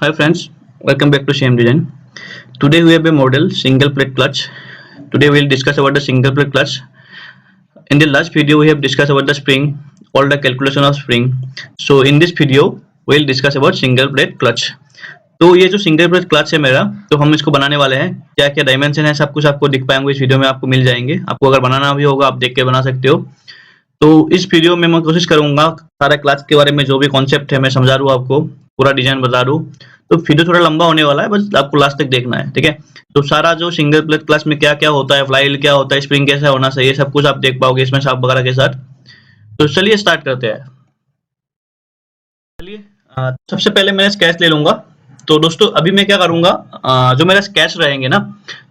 Hi friends, welcome back to CM Design. Today we have a model single plate clutch. Today we will discuss about the single plate clutch. In the last video we have discussed about the spring, all the calculation of spring. So in this video we will discuss about single plate clutch. तो ये जो single plate clutch है मेरा, तो हम इसको बनाने वाले हैं। क्या क्या डायमेंशन है सब कुछ आपको दिख पाएंगे इस वीडियो में, आपको मिल जाएंगे। आपको अगर बनाना भी होगा आप देख के बना सकते हो। तो इस वीडियो में मैं कोशिश करूंगा सारा क्लास के बारे में जो भी कॉन्सेप्ट है मैं समझा दूं, आपको पूरा डिजाइन बता दूं। तो वीडियो थोड़ा लंबा होने वाला है, बस आपको लास्ट तक देखना है, ठीक है। तो सारा जो सिंगल प्लेट क्लास में क्या क्या होता है, फ्लाईव्हील क्या होता है, स्प्रिंग कैसा होना चाहिए, सब कुछ आप देख पाओगे इसमें शाफ्ट वगैरह के साथ। तो चलिए स्टार्ट करते हैं। चलिए सबसे पहले मैं स्केच ले लूंगा। तो दोस्तों अभी मैं क्या करूंगा, जो मेरा स्केच रहेंगे ना,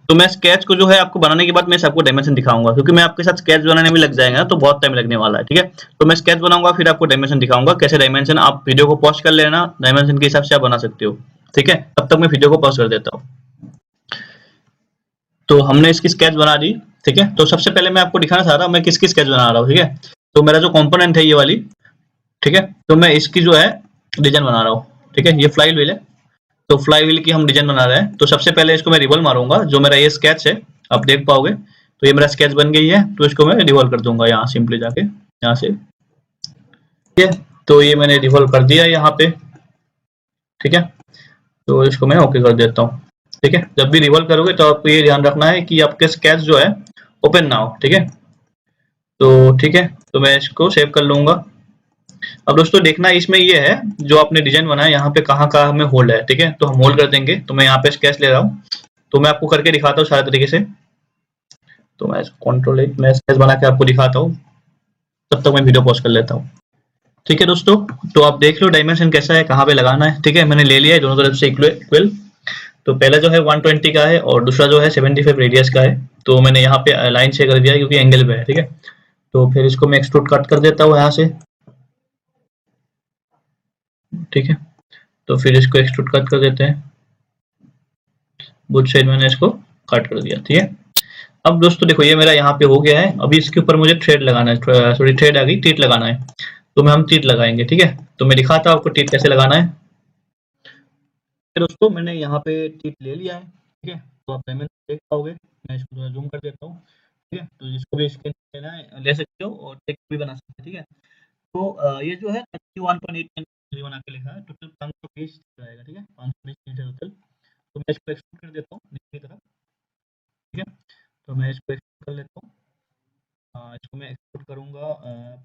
तो मैं स्केच को जो है आपको बनाने के बाद मैं सबको डायमेंशन दिखाऊंगा, क्योंकि मैं आपके साथ स्केच बनाने में लग जाएगा ना तो बहुत टाइम लगने वाला है, ठीक है। तो मैं स्केच बनाऊंगा फिर आपको डायमेंशन दिखाऊंगा कैसे डायमेंशन, आप वीडियो को पॉज कर लेना, डायमेंशन के हिसाब से आप बना सकते हो, ठीक है। तब तक मैं वीडियो को पॉज कर देता हूँ। तो हमने इसकी स्केच बना दी, ठीक है। तो सबसे पहले मैं आपको दिखाना चाह रहा हूँ मैं किसकी स्केच बना रहा हूँ, ठीक है। तो मेरा जो कंपोनेंट है ये वाली, ठीक है। तो मैं इसकी जो है डिजाइन बना रहा हूँ, ठीक है। ये फ्लाई व्हील है, तो फ्लाई व्हील की हम डिजाइन बना रहे हैं। तो सबसे पहले इसको मैं रिवॉल्व मारूंगा, जो मेरा ये स्केच है आप देख पाओगे। तो ये मेरा स्केच बन गई है, तो इसको मैं रिवॉल्व कर दूंगा यहाँ सिंपली जाके यहाँ से, ठीक है। तो ये मैंने रिवॉल्व कर दिया यहाँ पे, ठीक है। तो इसको मैं ओके कर देता हूँ, ठीक है। जब भी रिवॉल्व करोगे तो आपको ये ध्यान रखना है कि आपके स्केच जो है ओपन ना हो, ठीक है। तो ठीक है, तो मैं इसको सेव कर लूंगा। अब दोस्तों देखना इसमें ये है, जो आपने डिजाइन बनाया यहाँ पे कहाँ कहाँ में होल्ड है, ठीक है। तो हम होल्ड कर देंगे। तो मैं यहाँ पे स्केच ले रहा हूँ, तो मैं आपको करके दिखाता हूँ सारे तरीके से। तो मैं कंट्रोल मैं स्केच बना के आपको दिखाता हूँ, तब तक मैं वीडियो पॉज कर लेता हूँ, ठीक है दोस्तों। तो आप देख लो डायमेंशन कैसा है, कहाँ पे लगाना है, ठीक है। मैंने ले लिया है दोनों तरफ से इक्वल। तो पहला जो है 120 का है और दूसरा जो है 75 रेडियस का है। तो मैंने यहाँ पे लाइन से कर दिया है क्योंकि एंगल पे है, ठीक है। तो फिर इसको मैं एक्सट्रूड कट कर देता हूँ यहाँ से, ठीक है। तो फिर इसको एक्सट्रूड कट कर देते हैं, बुट साइड मैंने इसको कट कर दिया, ठीक है। अब दोस्तों देखो ये मेरा यहाँ पे हो गया है। अभी इसके ऊपर मुझे थ्रेड लगाना है, सॉरी थ्रेड आ गई, टीट लगाना है। तो मैं हम टीट लगाएंगे, ठीक है। तो मैं दिखाता हूँ आपको टीट कैसे लगाना है। फिर दोस्तों मैंने यहाँ पे टीट ले लिया है, ठीक है। तो आप डायमेंशन देख पाओगे, मैं इसको थोड़ा जूम कर देता हूँ, ठीक है। तो जिसको भी स्कैन लेना है ले सकते हो और टेक्स्ट भी बना सकते हो, ठीक है। तो ये जो है 31.8 बना के लिखा है, टोटल 520 रहेगा, ठीक है। 520 मीटर टोटल। तो मैं इसको एक्सपोर्ट कर देता हूँ नीचे की तरफ, ठीक है। तो मैं इसको एक्सपोर्ट कर लेता हूँ। इसको मैं एक्सपोर्ट करूँगा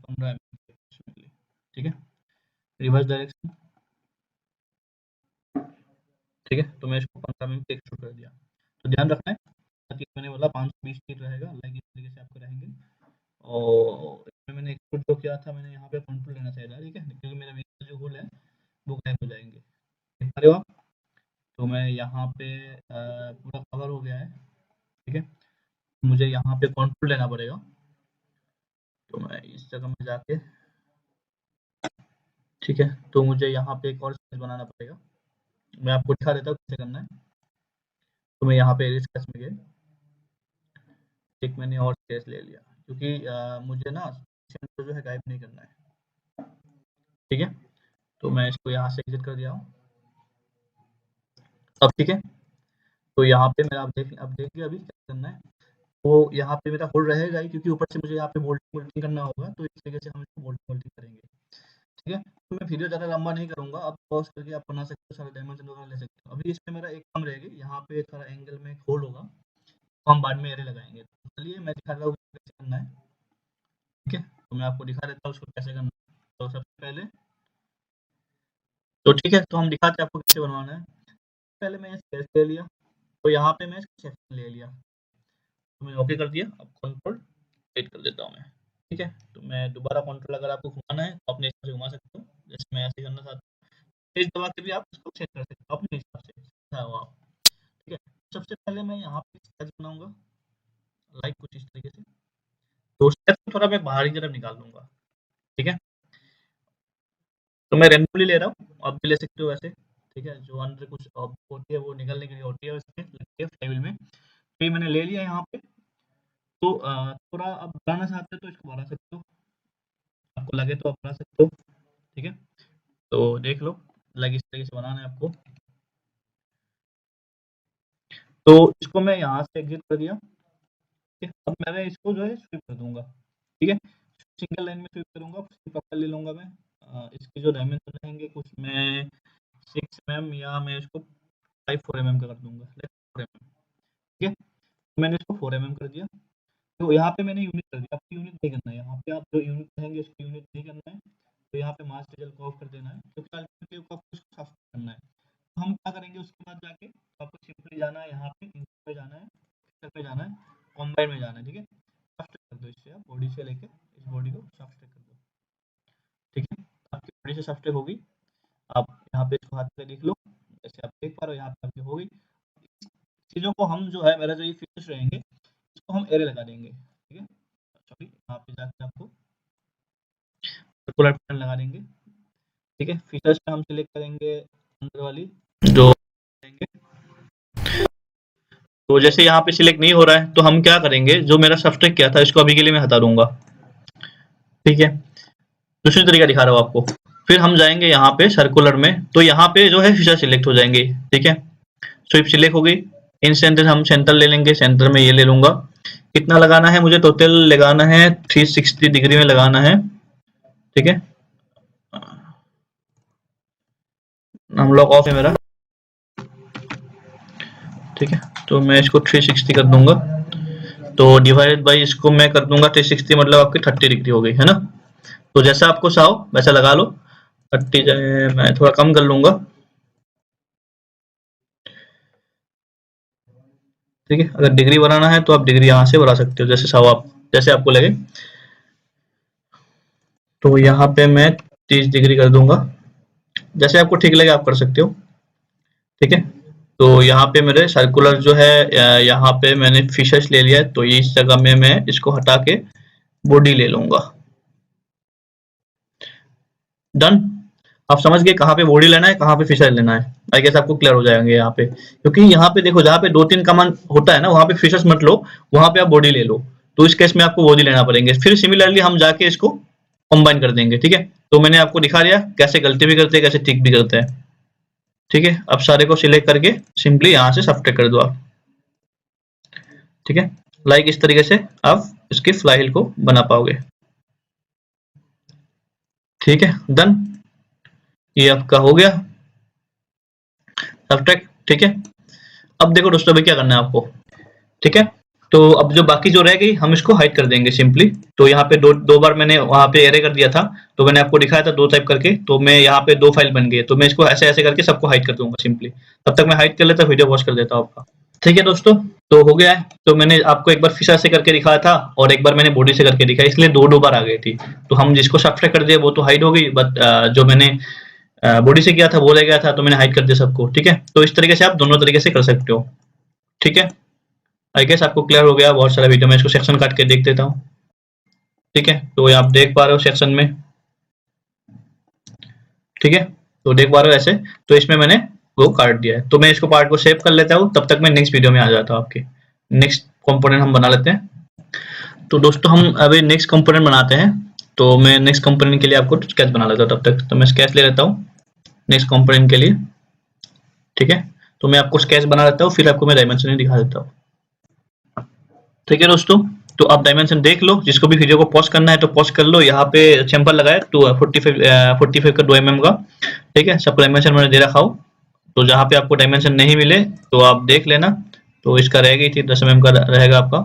15 एमबी, ठीक है। रिवर्स डायरेक्शन, ठीक है। तो मैं इसको 15 एमबी एक्सपोर्ट कर दिया। तो ध्यान रखना है, मैंने बोला 520 फीट रहेगा, लाइक इस तरीके से आपके रहेंगे। और इसमें मैंने एक्सपोर्ट जो किया था, मैंने यहाँ पे कंट्रोल लेना चाहिए था, ठीक है, क्योंकि मेरा वीडियो जो होल है वो गायब हो जाएंगे, देख पा रहे हो आप। तो मैं यहाँ पे पूरा कवर हो गया है, ठीक है। मुझे यहाँ पे कंट्रोल लेना पड़ेगा। तो मैं इस जगह में जाके, ठीक है। तो मुझे यहाँ पे एक और स्केच बनाना पड़ेगा, मैं आपको दिखा देता हूँ कैसे करना है। तो मैं यहाँ पे स्केच में गए, एक मैंने और स्केच ले लिया, क्योंकि मुझे ना सेंटर जो है गायब नहीं करना है, ठीक है। तो मैं इसको यहाँ से एग्जिट कर दिया हूँ अब, ठीक है। तो यहाँ पे मेरा अब देखिए अभी क्या करना है। तो यहाँ पे मेरा होल्ड रहेगा ही, क्योंकि ऊपर से मुझे यहाँ पे बोल्टिंग करना होगा। तो इस तरीके से हम इसको बोल्टिंग करेंगे, ठीक है। तो मैं वीडियो ज़्यादा लंबा नहीं करूँगा, आप पॉज करके आप बना सकते हो, सारे डायमेंशन वगैरह ले सकते हो। अभी इसमें मेरा एक कम रहेगी, यहाँ पे थोड़ा एंगल में एक होल्ड होगा, तो हम बाद में एरे लगाएंगे। तो चलिए मैं दिखा रहा हूँ कैसे करना है, ठीक है। तो मैं आपको दिखा देता हूँ उसको कैसे करना है। तो सबसे पहले, तो ठीक है, तो हम दिखाते हैं आपको कैसे बनवाना है। पहले मैं स्केच ले लिया, तो यहाँ पे मैं सेक्शन ले लिया, तो मैंने ओके कर दिया। अब कंट्रोल हिट कर देता हूँ मैं, ठीक है। तो मैं दोबारा कंट्रोल, अगर आपको घुमाना है तो अपने हिसाब से घुमा सकते हो, जैसे मैं ऐसे करना चाहता हूँ। तेज दबा के भी आप इसको सेट कर सकते हो अपने हिसाब से, समझा हो आप, ठीक है। सबसे पहले मैं यहाँ पे स्केच बनाऊंगा, लाइक कुछ इस तरीके से। तो स्केच को थोड़ा मैं बाहर की तरफ निकाल दूंगा, ठीक है। तो मैं रेंडमली ले रहा हूँ, आप भी ले सकते हो वैसे, ठीक है। जो अंदर कुछ होती है वो निकलने के लिए होती है उसमें लगती है टेबल में। तो ये मैंने ले लिया यहाँ पे। तो थोड़ा आप बढ़ाना चाहते हो तो इसको बढ़ा सकते हो, आपको लगे तो आप बढ़ा सकते हो, ठीक है। तो देख लो, लाइक इस तरीके से बनाना है आपको। तो इसको मैं यहाँ से एग्जिट कर दिया। ठीक है, अब मैं इसको जो है स्विप कर दूंगा। ठीक है, सिंगल लाइन में स्विप करूंगा, पक्का ले लूंगा मैं। इसके जो डायमेंशन रहेंगे कुछ मैं 6 mm या मैं इसको 4 mm का कर दूंगा। 4 mm। ठीक है, मैंने इसको 4 mm कर दिया। तो यहाँ पे मैंने यूनिट कर दिया, आपकी यूनिट नहीं करना है। यहाँ पे आप जो यूनिट कहेंगे उसकी यूनिट नहीं करना है। तो यहाँ पे मास डिजल को ऑफ कर देना है, क्योंकि अल्टीमेटली आपको इसको साफ करना है। तो हम क्या करेंगे उसके बाद जाके, तो आपको सिंपली जाना है यहाँ पे इंसर्ट पे जाना है, फिल्टर पे जाना है, कॉम्बाइन में जाना है। ठीक है, सब्ट्रैक्ट कर दो इससे, आप बॉडी से लेके इस बॉडी को सब्ट्रैक्ट कर दो। ठीक है, आपकी बॉडी से सब्ट्रैक्ट होगी। आप यहाँ पे इसको हाथ से देख लो, जैसे आप देख पा रहे हो यहाँ पे आपकी हो गई। चीज़ों को हम जो है, मेरा जो ये फीचर्स रहेंगे इसको हम एरे लगा देंगे। ठीक है, सॉरी यहाँ पे जाके आपको सर्कुलर पैटर्न लगा देंगे। ठीक है, फीचर्स पे हम सिलेक्ट करेंगे अंदर वाली जो देंगे। तो जैसे यहाँ पे सिलेक्ट नहीं हो रहा है तो हम क्या करेंगे, जो मेरा सब्ट्रैक्ट किया था इसको अभी के लिए मैं हटा दूंगा। ठीक है, दूसरी तरीका दिखा रहा हूँ आपको। फिर हम जाएंगे यहाँ पे सर्कुलर में, तो यहाँ पे जो है फीचर सिलेक्ट हो जाएंगे। ठीक है, स्वीप सिलेक्ट हो गई। इन सेंटर हम सेंटर ले लेंगे, सेंटर में ये ले लूंगा। कितना लगाना है मुझे, टोटल लगाना है 360 डिग्री में लगाना है। ठीक है, हम लॉक ऑफ है मेरा। ठीक है, तो मैं इसको 360 कर दूंगा। तो डिवाइडेड बाई इसको मैं कर दूंगा 360, मतलब आपकी 30 डिग्री हो गई है ना। तो जैसा आपको चाहो वैसा लगा लो। 30 मैं थोड़ा कम कर लूंगा। ठीक है, अगर डिग्री बनाना है तो आप डिग्री यहाँ से बढ़ा सकते हो, जैसे चाहो आप, जैसे आपको लगे। तो यहाँ पे मैं 30 डिग्री कर दूंगा, जैसे आपको ठीक लगे आप कर सकते हो। ठीक है, तो यहाँ पे मेरे सर्कुलर जो है, यहाँ पे मैंने फिशेस ले लिया है, तो इस जगह में मैं इसको हटा के बॉडी ले लूंगा। डन। आप समझ गए कहाँ पे बॉडी लेना है, कहाँ पे फिशर लेना है। आई गेस आपको क्लियर हो जाएंगे यहाँ पे, क्योंकि यहाँ पे देखो जहाँ पे 2-3 कमांड होता है ना, वहाँ पे फिशर्स मत लो, वहाँ पे आप बॉडी ले लो। तो इस केस में आपको बॉडी लेना पड़ेंगे। फिर सिमिलरली हम जाके इसको कंबाइन कर देंगे। ठीक है, तो मैंने आपको दिखा दिया कैसे गलती भी करते हैं, कैसे ठीक भी करते हैं। ठीक है, अब सारे को सिलेक्ट करके सिंपली यहाँ से सब्ट्रैक्ट कर दो आप। ठीक है, लाइक इस तरीके से आप इसके फ्लाईहील को बना पाओगे। ठीक है, डन। ये आपका हो गया सब्ट्रैक्ट। ठीक है, अब देखो दोस्तों अभी क्या करना है आपको। ठीक है, तो अब जो बाकी जो रह गई हम इसको हाइड कर देंगे सिंपली। तो यहाँ पे दो बार मैंने वहां पे एरे कर दिया था, तो मैंने आपको दिखाया था 2 टाइप करके, तो मैं यहाँ पे 2 फाइल बन गई, तो मैं इसको ऐसे ऐसे करके सबको हाइड कर दूंगा सिंपली। तब तक मैं हाइड कर लेता, वीडियो वॉच कर देता हूँ आपका। ठीक है दोस्तों, तो हो गया है। तो मैंने आपको एक बार फिशर से करके दिखाया था और एक बार मैंने बॉडी से करके दिखाया, इसलिए दो बार आ गई थी। तो हम जिसको सब्ट्रैक्ट कर दिया वो तो हाइड हो गई, बट जो मैंने बॉडी से किया था वो रह गया था, तो मैंने हाइड कर दिया सबको। ठीक है, तो इस तरीके से आप दोनों तरीके से कर सकते हो। ठीक है, आई गेस आपको क्लियर हो गया। बहुत सारा वीडियो में इसको सेक्शन काट के देख देता हूँ। ठीक है, तो ये आप देख पा रहे हो सेक्शन में। ठीक है, तो देख पा रहे हो ऐसे। तो इसमें मैंने वो काट दिया है, तो मैं इसको पार्ट को सेव कर लेता हूँ, तब तक मैं नेक्स्ट वीडियो में आ जाता हूँ। आपके नेक्स्ट कंपोनेंट हम बना लेते हैं। तो दोस्तों हम अभी नेक्स्ट कंपोनेंट बनाते हैं। तो मैं नेक्स्ट कंपोनेंट के लिए आपको स्केच बना लेता हूँ तब तक। तो मैं स्केच ले लेता हूँ नेक्स्ट कंपोनेंट के लिए। ठीक है, तो मैं आपको स्केच बना लेता हूँ, फिर आपको मैं डायमेंशन दिखा देता हूँ। ठीक है दोस्तों, तो आप डायमेंशन देख लो। जिसको भी वीडियो को पॉज करना है तो पॉज कर लो। यहाँ पे सैंपल लगाए 45 का 2 mm का। ठीक है, सबको डायमेंशन मैंने दे रखा हूँ। तो जहाँ पे आपको डायमेंशन नहीं मिले तो आप देख लेना। तो इसका रह गई थी 10 mm का रहेगा आपका।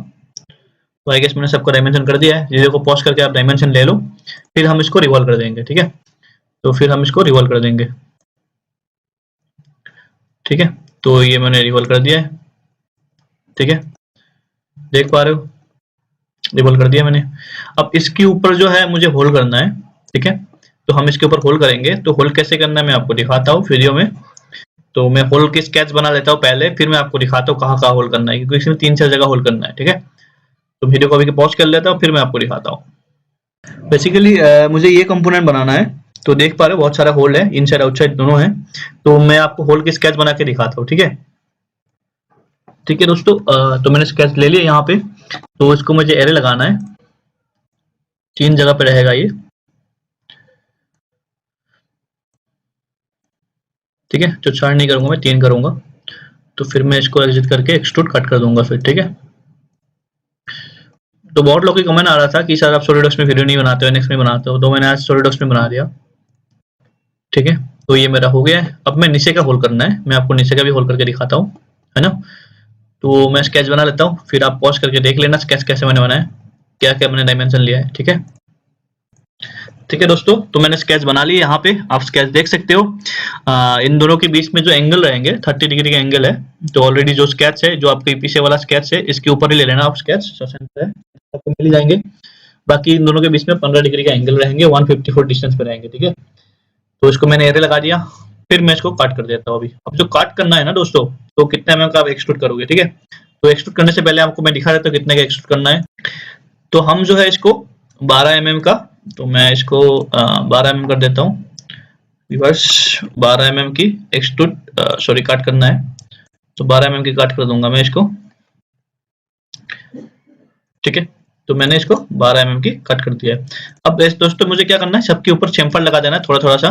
तो आई गेस मैंने सबको डायमेंशन कर दिया है। वीडियो को पॉज करके आप डायमेंशन ले लो, फिर हम इसको रिवॉल्व कर देंगे। ठीक है, तो फिर हम इसको रिवॉल्व कर देंगे। ठीक है, तो ये मैंने रिवॉल्व कर दिया है। ठीक है, देख पा रहे हो, रिवॉल्व कर दिया मैंने। अब इसके ऊपर जो है मुझे होल करना है। ठीक है, तो हम इसके ऊपर होल करेंगे। तो होल कैसे करना है मैं आपको दिखाता हूँ वीडियो में। तो मैं होल की स्केच बना लेता हूँ पहले, फिर मैं आपको दिखाता हूँ कहाँ कहाँ होल करना है, क्योंकि इसमें 3-4 जगह होल करना है। ठीक है, तो वीडियो को अभी पॉज कर लेता हूँ, फिर मैं आपको दिखाता हूँ। बेसिकली मुझे ये कंपोनेंट बनाना है। तो देख पा रहे हो बहुत सारा होल है, इनसाइड आउटसाइड दोनों है। तो मैं आपको होल की स्केच बना के दिखाता हूँ। ठीक है, ठीक है दोस्तों, तो मैंने स्केच ले लिया यहाँ पे। तो इसको मुझे एरे लगाना है, 3 जगह पे रहेगा ये। ठीक है, तो 4 नहीं करूंगा मैं, 3 करूंगा। तो फिर मैं इसको एग्जिट करके एक्सट्रूड कट कर दूंगा फिर, ठीक है। तो बहुत लोग की कमेंट आ रहा था कि सर आप सॉलिडवर्क्स में वीडियो नहीं बनाते हो, नेक्स्ट में बनाते हो, तो मैंने आज सॉलिडवर्क्स में बना दिया, ठीक है। तो ये मेरा हो गया है। अब मैं नीचे का होल करना है, मैं आपको नीचे का भी होल करके दिखाता हूँ, है ना। तो मैं स्केच बना लेता हूँ, फिर आप पॉज करके देख लेना स्केच कैसे मैंने बनाया, क्या क्या मैंने डायमेंशन लिया है, ठीक है। ठीक है दोस्तों, तो मैंने स्केच बना लिया। यहाँ पे आप स्केच देख सकते हो, इन दोनों के बीच में जो एंगल रहेंगे 30 डिग्री का एंगल है। तो ऑलरेडी जो स्केच है, जो आपके पीछे वाला स्केच है, इसके ऊपर ही ले लेना आप स्केच, आपको मिल जाएंगे। बाकी इन दोनों के बीच में 15 डिग्री का एंगल रहेंगे, 154 डिस्टेंस पे रहेंगे, ठीक है। तो इसको मैंने एरे लगा दिया, फिर मैं इसको काट कर देता हूँ अभी। अब जो काट करना है ना दोस्तों, तो कितने mm का आप एक्सट्रूड करोगे, ठीक है। तो एक्सट्रूड करने से पहले आपको मैं दिखा देता हूँ कितने का एक्सट्रूड करना है। तो हम जो है इसको 12 mm का, तो मैं इसको 12 mm कर देता हूँ, रिवर्स 12 mm की एक्सट्रूड सॉरी काट करना है, तो 12 mm की काट कर दूंगा मैं इसको, ठीक है। तो मैंने इसको 12 mm की कट कर दिया है। अब दोस्तों मुझे क्या करना है, सबके ऊपर चेम्फर लगा देना है थोड़ा थोड़ा सा।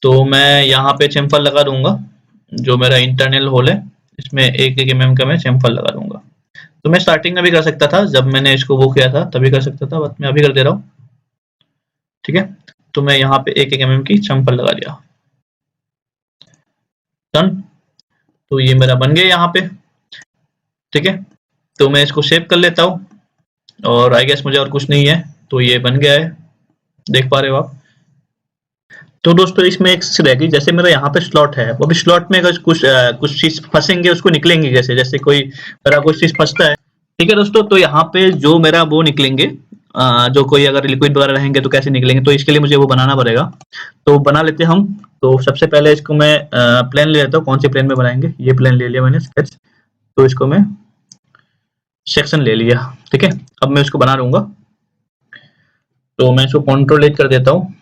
तो मैं यहाँ पे चेम्फर लगा दूंगा, जो मेरा इंटरनल होल है इसमें 1-1 mm का मैं चेम्फर लगा दूंगा। तो मैं स्टार्टिंग में भी कर सकता था, जब मैंने इसको वो किया था तभी कर सकता था, बट मैं अभी कर दे रहा हूँ, ठीक है। तो मैं यहाँ पे 1-1 mm की चेम्फर लगा दिया, डन। तो ये मेरा बन गया यहाँ पे, ठीक है। तो मैं इसको सेव कर लेता हूँ, और आई गेस मुझे और कुछ नहीं है, तो ये बन गया है, देख पा रहे हो आप। तो दोस्तों इसमें एक चीज रहेगी, जैसे मेरा यहाँ पे स्लॉट है, वो भी स्लॉट में अगर कुछ चीज फंसेंगे उसको निकलेंगे कैसे, जैसे कोई मेरा कुछ चीज फंसता है, ठीक है दोस्तों। तो यहाँ पे जो मेरा वो निकलेंगे, जो कोई अगर लिक्विड वगैरह रहेंगे तो कैसे निकलेंगे, तो इसके लिए मुझे वो बनाना पड़ेगा। तो बना लेते हैं हम। तो सबसे पहले इसको मैं प्लेन ले लेता हूँ, कौन से प्लेन में बनाएंगे, ये प्लेन ले लिया मैंने स्केच, तो इसको मैं सेक्शन ले लिया, ठीक है। अब मैं इसको बना लूंगा, तो मैं इसको कंट्रोल एज कर देता हूँ,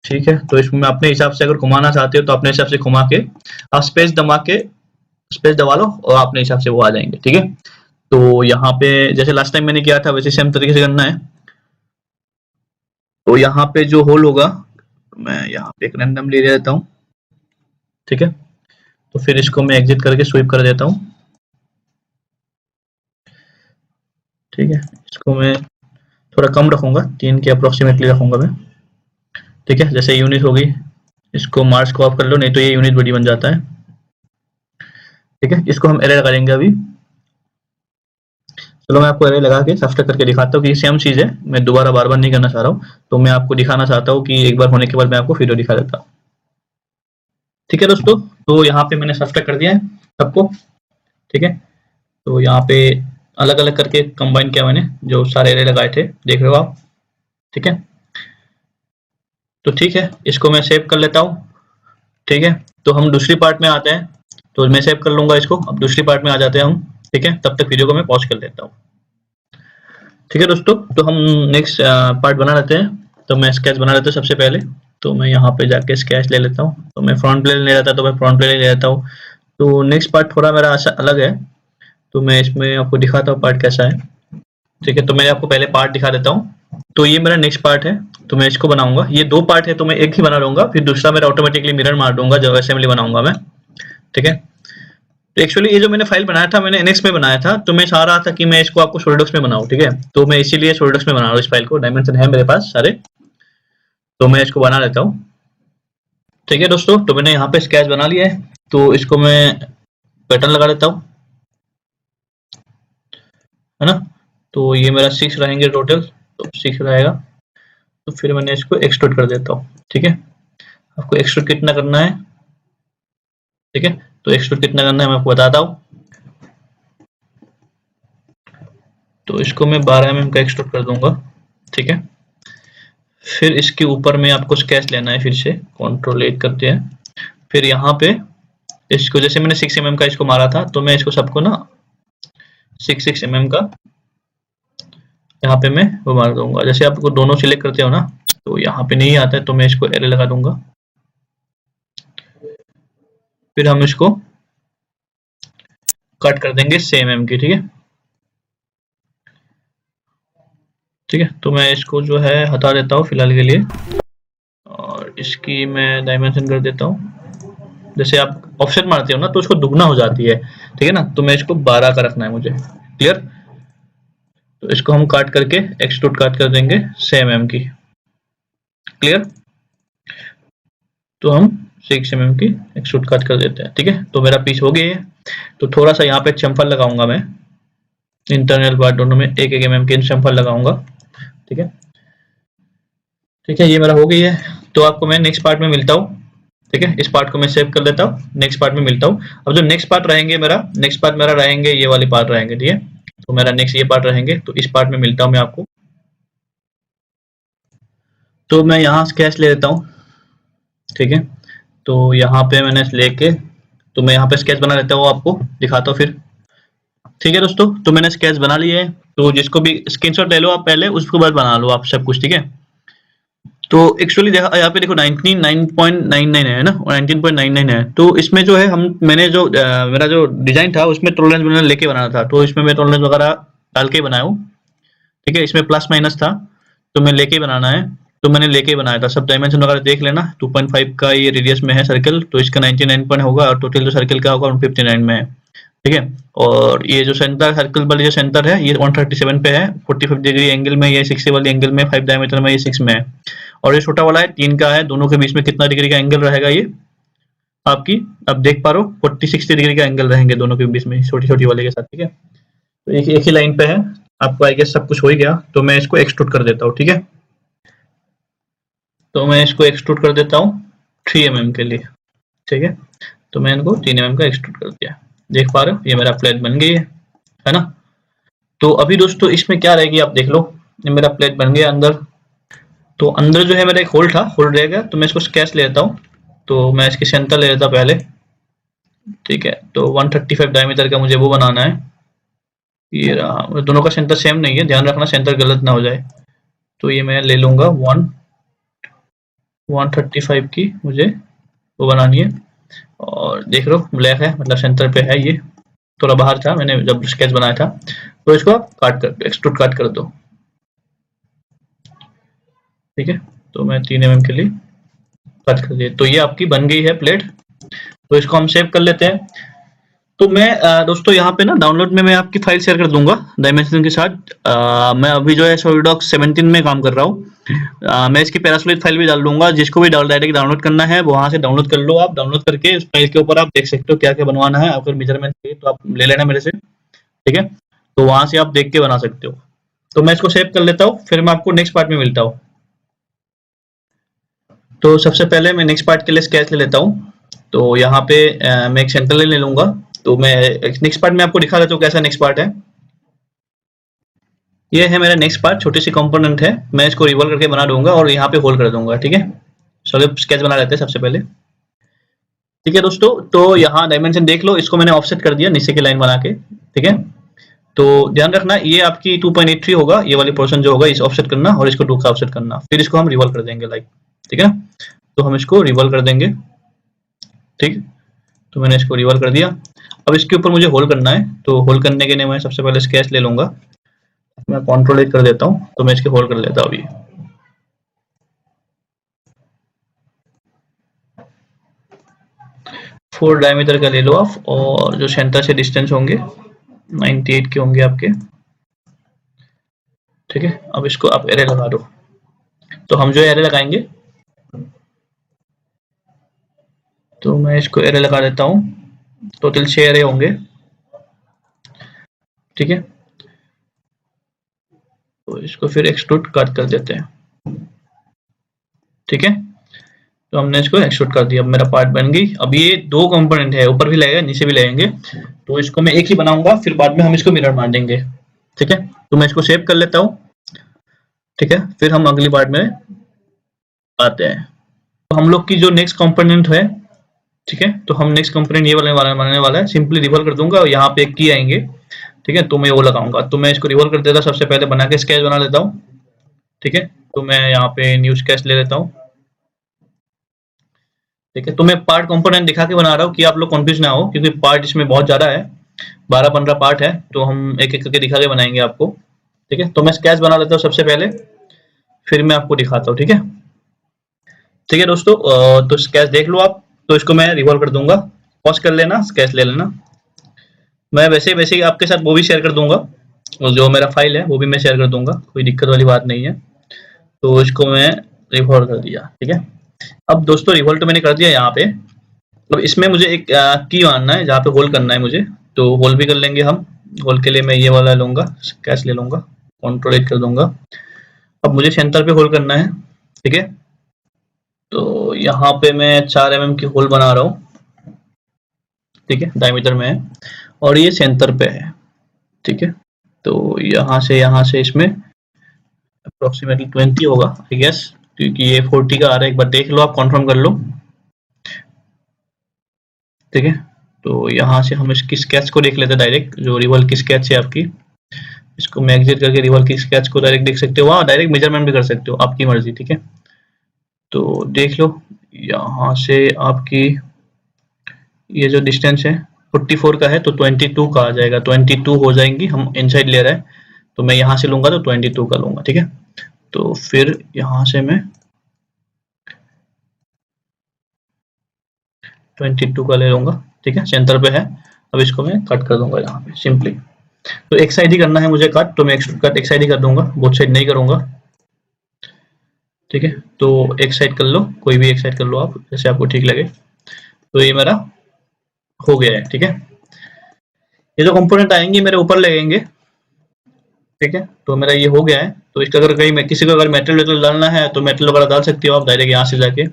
ठीक है। तो इसमें अपने हिसाब से अगर घुमाना चाहते हो तो अपने हिसाब से घुमा के आप स्पेस दबा लो और अपने हिसाब से वो आ जाएंगे, ठीक है। तो यहाँ पे जैसे लास्ट टाइम मैंने किया था वैसे सेम तरीके से करना है। तो यहाँ पे जो होल होगा, मैं यहाँ पे एक रैंडम ले लेता हूँ, ठीक है। तो फिर इसको मैं एग्जिट करके स्वीप कर देता हूँ, ठीक है। इसको मैं थोड़ा कम रखूंगा, 3 के अप्रोक्सीमेटली रखूंगा मैं, ठीक है। जैसे यूनिट होगी, इसको मार्क्स को ऑफ कर लो, नहीं तो ये यूनिट बड़ी बन जाता है, ठीक है। इसको हम एरे लगा देंगे अभी। चलो मैं आपको एरे लगा के साफ करके दिखाता हूँ कि सेम चीज है, मैं दोबारा बार बार नहीं करना चाह रहा हूँ। तो मैं आपको दिखाना चाहता हूँ कि एक बार होने के बाद मैं आपको वीडियो दिखा देता हूँ, ठीक है दोस्तों। तो यहाँ पे मैंने साफ कर दिया है सबको, ठीक है। तो यहाँ पे अलग अलग करके कंबाइन किया मैंने, जो सारे एरे लगाए थे, देख रहे हो आप, ठीक है। तो ठीक है, इसको मैं सेव कर लेता हूँ, ठीक है। तो हम दूसरी पार्ट में आते हैं, तो मैं सेव कर लूंगा इसको। अब दूसरी पार्ट में आ जाते हैं हम, ठीक है। तब तक वीडियो को मैं पॉज कर देता हूँ, ठीक है दोस्तों। तो हम नेक्स्ट पार्ट बना लेते हैं। तो मैं स्केच बना लेता हूँ सबसे पहले, तो मैं यहाँ पे जाके स्केच ले लेता हूँ। तो मैं फ्रंट प्लेन ले लेता, तो मैं फ्रंट प्लेन ले लेता हूँ। तो नेक्स्ट पार्ट थोड़ा मेरा अलग है, तो मैं इसमें आपको दिखाता हूँ पार्ट कैसा है, ठीक है। तो मैं आपको पहले पार्ट दिखा देता हूँ। तो ये मेरा नेक्स्ट पार्ट है, तो मैं इसको बनाऊंगा। ये 2 पार्ट है, तो मैं एक ही बना लूंगा, फिर दूसरा मेरा ऑटोमेटिकली मिरर मार दूंगा जब असेंबली बनाऊंगा मैं, ठीक है। तो एक्चुअली ये जो मैंने फाइल बनाया था, मैंने एनएक्स में बनाया था, तो मैं चाह रहा था कि मैं इसको आपको सॉलिडवर्क्स में बनाऊं, ठीक है। तो मैं इसीलिए सॉलिडवर्क्स में बना रहा हूँ इस फाइल को, डायमेंशन है मेरे पास सारे, तो मैं इसको बना लेता हूँ, ठीक है दोस्तों। तो मैंने यहाँ पे स्केच बना लिया है, तो इसको मैं पैटर्न लगा देता हूँ, है ना। तो ये मेरा 6 रहेंगे टोटल, तो 6 रहेगा। तो फिर मैंने इसको एक्सट्रूड कर देता हूँ, ठीक है। आपको एक्सट्रूड कितना करना है, ठीक है। तो एक्सट्रूड कितना करना है मैं आपको बताता हूँ। तो इसको मैं 12 mm का एक्सट्रूड कर दूंगा, ठीक है। फिर इसके ऊपर में आपको स्केच लेना है, फिर से कंट्रोल 8 करते हैं। फिर यहाँ पे इसको, जैसे मैंने 6 mm का इसको मारा था, तो मैं इसको सबको ना 6 mm का यहाँ पे मैं वो मार दूंगा। जैसे आपको दोनों सिलेक्ट करते हो ना, तो यहाँ पे नहीं आता है, तो मैं इसको एरे लगा दूंगा। फिर हम इसको कट कर देंगे सेम एम की, ठीक है, ठीक है। तो मैं इसको जो है हटा देता हूँ फिलहाल के लिए, और इसकी मैं डायमेंशन कर देता हूँ। जैसे आप ऑफसेट मारते हो ना तो उसको दुगना हो जाती है, ठीक है ना। तो मैं इसको 12 का रखना है मुझे, क्लियर। तो इसको हम काट करके एक्सट्रूड काट कर देंगे 6 mm की, क्लियर। तो हम 6 mm की एक्सट्रूड काट कर देते हैं, ठीक है। तो मेरा पीस हो गया है। तो थोड़ा सा यहाँ पे चम्फर लगाऊंगा मैं, इंटरनल पार्ट दोनों में 1-1 mm के चम्फर लगाऊंगा, ठीक है। ठीक है, ये मेरा हो गई है। तो आपको मैं नेक्स्ट पार्ट में मिलता हूँ, ठीक है। इस पार्ट को मैं सेव कर लेता हूँ, नेक्स्ट पार्ट में मिलता हूँ। अब जो नेक्स्ट पार्ट रहेंगे मेरा, नेक्स्ट पार्ट मेरा रहेंगे ये वाले पार्ट रहेंगे, ठीक है। तो मेरा नेक्स्ट ये पार्ट रहेंगे, तो इस पार्ट में मिलता हूँ मैं आपको। तो मैं यहाँ स्केच ले लेता हूँ, ठीक है। तो यहाँ पे मैंने लेके, तो मैं यहाँ पे स्केच बना लेता हूँ, आपको दिखाता हूँ फिर, ठीक है दोस्तों। तो मैंने स्केच बना लिए है, तो जिसको भी स्क्रीनशॉट ले लो आप पहले, उसके बाद बना लो आप सब कुछ, ठीक है। तो एक्चुअली यहाँ पे देखो 99.99 है ना, और 19.99 है। तो इसमें जो है मैंने जो मेरा जो डिजाइन था उसमें टॉलरेंस मैंने लेके बनाना था, तो इसमें मैं टॉलरेंस वगैरह डाल के बनाया हूँ, ठीक है। इसमें प्लस माइनस था, तो मैं लेके बनाना है, तो मैंने लेके बनाया था। सब डायमेंशन वगैरह देख लेना। 2.5 का ये रेडियस में है सर्कल, तो इसका 99 पॉइंट होगा, और टोटल जो सर्कल का होगा 159 में है, ठीक है। और ये जो सेंटर सर्कल वाली जो सेंटर है ये 137 पे है, 45 डिग्री एंगल में, ये 60 वाली एंगल में, 5 डायमीटर में, ये 6 में है। और ये छोटा वाला है 3 का है, दोनों के बीच में कितना डिग्री का एंगल रहेगा ये आपकी, अब देख पा रहे हो 40-60 डिग्री का एंगल रहेंगे दोनों के बीच में, छोटी छोटी वाले के साथ, ठीक है। तो एक ही लाइन पे है, आपको आई गेस सब कुछ हो ही गया। तो मैं इसको एक्सट्रूड कर देता हूँ, ठीक है। तो मैं इसको एक्सट्रूड कर देता हूँ 3 mm के लिए, ठीक है। तो मैं इनको 3 mm का एक्सट्रूड कर दिया, देख पा रहे हो ये मेरा प्लेट बन गई है ना। तो अभी दोस्तों इसमें क्या रहेगी आप देख लो, ये मेरा प्लेट बन गया अंदर। तो अंदर जो है मेरा एक होल था, होल रहेगा, तो मैं इसको स्केच ले लेता हूँ। तो मैं इसकी सेंटर ले लेता पहले, ठीक है। तो 135 डायमीटर का मुझे वो बनाना है, ये रहा। दोनों का सेंटर सेम नहीं है, ध्यान रखना सेंटर गलत ना हो जाए। तो ये मैं ले लूंगा 135 की मुझे वो बनानी है। और देख लो ब्लैक है, मतलब सेंटर पे है, ये थोड़ा बाहर था मैंने जब स्केच बनाया था। तो इसको काट कर एक्सट्रूड काट कर दो, ठीक है। तो मैं 3 mm के लिए कट कर दिया। तो ये आपकी बन गई है प्लेट। तो इसको हम सेव कर लेते हैं। तो मैं दोस्तों यहाँ पे ना डाउनलोड में मैं आपकी फाइल शेयर कर दूंगा डायमेंशन के साथ। मैं अभी जो है सॉलिडवर्क्स 17 में काम कर रहा हूँ। मैं इसकी पैरासोलिड फाइल भी डाल दूंगा, जिसको भी डायरेक्ट डाउनलोड करना है वहां से डाउनलोड कर लो। आप डाउनलोड करके उस फाइल के ऊपर आप देख सकते हो क्या क्या बनवाना है। अगर मेजरमेंट चाहिए तो आप ले लेना मेरे से, ठीक है। तो वहां से आप देख के बना सकते हो। तो मैं इसको सेव कर लेता हूँ, फिर मैं आपको नेक्स्ट पार्ट में मिलता हूँ। तो सबसे पहले मैं नेक्स्ट पार्ट के लिए स्केच ले लेता हूँ। तो यहाँ पे मैं एक सेंटर ले लूंगा। तो मैं नेक्स्ट पार्ट में आपको दिखा देता हूँ कैसा नेक्स्ट पार्ट है। ये है मेरा नेक्स्ट पार्ट, छोटी सी कंपोनेंट है। मैं इसको रिवॉल्व करके बना दूंगा और यहाँ पे होल्ड कर दूंगा, ठीक है। चलो स्केच बना लेते हैं सबसे पहले, ठीक है दोस्तों। तो यहाँ डायमेंशन देख लो, इसको मैंने ऑफसेट कर दिया नीचे की लाइन बना के, ठीक है। तो ध्यान रखना ये आपकी 2.83 होगा, ये वाली पोर्शन जो होगा इस ऑफसेट करना, और इसको 2 का ऑफसेट करना। फिर इसको हम रिवॉल्व कर देंगे लाइक, ठीक है। तो हम इसको रिवॉल्व कर देंगे, ठीक। तो मैंने इसको रिवॉल्व कर दिया। अब इसके ऊपर मुझे होल्ड करना है। तो होल्ड करने के लिए मैं सबसे पहले स्केच ले लूंगा, मैं कंट्रोल कर देता हूँ। तो मैं इसके होल्ड कर लेता हूँ अभी। फोर डायमीटर का ले लो आप, और जो सेंटर से डिस्टेंस होंगे 98 के होंगे आपके, ठीक है। अब इसको आप एरे लगा दो। तो हम जो एरे लगाएंगे, तो मैं इसको एरे लगा देता हूँ। टोटल 6 एरे होंगे, ठीक है। तो इसको फिर एक्सट्रूड कट कर देते हैं, ठीक है। तो हमने इसको एक्सट्रूड कर दिया। अब मेरा पार्ट बन गई। अब ये 2 कंपोनेंट है, ऊपर भी लगेगा नीचे भी लगेंगे। तो इसको मैं एक ही बनाऊंगा, फिर बाद में हम इसको मिरर मार देंगे, ठीक है। तो मैं इसको सेव कर लेता हूँ, ठीक है। फिर हम अगली पार्ट में आते हैं। तो हम लोग की जो नेक्स्ट कंपोनेंट है, ठीक है। तो हम नेक्स्ट कंपोनेंट ये वाला बनाने वाला है। सिंपली रिवॉल्व कर दूंगा और यहाँ पे एक की आएंगे, ठीक है। तो मैं वो लगाऊंगा। तो मैं इसको रिवॉल्व कर देता, सबसे पहले बना के स्केच बना लेता हूँ, ठीक है। तो मैं यहाँ पे न्यू स्केच ले लेता हूँ, ठीक है। तो मैं पार्ट कंपोनेंट दिखा के बना रहा हूँ कि आप लोग कंफ्यूज ना हो, क्योंकि पार्ट इसमें बहुत ज्यादा है, 12-15 पार्ट है। तो हम एक एक करके दिखा के बनाएंगे आपको, ठीक है। तो मैं स्केच बना लेता हूँ सबसे पहले, फिर मैं आपको दिखाता हूँ, ठीक है। ठीक है दोस्तों, तो स्केच देख लो आप। तो इसको मैं रिवॉल्व कर दूंगा पॉज कर लेना, स्केच ले लेना। मैं वैसे ही आपके साथ वो भी शेयर कर दूंगा, और जो मेरा फाइल है वो भी मैं शेयर कर दूंगा, कोई दिक्कत वाली बात नहीं है। तो इसको मैं रिवॉल्व कर दिया, ठीक है। अब दोस्तों रिवॉल्व तो मैंने कर दिया यहाँ पे। अब इसमें मुझे एक की मानना है जहाँ पे होल करना है मुझे, तो होल भी कर लेंगे हम। होल के लिए मैं ये वाला लूंगा, स्केच ले लूंगा, कंट्रोल एच कर दूंगा। अब मुझे सेंटर पे होल करना है, ठीक है। तो यहाँ पे मैं 4 mm की होल बना रहा हूँ, ठीक है, डायमीटर में है, और ये सेंटर पे है, ठीक है। तो यहाँ से इसमें अप्रोक्सीमेटली 20 होगा आई गेस, क्योंकि ये 40 का आ रहा है। एक बार देख लो, आप कंफर्म कर लो, ठीक है। तो यहाँ से हम इसकी स्केच को देख लेते हैं डायरेक्ट, जो रिवॉल्व की स्केच है आपकी। इसको मैं एग्जिट करके रिवॉल्व की स्केच को डायरेक्ट देख सकते हो, वहाँ डायरेक्ट मेजरमेंट भी कर सकते हो, आपकी मर्जी, ठीक है। तो देख लो, यहाँ से आपकी ये जो डिस्टेंस है 44 का है, तो 22 का आ जाएगा, 22 हो जाएंगी। हम इनसाइड ले रहे हैं, तो मैं यहाँ से लूंगा तो 22 का लूंगा, ठीक है। तो फिर यहाँ से मैं 22 का ले लूंगा, ठीक है, सेंटर पे है। अब इसको मैं कट कर दूंगा यहाँ पे सिंपली। तो एक साइड ही करना है मुझे कट, तो मैं कट एक साइड ही कर दूंगा, बोथ साइड नहीं करूंगा, ठीक है। तो एक साइड कर लो, कोई भी एक साइड कर लो आप, जैसे आपको ठीक लगे। तो ये मेरा हो गया है, ठीक है। ये जो कंपोनेंट आएंगे मेरे ऊपर लगेंगे, ठीक है। तो मेरा ये हो गया है। तो इसका अगर कहीं किसी को अगर मेटल वेटल डालना है तो मेटल वगैरह डाल सकते हो आप डायरेक्ट यहाँ से जाके।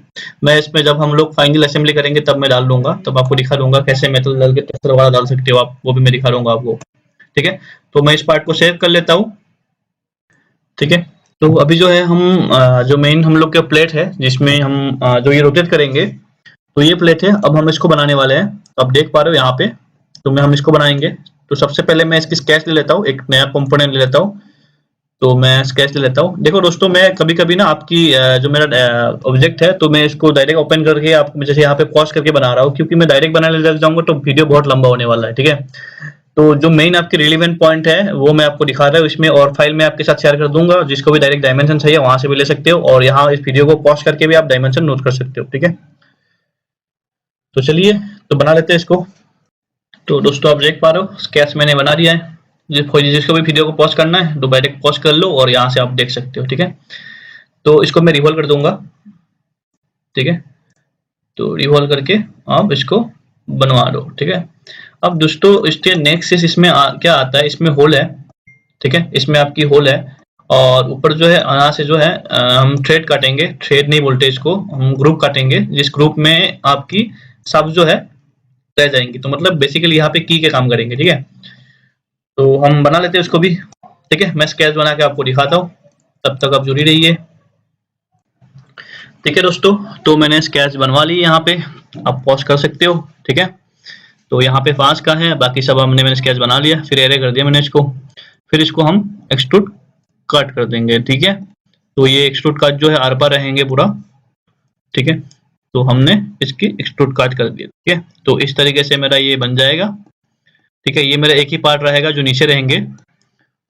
मैं इसमें जब हम लोग फाइनल असेंबली करेंगे तब मैं डाल दूंगा, तब आपको दिखा दूंगा कैसे मेटल डाल के टेक्सचर वगैरह डाल सकते हो आप, वो भी मैं दिखा दूंगा आपको, ठीक है। तो मैं इस पार्ट को सेव कर लेता हूँ, ठीक है। तो अभी जो है हम जो मेन हम लोग का प्लेट है जिसमें हम जो ये रोटेट करेंगे, तो ये प्लेट है। अब हम इसको बनाने वाले हैं, आप देख पा रहे हो यहाँ पे। तो हम इसको बनाएंगे। तो सबसे पहले मैं इसकी स्केच ले लेता हूँ, एक नया कंपोनेंट ले लेता हूँ। तो मैं स्केच ले लेता हूँ। देखो दोस्तों, मैं कभी कभी ना आपकी जो मेरा ऑब्जेक्ट है, तो मैं इसको डायरेक्ट ओपन करके आपको जैसे यहाँ पे पॉज करके बना रहा हूँ, क्योंकि मैं डायरेक्ट बनाने लग जाऊंगा तो वीडियो बहुत लंबा होने वाला है, ठीक है। तो जो मेन आपके रिलेवेंट पॉइंट है वो मैं आपको दिखा रहा हूँ इसमें, और फाइल में आपके साथ शेयर कर दूंगा। जिसको भी डायरेक्ट डायमेंशन चाहिए वहां से भी ले सकते हो, और यहाँ इस वीडियो को पॉज करके भी आप डायमेंशन नोट कर सकते हो, ठीक है। तो चलिए तो बना लेते हैं इसको। तो दोस्तों आप देख पा रहे हो स्केच मैंने बना दिया है। जिसको भी वीडियो को पॉज करना है तो डायरेक्ट पॉज कर लो और यहाँ से आप देख सकते हो, ठीक है। तो इसको मैं रिवॉल्व कर दूंगा, ठीक है। तो रिवॉल्व करके आप इसको बनवा दो, ठीक है। अब दोस्तों इसके नेक्स्ट इसमें क्या आता है, इसमें होल है, ठीक है। इसमें आपकी होल है, और ऊपर जो है यहाँ से जो है हम थ्रेड काटेंगे, थ्रेड नहीं बोलते इसको, हम ग्रुप काटेंगे, जिस ग्रुप में आपकी सब जो है रह जाएंगी। तो मतलब बेसिकली यहाँ पे की के काम करेंगे, ठीक है। तो हम बना लेते हैं उसको भी, ठीक है। मैं स्केच बना के आपको दिखाता हूँ, तब तक आप जुड़ी रहिए, ठीक है दोस्तों। तो मैंने स्केच बनवा ली यहाँ पे, आप पॉज कर सकते हो, ठीक है। तो यहाँ पे 5 का है, बाकी सब मैंने स्केच बना लिया, फिर एरे कर दिया मैंने इसको। फिर इसको हम एक्सट्रूड कट कर देंगे, ठीक है। तो ये एक्सट्रूड कट जो है आर पार रहेंगे पूरा, ठीक है। तो हमने इसकी एक्सट्रूड कट कर दिया, ठीक है। तो इस तरीके से मेरा ये बन जाएगा, ठीक है। ये मेरा एक ही पार्ट रहेगा जो नीचे रहेंगे,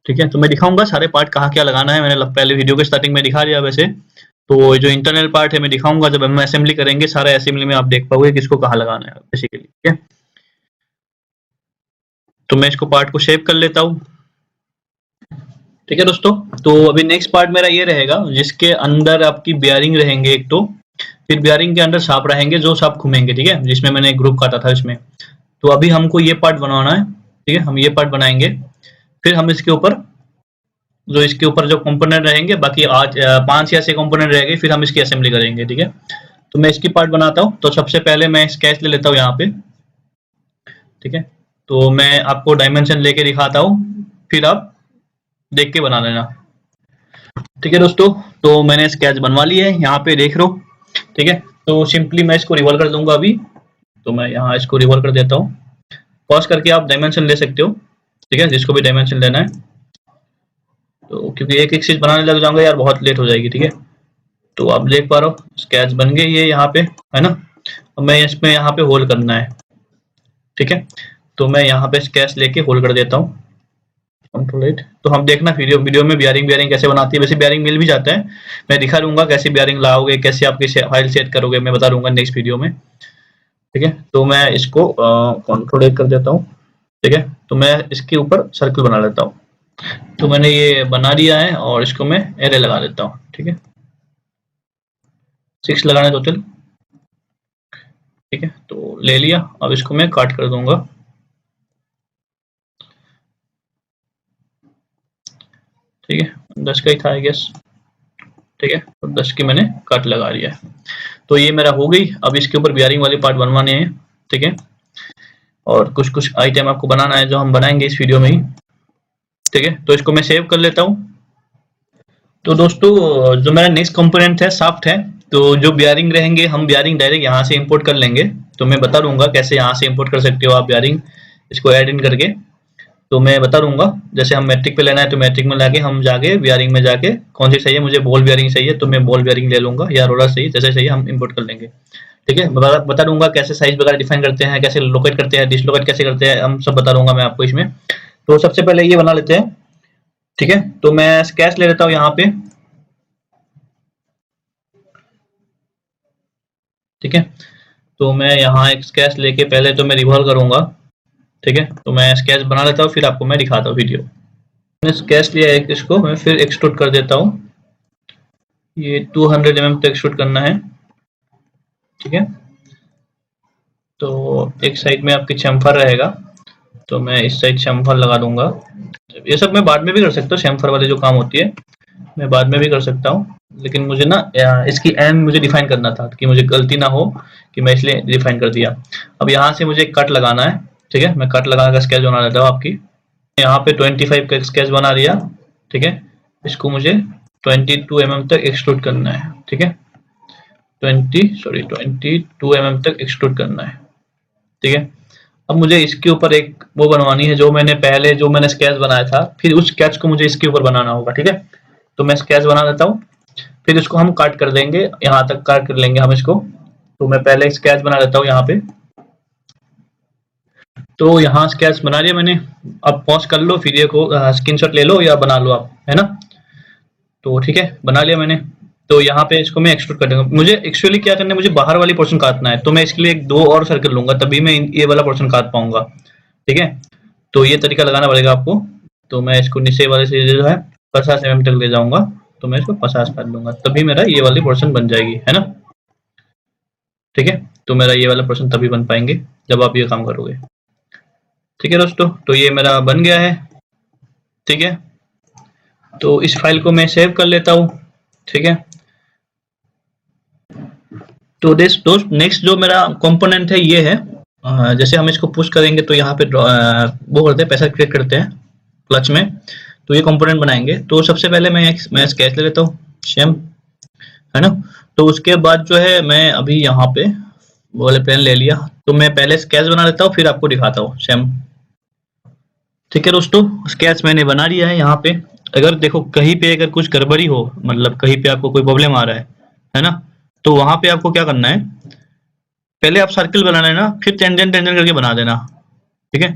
ठीक है। तो मैं दिखाऊंगा सारे पार्ट कहाँ क्या लगाना है, मैंने पहले वीडियो के स्टार्टिंग में दिखा दिया वैसे। तो जो इंटरनल पार्ट है मैं दिखाऊंगा जब हम असेंबली करेंगे, सारा असेंबली में आप देख पाओगे किसको कहाँ लगाना है बेसिकली, ठीक है। तो मैं इसको पार्ट को सेव कर लेता हूँ, ठीक है दोस्तों। तो अभी नेक्स्ट पार्ट मेरा ये रहेगा जिसके अंदर आपकी बेयरिंग रहेंगे एक, तो फिर बेयरिंग के अंदर सांप रहेंगे जो सांप घूमेंगे, ठीक है, जिसमें मैंने एक ग्रुप काटा था इसमें। तो अभी हमको ये पार्ट बनवाना है, ठीक है। हम ये पार्ट बनाएंगे, फिर हम इसके ऊपर जो कंपोनेंट रहेंगे, बाकी आज 5 या 6 कंपोनेंट रहेंगे, फिर हम इसकी असेंबली करेंगे, ठीक है। तो मैं इसकी पार्ट बनाता हूँ। तो सबसे पहले मैं स्केच ले लेता हूँ यहाँ पे, ठीक है। तो मैं आपको डायमेंशन लेके दिखाता हूँ, फिर आप देख के बना लेना, ठीक है दोस्तों। तो मैंने स्केच बनवा ली है, यहाँ पे देख लो, ठीक है। तो सिंपली मैं इसको रिवॉल्व कर दूंगा अभी। तो मैं यहाँ इसको रिवॉल्व कर देता हूँ, पॉज करके आप डायमेंशन ले सकते हो, ठीक है, जिसको भी डायमेंशन लेना है। तो क्योंकि एक एक चीज बनाने लग जाऊंगा यार, बहुत लेट हो जाएगी, ठीक है। तो आप देख पा रहे हो स्केच बन गई है यहाँ पे, है ना। अब मैं इसमें यहाँ पे होल करना है, ठीक है। तो मैं यहाँ पे स्केच लेके होल कर देता हूँ, कंट्रोल 8। तो हम देखना वीडियो में बेयरिंग कैसे बनाती है। वैसे बेयरिंग मिल भी जाता है, मैं दिखा दूंगा कैसे बेयरिंग लाओगे, कैसे आपकी फाइल सेट करोगे, मैं बता दूंगा नेक्स्ट वीडियो में। ठीक है, तो मैं इसको कंट्रोल कर देता हूँ। ठीक है, तो मैं इसके ऊपर सर्कल बना लेता हूँ। तो मैंने ये बना दिया है और इसको मैं एरे लगा देता हूँ। ठीक है, 6 लगाने टोटल। ठीक है, तो ले लिया, अब इसको मैं काट कर दूंगा। ठीक है, 10 का ही था आई गेस। ठीक है, तो 10 की मैंने कट लगा दिया है। तो ये मेरा हो गई। अब इसके ऊपर बियरिंग वाले पार्ट बनवाने हैं। ठीक है, और कुछ कुछ आइटम आपको बनाना है जो हम बनाएंगे इस वीडियो में ही। ठीक है, तो इसको मैं सेव कर लेता हूँ। तो दोस्तों, जो मेरा नेक्स्ट कंपोनेंट है शाफ्ट है। तो जो बियरिंग रहेंगे हम बियरिंग डायरेक्ट यहाँ से इंपोर्ट कर लेंगे। तो मैं बता दूंगा कैसे यहाँ से इंपोर्ट कर सकते हो आप बियरिंग, इसको ऐड इन करके। तो मैं बता दूंगा, जैसे हम मैट्रिक पे लेना है तो मैट्रिक में लाके हम जाके बियरिंग में जाके कौन सी चाहिए, मुझे बॉल बियरिंग चाहिए तो मैं बॉल बियरिंग ले लूंगा, या रोलर चाहिए, जैसे चाहिए हम इंपोर्ट कर लेंगे। ठीक है, बता दूंगा कैसे साइज वगैरह डिफाइन करते हैं, कैसे लोकेट करते हैं, डिसलोकेट कैसे करते हैं, हम सब बता दूंगा मैं आपको इसमें। तो सबसे पहले ये बना लेते हैं। ठीक है, तो मैं स्केच ले लेता हूँ यहाँ पे। ठीक है, तो मैं यहाँ एक स्केच लेके पहले तो मैं रिवॉल्व करूंगा। ठीक है, तो मैं स्केच बना लेता हूँ, फिर आपको मैं दिखाता हूँ वीडियो। मैंने स्केच लिया एक, इसको मैं फिर एक्सट्रूड कर देता हूँ। ये 200 mm तक एक्सट्रूड करना है। ठीक है, तो एक साइड में आपकी चैम्फर रहेगा, तो मैं इस साइड चैम्फर लगा दूंगा। ये सब मैं बाद में भी कर सकता हूँ, चैम्फर वाली जो काम होती है मैं बाद में भी कर सकता हूँ, लेकिन मुझे ना इसकी एंड मुझे डिफाइन करना था कि मुझे गलती ना हो, कि मैं इसलिए डिफाइन कर दिया। अब यहाँ से मुझे कट लगाना है। ठीक है, मैं कट लगा कर स्केच बना लेता हूँ आपकी। यहाँ पे 25 का स्केच बना दिया। ठीक है, इसको मुझे 22 mm तक एक्सट्रूड करना है। ठीक है, 22 mm तक एक्सट्रूड करना है। ठीक है, अब मुझे इसके ऊपर एक वो बनवानी है, जो मैंने पहले जो मैंने स्केच बनाया था, फिर उस स्केच को मुझे इसके ऊपर बनाना होगा। ठीक है, तो मैं स्केच बना लेता हूँ, फिर इसको हम काट कर देंगे, यहाँ तक काट कर लेंगे हम इसको। तो मैं पहले एक स्केच बना लेता हूँ यहाँ पे। तो यहाँ स्केच बना लिया मैंने। अब पॉज कर लो, वीडियो को स्क्रीनशॉट ले लो या बना लो आप, है ना। तो ठीक है, बना लिया मैंने। तो यहाँ पे इसको मैं एक्सट्रूड कर दूंगा। मुझे एक्चुअली क्या करना है, मुझे बाहर वाली पोर्शन काटना है, तो मैं इसके लिए एक दो और सर्कल लूंगा, तभी मैं ये वाला पोर्शन काट पाऊंगा। ठीक है, तो ये तरीका लगाना पड़ेगा आपको। तो मैं इसको नीचे वाले से जो है 50 mm तक ले जाऊंगा, तो मैं इसको 50 काट लूंगा, तभी मेरा ये वाली पोर्शन बन जाएगी, है ना। ठीक है, तो मेरा ये वाला पोर्शन तभी बन पाएंगे जब आप ये काम करोगे। ठीक है दोस्तों, तो ये मेरा बन गया है। ठीक है, तो इस फाइल को मैं सेव कर लेता हूँ। ठीक है, तो दोस्त नेक्स्ट जो मेरा कंपोनेंट है ये है, जैसे हम इसको पुश करेंगे तो यहाँ पे वो करते हैं, पैसा क्रिएट करते हैं क्लच में, तो ये कंपोनेंट बनाएंगे। तो सबसे पहले मैं स्केच ले लेता हूँ सेम, है ना। तो उसके बाद जो है मैं अभी यहाँ पे वो वाले पेन ले लिया, तो मैं पहले स्केच बना लेता हूँ, फिर आपको दिखाता हूँ सेम। ठीक है दोस्तों, स्केच मैंने बना लिया है यहाँ पे। अगर देखो कहीं पे अगर कुछ गड़बड़ी हो, मतलब कहीं पे आपको कोई प्रॉब्लम आ रहा है ना, तो वहां पे आपको क्या करना है, पहले आप सर्कल बना लेना, फिर टेंजेंट टेंजेंट करके बना देना। ठीक है,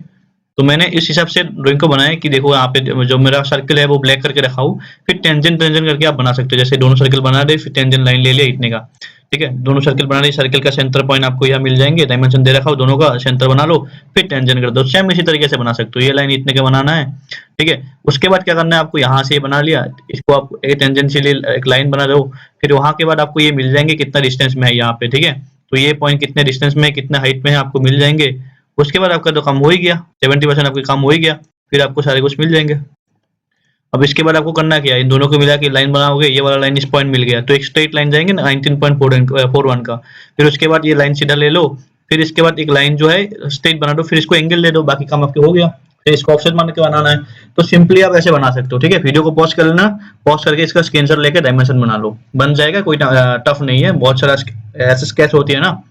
तो मैंने इस हिसाब से ड्राइंग को बनाया कि देखो यहाँ पे जो मेरा सर्कल है वो ब्लैक करके रखा हूँ, फिर टेंजेंट टेंजेंट करके आप बना सकते हो। जैसे दोनों सर्कल बना दे, फिर टेंजेंट लाइन ले लिया इतने का। ठीक है, दोनों सर्कल बना ली, सर्कल का सेंटर पॉइंट आपको यहाँ मिल जाएंगे, डायमेंशन दे रखा हो दोनों का, सेंटर बना लो, फिर टेंजेंट कर दो। सेम इसी तरीके से बना सकते हो, ये लाइन इतने का बनाना है। ठीक है, उसके बाद क्या करना है आपको, यहाँ से बना लिया, इसको आप एक टेंजेंट से एक लाइन बना दो, फिर वहां के बाद आपको ये मिल जाएंगे कितना डिस्टेंस में है यहाँ पे। ठीक है, तो ये पॉइंट कितने डिस्टेंस में, कितने हाइट में है आपको मिल जाएंगे। उसके बाद आपका तो काम हो ही गया, 70% आपका काम हो ही गया, फिर आपको सारे कुछ मिल जाएंगे। अब इसके बाद आपको करना क्या है, इन दोनों को मिला के लाइन बनाओगे, ये वाला लाइन इस पॉइंट मिल गया तो एक स्ट्रेट लाइन जाएंगे 19.41 का। फिर उसके बाद ये लाइन सीधा ले लो, फिर इसके बाद एक लाइन जो है स्ट्रेट बना दो, फिर इसको एंगल दे दो, बाकी काम आपके हो गया। फिर इसको ऑफसेट मान के बनाना है, तो सिंपली आप ऐसे बना सकते हो। ठीक है, वीडियो को पॉज कर लेना, पॉज करके इसका स्क्रीनशॉट लेके डायमेंशन बना लो, बन जाएगा, कोई टफ नहीं है। बहुत सारा ऐसे स्केच होती है ना,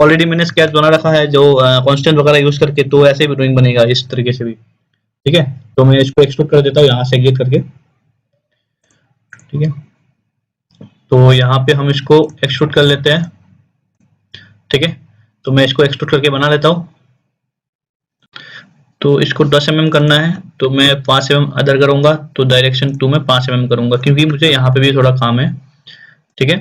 ऑलरेडी मैंने स्केच बना रखा है जो कांस्टेंट वगैरह यूज करके, तो ऐसे भी ड्राइंग बनेगा इस तरीके से भी। ठीक है, तो मैं इसको एक्सट्रूड कर देता हूँ यहाँ से एग्जिट करके। ठीक है, तो यहाँ पे हम इसको एक्सट्रूड कर लेते हैं। ठीक है, तो मैं इसको एक्सट्रूड करके बना लेता हूँ। तो इसको 10 mm करना है, तो मैं 5 mm अदर करूंगा, तो डायरेक्शन 2 में 5 mm करूंगा, क्योंकि मुझे यहाँ पे भी थोड़ा काम है। ठीक है,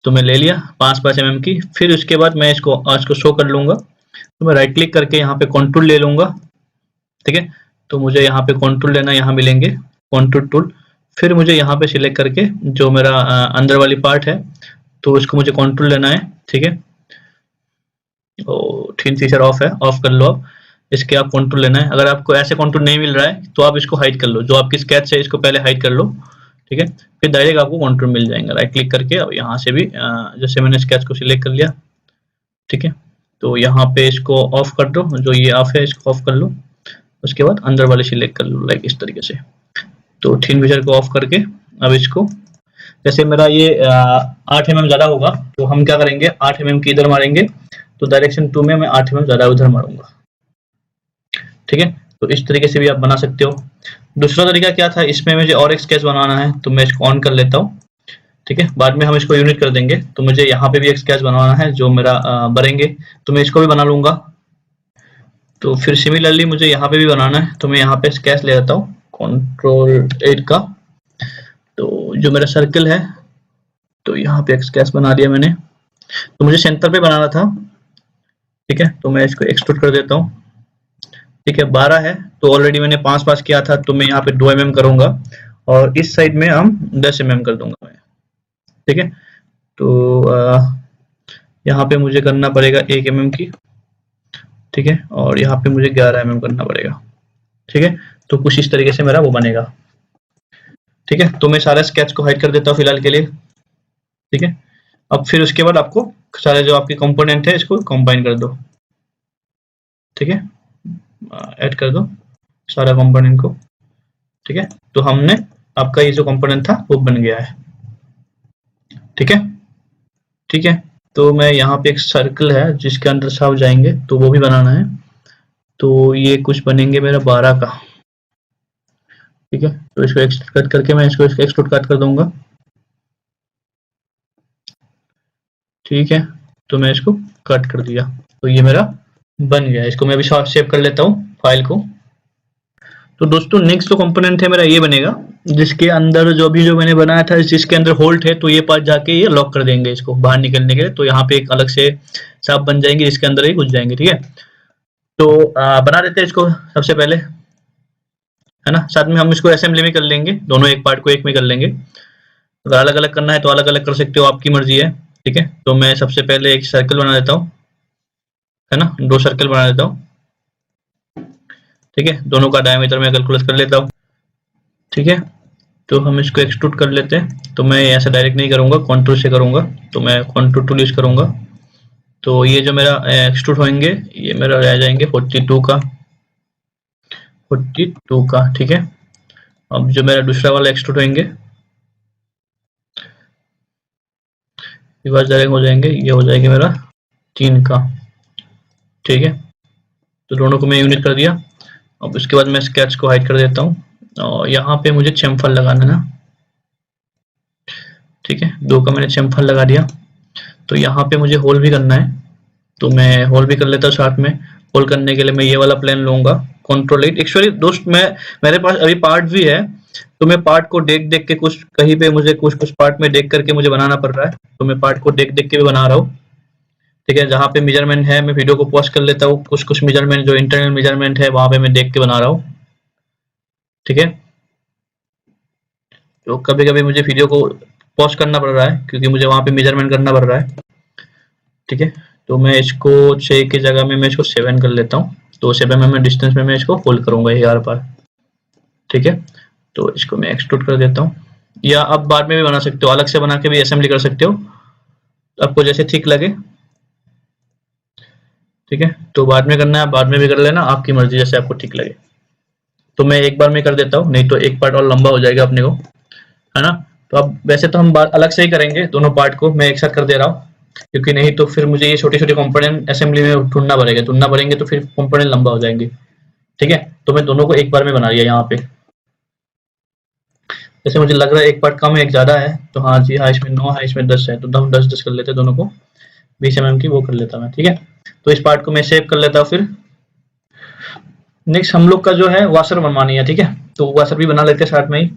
तो मैं ले लिया 5-5 mm की। फिर उसके बाद मैं इसको आज को शो कर लूंगा, तो मैं राइट क्लिक करके यहाँ पे कॉन्टूर ले लूंगा, ठीक है। तो मुझे यहाँ पे कॉन्टूर लेना, यहाँ मिलेंगे कॉन्टूर टूल। फिर मुझे यहाँ पे सिलेक्ट करके जो मेरा अंदर वाली पार्ट है तो उसको मुझे कॉन्टूर लेना है, ठीक है। थिन फीचर ऑफ है, ऑफ कर लो आप। इसके आप कॉन्टूर लेना है। अगर आपको ऐसे कॉन्टूर नहीं मिल रहा है तो आप इसको हाइड कर लो, जो आपकी स्केच है इसको पहले हाइड कर लो, ठीक है। फिर डायरेक्ट आपको कॉन्टूर मिल जाएंगे राइट क्लिक करके। अब यहाँ से भी जैसे मैंने स्केच को सिलेक्ट कर लिया, ठीक है। तो यहाँ पे इसको ऑफ कर दो, जो ये ऑफ है इसको ऑफ कर लो। उसके बाद अंदर वाले सिलेक्ट कर लो लाइक इस तरीके से। तो थिन फीचर को ऑफ करके अब इसको, जैसे मेरा ये 8 mm ज्यादा होगा तो हम क्या करेंगे, 8 mm की इधर मारेंगे, तो डायरेक्शन 2 में मैं 8 mm ज्यादा उधर मारूंगा, ठीक है। तो इस तरीके से भी आप बना सकते हो। दूसरा तरीका क्या था, इसमें मुझे और एक स्केच बनाना है तो मैं इसको ऑन कर लेता हूँ, ठीक है। बाद में हम इसको यूनिट कर देंगे। तो मुझे यहाँ पे भी एक स्केच बनाना है जो मेरा बनेंगे, तो मैं इसको भी बना लूंगा। तो फिर सिमिलरली मुझे यहाँ पे भी बनाना है, तो मैं यहाँ पे स्केच ले लेता हूँ Ctrl+8 का। तो जो मेरा सर्कल है, तो यहाँ पे एक स्केच बना दिया मैंने। तो मुझे सेंटर पे बनाना था, ठीक है। तो मैं इसको एक्सट्रूड कर देता हूँ, ठीक है। 12 है तो ऑलरेडी मैंने 5 किया था, तो मैं यहाँ पे 2 mm करूंगा और इस साइड में हम 10 mm कर दूंगा मैं, ठीक है। तो यहाँ पे मुझे करना पड़ेगा 1 mm की, ठीक है। और यहाँ पे मुझे 11 mm करना पड़ेगा, ठीक है। तो कुछ इस तरीके से मेरा वो बनेगा, ठीक है। तो मैं सारे स्केच को हाइड कर देता हूँ फिलहाल के लिए, ठीक है। अब फिर उसके बाद आपको सारे जो आपके कंपोनेंट है इसको कंबाइन कर दो, ठीक है। ऐड कर दो सारा कंपोनेंट को, ठीक है। तो हमने आपका ये जो कंपोनेंट था वो बन गया है, ठीक है, ठीक है। तो मैं यहाँ पे एक सर्कल है जिसके अंदर सब जाएंगे तो वो भी बनाना है। तो ये कुछ बनेंगे मेरा 12 का, ठीक है। तो इसको एक्सट्रूड कट करके मैं इसको एक्सट्रूड कट कर दूंगा, ठीक है। तो मैं इसको कट कर दिया, तो ये मेरा बन गया। इसको मैं अभी सेव कर लेता हूँ फाइल को। तो दोस्तों नेक्स्ट जो कंपोनेंट है मेरा ये बनेगा, जिसके अंदर जो मैंने बनाया था, जिसके अंदर होल्ड है, तो ये पार्ट जाके ये लॉक कर देंगे इसको बाहर निकलने के लिए। तो यहाँ पे एक अलग से सांप बन जाएंगे जिसके अंदर ही घुस जाएंगे, ठीक है। तो बना देते हैं इसको सबसे पहले, है ना। साथ में हम इसको असेंबली में कर लेंगे, दोनों एक पार्ट को एक में कर लेंगे। अगर अलग अलग करना है तो अलग अलग कर सकते हो, आपकी मर्जी है, ठीक है। तो मैं सबसे पहले एक सर्कल बना देता हूँ, है ना। 2 सर्कल बना देता हूँ, ठीक है। दोनों का डायमीटर मैं कैलकुलेट कर लेता हूँ, ठीक है। तो हम इसको एक्सट्रूड कर लेते हैं। तो मैं ऐसे डायरेक्ट नहीं करूंगा, कॉन्टूर से करूंगा। तो मैं कॉन्टूर टूल यूज करूंगा। तो ये जो मेरा एक्सट्रूड होंगे ये मेरा रह जाएंगे 42 का, 42 का, ठीक है। अब जो मेरा दूसरा वाला एक्सट्रूड होंगे रिवर्स डायरेक्ट हो जाएंगे, ये हो जाएगा मेरा 3 का, ठीक है। तो दोनों को मैं यूनिट कर दिया। अब उसके बाद मैं स्केच को हाइड कर देता हूँ और यहाँ पे मुझे चेम्फर लगाना ना, ठीक है। 2 का मैंने चेम्फर लगा दिया। तो यहाँ पे मुझे होल भी करना है, तो मैं होल भी कर लेता हूँ साथ में। होल करने के लिए मैं ये वाला प्लेन लूंगा Ctrl+8। एक्चुअली दोस्त मेरे पास अभी पार्ट भी है, तो मैं पार्ट को देख देख के कुछ कहीं पे मुझे कुछ पार्ट में देख करके मुझे बनाना पड़ रहा है। तो मैं पार्ट को देख देख के भी बना रहा हूँ, ठीक है। जहाँ पे मेजरमेंट है मैं वीडियो को पॉज कर लेता हूँ, कुछ मेजरमेंट जो इंटरनल मेजरमेंट है वहां पे मैं देख के बना रहा हूँ, ठीक है। तो कभी कभी मुझे वीडियो को पॉज करना पड़ रहा है क्योंकि मुझे वहां पे मेजरमेंट करना पड़ रहा है, ठीक है। तो मैं इसको 6 की जगह में मैं इसको 7 कर लेता हूँ। तो 7 mm डिस्टेंस में मैं इसको होल्ड करूंगा ये आर पार, ठीक है। तो इसको मैं एक्सट्रूड कर देता हूँ, या आप बाद में भी बना सकते हो, अलग से बना के भी असेंबली कर सकते हो, आपको जैसे ठीक लगे, ठीक है। तो बाद में करना है बाद में भी कर लेना, आपकी मर्जी, जैसे आपको ठीक लगे। तो मैं एक बार में कर देता हूँ, नहीं तो एक पार्ट और लंबा हो जाएगा अपने को, है ना। तो अब वैसे तो हम अलग से ही करेंगे, दोनों पार्ट को मैं एक साथ कर दे रहा हूँ, क्योंकि नहीं तो फिर मुझे ये छोटे छोटे कंपोनेंट असेंबली में ढूंढना पड़ेंगे, तो फिर कंपोनेंट लंबा हो जाएंगे, ठीक है। तो मैं दोनों को एक बार में बना लिया यहाँ पे। जैसे मुझे लग रहा है एक पार्ट कम है एक ज्यादा है, तो हाँ जी हाँ, इसमें 9 है इसमें 10 है, तो हम 10 कर लेते हैं दोनों को। 20 mm की वो कर लेता मैं, ठीक है। तो इस पार्ट को मैं सेव कर लेता हूँ। फिर नेक्स्ट हम लोग का जो है वाशर बनवानी है, ठीक है। तो वाशर भी बना लेते हैं साथ में ही।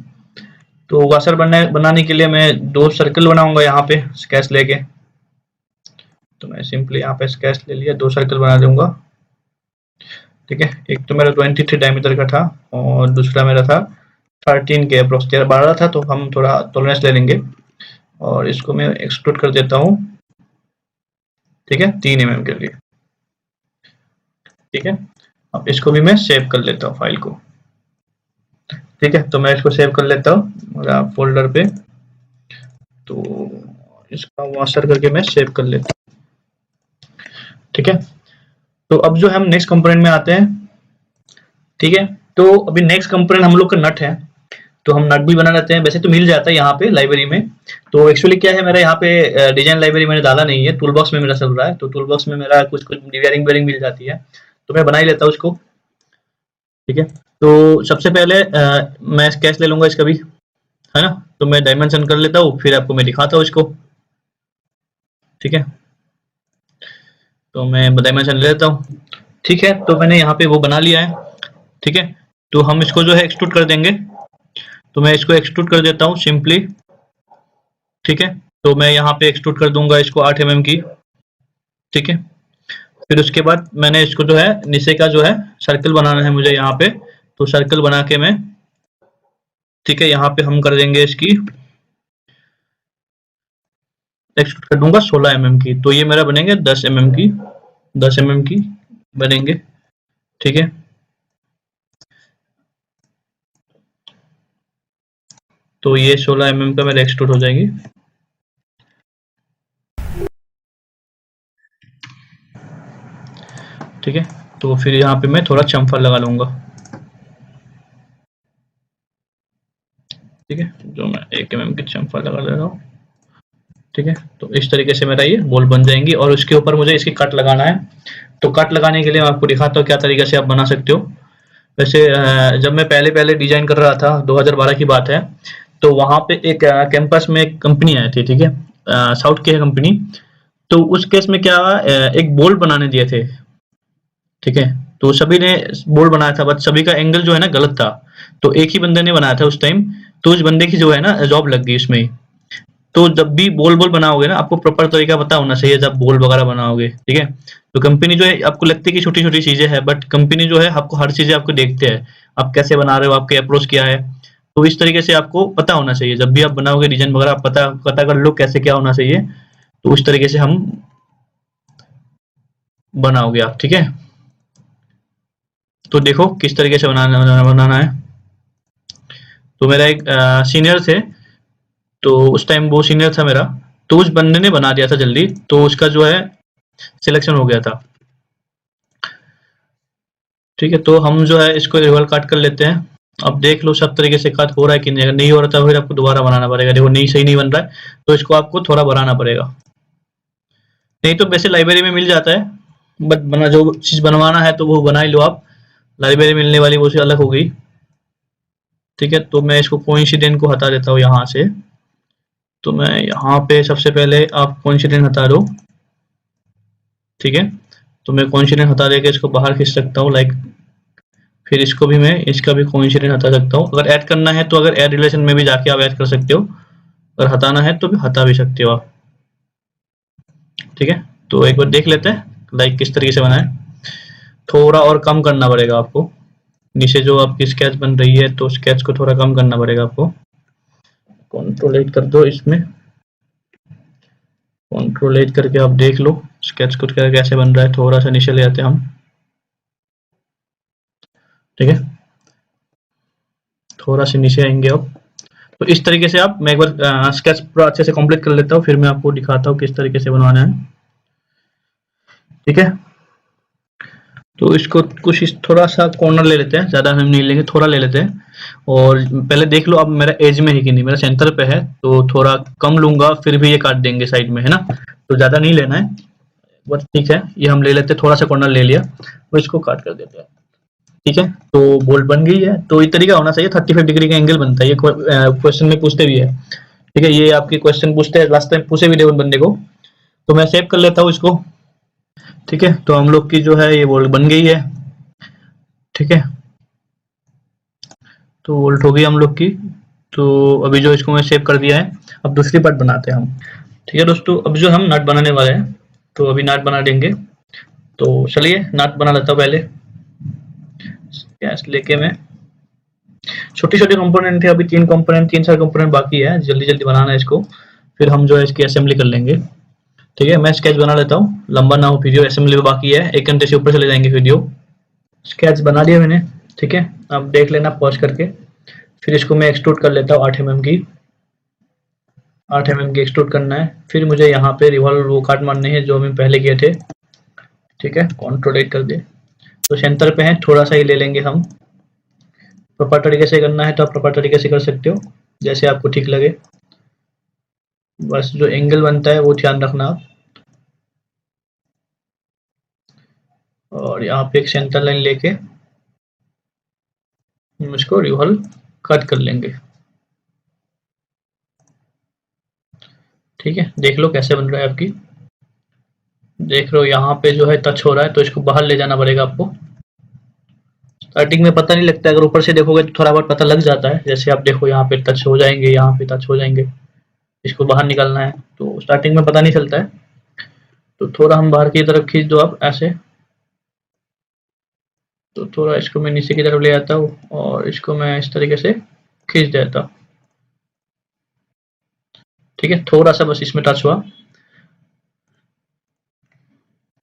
तो वाशर बनाने के लिए मैं 2 सर्कल बनाऊंगा यहाँ पे स्केच लेके। तो मैं सिंपली यहाँ पे स्केच ले लिया, 2 सर्कल बना दूंगा। ठीक है, एक तो मेरा 23 डायमीटर का था और दूसरा मेरा था 13 के अप्रोक्स, 12 था, तो हम थोड़ा टॉलरेंस ले लेंगे और इसको मैं एक्सट्रूड कर देता हूँ। ठीक है, 3 mm के लिए। ठीक है, अब इसको भी मैं सेव कर लेता हूँ फाइल को। ठीक है, तो मैं इसको सेव कर लेता हूँ मेरा फोल्डर पे। तो इसका वाशर करके मैं सेव कर लेता हूँ। ठीक है, तो अब जो हम नेक्स्ट कंपोनेंट में आते हैं। ठीक है, तो अभी नेक्स्ट कंपोनेंट हम लोग का नट है, तो हम नट भी बना लेते हैं। वैसे तो मिल जाता है यहाँ पे लाइब्रेरी में। तो एक्चुअली क्या है, मेरा यहाँ पे डिजाइन लाइब्रेरी मैंने डाला नहीं है, टूल बॉक्स में मेरा चल रहा है। तो टूल बॉक्स में मेरा कुछ कुछ बेयरिंग मिल जाती है, तो मैं बना ही लेता हूँ उसको। ठीक है, तो सबसे पहले मैं स्केच ले लूंगा इसका भी, है ना। तो मैं डायमेंशन कर लेता हूँ, फिर आपको मैं दिखाता हूँ इसको। ठीक है, तो मैं डायमेंशन ले लेता हूँ। ठीक है, तो मैंने यहाँ पे वो बना लिया है। ठीक है, तो हम इसको जो है एक्सट्रूड कर देंगे। तो मैं इसको एक्सट्रूड कर देता हूँ सिंपली। ठीक है, तो मैं यहाँ पे एक्सट्रूड कर दूंगा इसको 8 mm की। ठीक है, फिर उसके बाद मैंने इसको जो है नीचे का जो है सर्कल बनाना है मुझे यहाँ पे। तो सर्कल बना के मैं, ठीक है, यहाँ पे हम कर देंगे इसकी एक्सट्रूड कर दूंगा 16 mm की। तो ये मेरा बनेंगे 10 mm की, 10 mm की बनेंगे। ठीक है, तो ये 16 mm का मेरा एक्सट्रूड हो जाएंगी। ठीक है, तो फिर यहाँ पे मैं थोड़ा चम्फर लगा लूंगा। ठीक है, जो मैं 1 mm की चम्फर लगा ले रहा हूँ। ठीक है, तो इस तरीके से मेरा ये बॉल बन जाएंगी और उसके ऊपर मुझे इसकी कट लगाना है। तो कट लगाने के लिए मैं आपको दिखाता हूँ क्या तरीके से आप बना सकते हो। वैसे जब मैं पहले पहले डिजाइन कर रहा था, 2012 की बात है, तो वहां पे एक कैंपस में एक कंपनी आई थी। ठीक है, साउथ की है कंपनी। तो उस केस में क्या एक बोल्ट बनाने दिए थे। ठीक है, तो सभी ने बोल्ट बनाया था, बट सभी का एंगल जो है ना गलत था। तो एक ही बंदे ने बनाया था उस टाइम। तो उस बंदे की जो है ना जॉब लग गई इसमें ही। तो जब भी बोल बोल बनाओगे ना, आपको प्रॉपर तरीका पता होना चाहिए जब बोल वगैरह बनाओगे। ठीक है, तो कंपनी जो है आपको लगती है कि छोटी छोटी चीजें हैं, बट कंपनी जो है आपको हर चीजें आपको देखते हैं, आप कैसे बना रहे हो, आपके अप्रोच क्या है। तो इस तरीके से आपको पता होना चाहिए जब भी आप बनाओगे डिजाइन वगैरह, आप पता पता कर लो कैसे क्या होना चाहिए। तो उस तरीके से हम बनाओगे आप। ठीक है, तो देखो किस तरीके से बनाना है। तो मेरा एक सीनियर थे, तो उस टाइम वो सीनियर था मेरा। तो उस बंदे ने बना दिया था जल्दी, तो उसका जो है सिलेक्शन हो गया था। ठीक है, तो हम जो है इसको रिवल काट कर लेते हैं। अब देख लो सब तरीके से कट हो रहा है कि नहीं। अगर नहीं हो रहा था फिर आपको दोबारा बनाना पड़ेगा। देखो नहीं, सही नहीं बन रहा है, तो इसको आपको थोड़ा बढ़ाना पड़ेगा। नहीं तो वैसे लाइब्रेरी में मिल जाता है, बट बना जो चीज बनवाना है तो वो बना ही लो आप। लाइब्रेरी मिलने वाली वो से अलग हो गई। ठीक है, तो मैं इसको कोइंसिडेंट को हटा देता हूँ यहाँ से। तो मैं यहाँ पे सबसे पहले आप कोइंसिडेंट हटा दो। ठीक है, तो मैं कोइंसिडेंट हटा देके इसको बाहर खींच सकता हूँ लाइक। फिर इसको भी मैं इसका भी कोइंसिडेंट हटा सकता हूँ। अगर ऐड करना है तो अगर ऐड रिलेशन में भी जाके आप ऐड कर सकते हो, अगर हटाना है तो भी हटा भी सकते हो आप। ठीक है, तो एक बार देख लेते हैं लाइक किस तरीके से बनाए। थोड़ा और कम करना पड़ेगा आपको, नीचे जो आपकी स्केच बन रही है तो स्केच को थोड़ा कम करना पड़ेगा आपको। कंट्रोल 8 कर दो इसमें, कंट्रोल 8 करके आप देख लो स्केच को कैसे बन रहा है। थोड़ा सा नीचे ले आते हैं हम। ठीक है, थोड़ा सा नीचे आएंगे अब। तो इस तरीके से आप, मैं एक बार स्केच पूरा अच्छे से कंप्लीट कर लेता हूँ, फिर मैं आपको दिखाता हूँ किस तरीके से बनवाना है। ठीक है, तो इसको कुछ इस थोड़ा सा कॉर्नर ले लेते हैं, ज्यादा हम नहीं लेंगे, थोड़ा ले लेते हैं। और पहले देख लो अब मेरा एज में है कि नहीं, मेरा सेंटर पे है तो थोड़ा कम लूंगा, फिर भी ये काट देंगे साइड में, है ना। तो ज्यादा नहीं लेना है, बस ठीक है ये हम ले लेते हैं। थोड़ा सा कॉर्नर ले लिया, तो इसको काट कर देते हैं। ठीक है, तो बोल्ट बन गई है। तो ये तरीका होना चाहिए, 35 डिग्री का एंगल बनता है। ये क्वेश्चन में पूछते भी है। ठीक है, ये आपके क्वेश्चन पूछते हैं, लास्ट टाइम पूछे भी थे उन बंदे को। तो मैं सेव कर लेता हूँ इसको। ठीक है, तो हम लोग की जो है ये बोल्ट बन गई है। ठीक है, तो वोल्ट हो गई हम लोग की। तो अभी जो इसको मैं सेव कर दिया है, अब दूसरी पार्ट बनाते हैं हम। ठीक है दोस्तों, अब जो हम नट बनाने वाले हैं, तो अभी नट बना देंगे। तो चलिए नट बना लेता हूँ पहले। गैस लेके मैं छोटी-छोटी कंपोनेंट थे, अभी 3-4 कंपोनेंट बाकी है, जल्दी-जल्दी बनाना है इसको। फिर हम जो है इसकी असेंबली कर लेंगे। ठीक है, मैं स्केच बना लेता हूँ, लंबा ना हो वीडियो, असेंबली में बाकी है, 1 घंटे से ऊपर चले जाएंगे वीडियो। स्केच बना लिया मैंने। ठीक है, अब देख लेना पॉज करके। फिर इसको मैं एक्सट्रूड कर लेता हूँ 8 mm की। 8 mm की एक्सट्रूड करना है। फिर मुझे यहाँ पे रिवॉल्व वो काट मारने हैं जो हम पहले किए थे। ठीक है, Ctrl 8 कर दिए। तो सेंटर पे है, थोड़ा सा ही ले लेंगे हम। प्रॉपर तरीके से करना है तो आप प्रॉपर तरीके से कर सकते हो, जैसे आपको ठीक लगे। बस जो एंगल बनता है वो ध्यान रखना आप। और यहाँ पे एक सेंटर लाइन लेके हम इसको रिवॉल्व कट कर लेंगे। ठीक है, देख लो कैसे बन रहा है आपकी। देख लो यहाँ पे जो है टच हो रहा है, तो इसको बाहर ले जाना पड़ेगा आपको। स्टार्टिंग में पता नहीं लगता, अगर ऊपर से देखोगे तो थोड़ा बहुत पता लग जाता है। जैसे आप देखो यहाँ पे टच हो जाएंगे, यहाँ पे टच हो जाएंगे, इसको बाहर निकालना है, तो स्टार्टिंग में पता नहीं चलता है। तो थोड़ा हम बाहर की तरफ खींच दो आप ऐसे। तो थोड़ा इसको मैं नीचे की तरफ ले आता हूँ और इसको मैं इस तरीके से खींच देता हूँ। ठीक है, थोड़ा सा बस इसमें टच हुआ।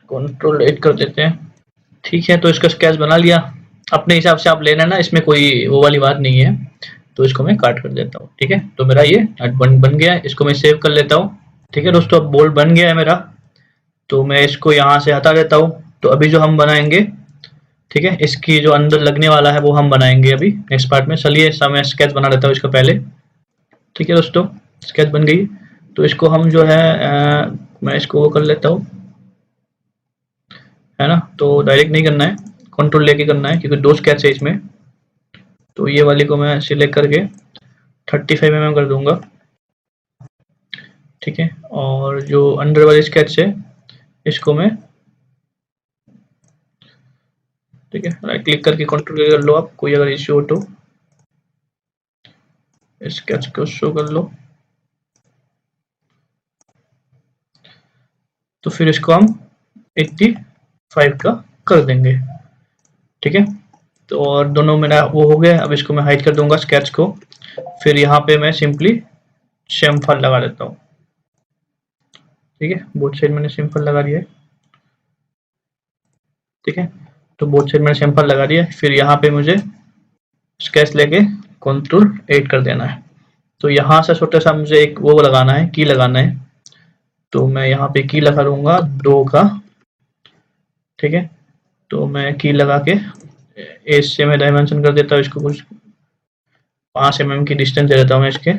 Ctrl 8 कर देते हैं। ठीक है, तो इसका स्केच बना लिया। अपने हिसाब से आप लेना ना, इसमें कोई वो वाली बात नहीं है। तो इसको मैं काट कर देता हूँ। ठीक है, तो मेरा ये नट बन गया है, इसको मैं सेव कर लेता हूँ। ठीक है दोस्तों, अब बोल्ट बन गया है मेरा, तो मैं इसको यहाँ से हटा देता हूँ। तो अभी जो हम बनाएंगे, ठीक है, इसकी जो अंदर लगने वाला है वो हम बनाएंगे अभी नेक्स्ट पार्ट में। चलिए मैं स्केच बना लेता हूँ इसका पहले। ठीक है दोस्तों, स्केच बन गई। तो इसको हम जो है मैं इसको वो कर लेता हूँ, है ना। तो डायरेक्ट नहीं करना है, कंट्रोल लेके करना है, क्योंकि 2 स्केच है इसमें। तो ये वाली को मैं सिलेक्ट करके 35 mm कर दूंगा। ठीक है, और जो अंडर वाली स्केच है इसको मैं, ठीक है, राइट क्लिक करके कंट्रोल कर लो आप, कोई अगर इश्यू हो तो स्केच को शो कर लो। तो फिर इसको हम 85 का कर देंगे। ठीक है, तो और दोनों मेरा वो हो गया। अब इसको मैं हाइड कर दूंगा स्केच को। फिर यहाँ पे मैं सिंपली शेमफल लगा देता हूँ। ठीक है, बोथ साइड मैंने शेमफल लगा दिया है। ठीक है, तो बोथ साइड मैंने शेमफल लगा दिया। फिर यहाँ पे मुझे स्केच लेके Ctrl 8 कर देना है। तो यहाँ से छोटा सा मुझे एक वो लगाना है, की लगाना है। तो मैं यहाँ पे की लगा दूंगा 2 का। ठीक है, तो मैं की लगा के एज से मैं डायमेंशन कर देता हूँ इसको, कुछ 5 mm की डिस्टेंस दे देता हूँ मैं इसके।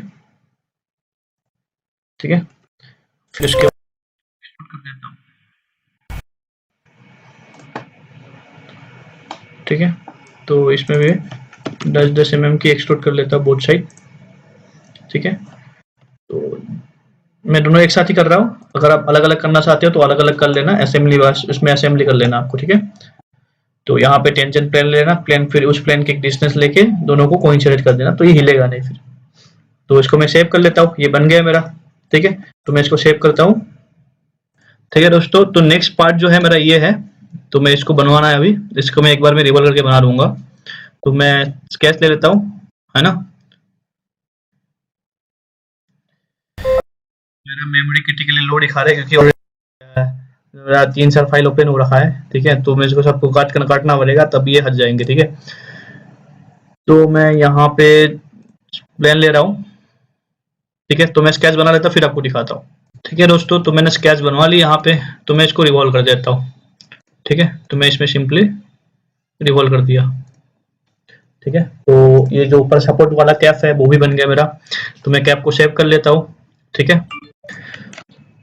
ठीक है, फिर इसके कर देता हूँ। ठीक है, तो इसमें भी 10-10 mm की एक्सट्रूड कर लेता हूँ बोथ साइड। ठीक है, तो मैं दोनों एक साथ ही कर रहा हूँ। अगर आप अलग अलग करना चाहते हो तो अलग अलग कर लेना, असेंबली बस उसमें असेंबली कर लेना आपको। ठीक है, तो यहाँ पे टेंजेंट प्लेन लेना, प्लेन, फिर उस प्लेन की डिस्टेंस लेके दोनों को कोइंसिडेंट कर देना, तो ये हिलेगा नहीं फिर। तो इसको मैं सेव कर लेता हूँ, ये बन गया मेरा। ठीक है, तो मैं इसको सेव करता हूँ। ठीक है दोस्तों, तो नेक्स्ट पार्ट जो है मेरा ये है, तो मैं इसको बनवाना है अभी। इसको मैं एक बार में रिवॉल्व करके बना दूंगा। तो मैं स्केच ले लेता हूँ, है ना। मेरा मेमोरी क्रिटिकली लो दिखा रहा है, क्योंकि मेरा 3-4 फाइल ओपन हो रखा है। ठीक है, तो मैं इसको सबको काटना पड़ेगा, तब ये हट जाएंगे। ठीक है, तो मैं यहाँ पे प्लेन ले रहा हूँ। ठीक है, तो मैं स्केच बना लेता फिर आपको दिखाता हूँ। ठीक है दोस्तों, तो मैंने स्केच बनवा ली यहाँ पे, तो मैं इसको रिवॉल्व कर देता हूँ। ठीक है, तो मैं इसमें सिंपली रिवॉल्व कर दिया। ठीक है, तो ये जो ऊपर सपोर्ट वाला कैप है वो भी बन गया मेरा। तो मैं कैप को सेव कर लेता हूँ। ठीक है,